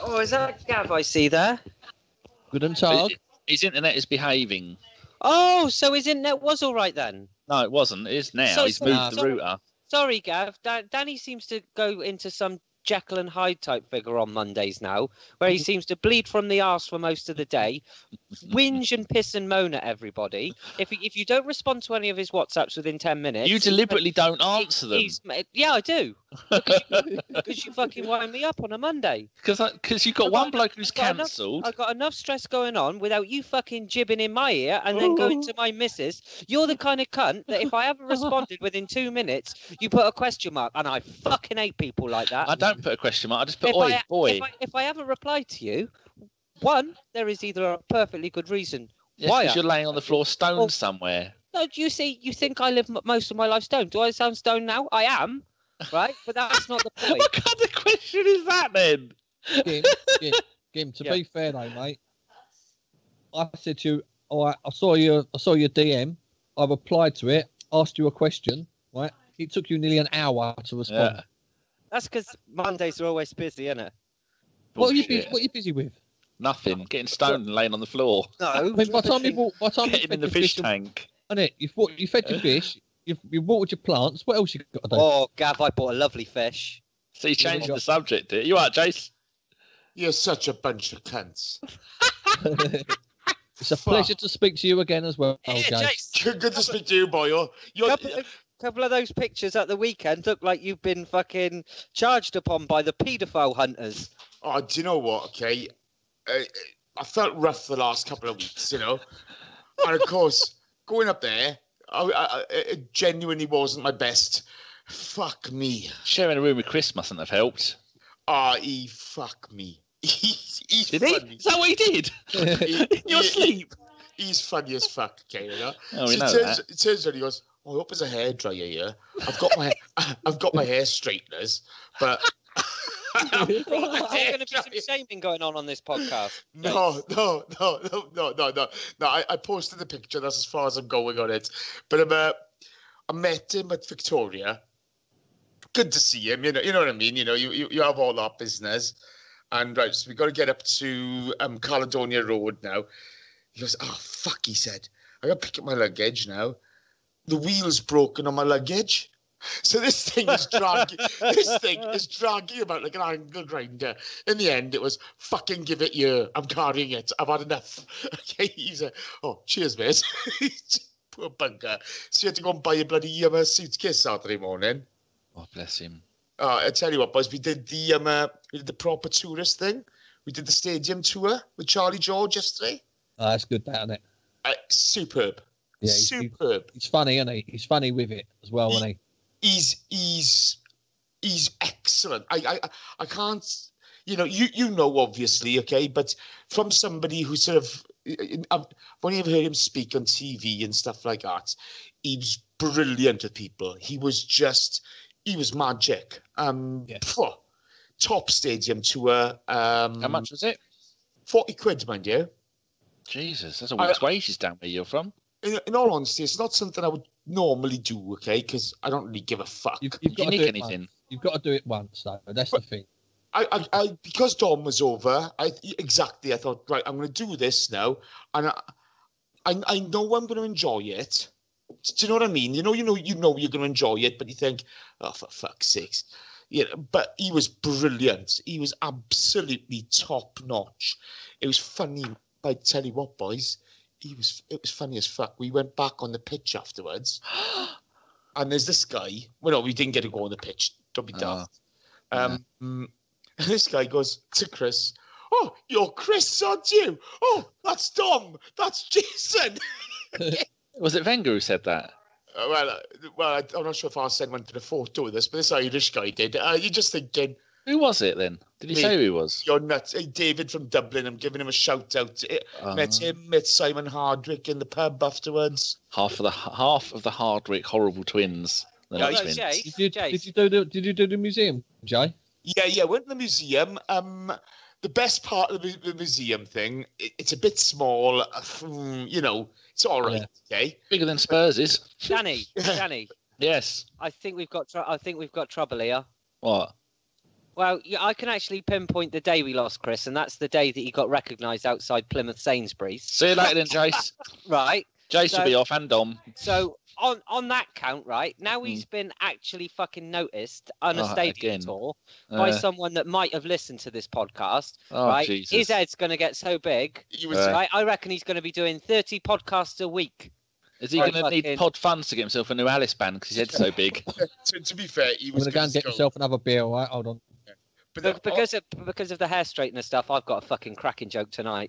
Oh, is that Gav I see there? Good and tag. His internet is behaving. Oh, so his internet was all right then. No, it wasn't. It is now. So- He's so- moved the so- router. Sorry, Gav. Danny seems to go into some Jekyll and Hyde type figure on Mondays now, where he seems to bleed from the arse for most of the day, whinge and piss and moan at everybody. If you don't respond to any of his WhatsApps within 10 minutes... You deliberately don't answer them. Yeah, I do. Because you fucking wind me up on a Monday. Because you've got one bloke who's I've got enough- cancelled. I've got enough stress going on without you fucking jibbing in my ear and then going to my missus. You're the kind of cunt that if I haven't responded within 2 minutes, you put a question mark, and I fucking hate people like that. I don't put a question mark. I just put oi, boy. If I haven't replied to you, one, there is either a perfectly good reason why Because you're laying on the floor stoned Well- somewhere. No, do you see? You think I live most of my life stoned? Do I sound stoned now? I am, right? But that's not the point. What kind of question is that then? Gim, to Yeah. be fair though, mate, I said to you, all right, I saw your DM, I replied to it, asked you a question, right? It took you nearly an hour to respond. Yeah. That's because Mondays are always busy, isn't it? What are you Bullshit. busy with? Nothing. Getting stoned and laying on the floor. No. I mean, by the time you Getting in the fish tank. you fed your fish, you watered your plants. What else you got to do? Oh, Gav, I bought a lovely fish. So you changed the subject. You all right, Jace? You're such a bunch of cunts. It's a pleasure to speak to you again as well, Yeah, Jace. Jace. Good to speak to you, boy. Couple of those pictures at the weekend look like you've been fucking charged upon by the paedophile hunters. Oh, do you know what? Okay, I felt rough the last couple of weeks, And of course, going up there, it genuinely wasn't my best. Fuck me. Sharing a room with Chris mustn't have helped. Fuck me. He's Did funny. he? Is that what he did? In your sleep? He's funny as fuck, okay, you know? Oh, we know that. It turns out he goes, I hope there's a hairdryer here. I've got my hair straighteners, but Is there going to be some shaming going on this podcast? No. I posted the picture. That's as far as I'm going on it. But I met him at Victoria. Good to see him. You know what I mean. You know, you have all that business, and right. So we got to get up to Caledonia Road now. He goes, oh fuck. He said, I got to pick up my luggage now. The wheel's broken on my luggage. So this thing is dragging. This thing is dragging about like an angle grinder. In the end, it was fucking give it here. I'm carrying it. I've had enough. Okay, he's oh, cheers, mate. Poor bugger. So you had to go and buy a bloody suitcase Saturday morning. Oh, bless him. I tell you what, boys, we did the proper tourist thing. We did the stadium tour with Charlie George yesterday. Oh, that's good, that, isn't it? Superb. Yeah, superb. He's funny, isn't he? He's funny with it as well, isn't he? He's excellent. I can't, you know obviously, okay, but from somebody who sort of, I've only ever heard him speak on TV and stuff like that. He was brilliant with people. He was magic. Top stadium tour. How much was it? 40 quid, mind you. Jesus, that's a week's wages down where you're from. In all honesty, it's not something I would normally do, okay? Because I don't really give a fuck. You've got to do it anything. Once. You've got to do it once, though. That's the thing. I because Dom was over, I thought, right, I'm going to do this now, and I know I'm going to enjoy it. Do you know what I mean? You know you're going to enjoy it, but you think, oh, for fuck's sakes. Yeah, but he was brilliant. He was absolutely top notch. It was funny. I tell you what, boys. It was funny as fuck. We went back on the pitch afterwards, and there's this guy. Well, no, we didn't get to go on the pitch. Don't be daft. This guy goes to Chris. Oh, you're Chris, aren't you? Oh, that's Dom. That's Jason. Was it Wenger who said that? Well, I'm not sure if Arsene went to the photo with us, but this Irish guy did. You're just thinking. Who was it then? Did he say who he was? You're nuts. Hey, David from Dublin. I'm giving him a shout out. Met Simon Hardwick in the pub afterwards. Half of the Hardwick horrible twins. Jay, did you do the museum, Jay? Yeah. Went to the museum. The best part of the museum thing, it's a bit small. It's all right. Yeah. Okay. Bigger than Spurs is. Danny. Yes. I think we've got trouble here. What? Well, I can actually pinpoint the day we lost Chris, and that's the day that he got recognised outside Plymouth Sainsbury's. See you later then, Jace. Right. Jace will be off, and Dom. So on that count, right, now he's been actually fucking noticed on a stadium tour by someone that might have listened to this podcast, right? Jesus. His head's going to get so big, right? I reckon he's going to be doing 30 podcasts a week. Is he going to need pod funds to get himself a new Alice band because his head's so big? to be fair, he was going to go and get himself another beer, all right? Hold on. Because of the hair straightener stuff, I've got a fucking cracking joke tonight.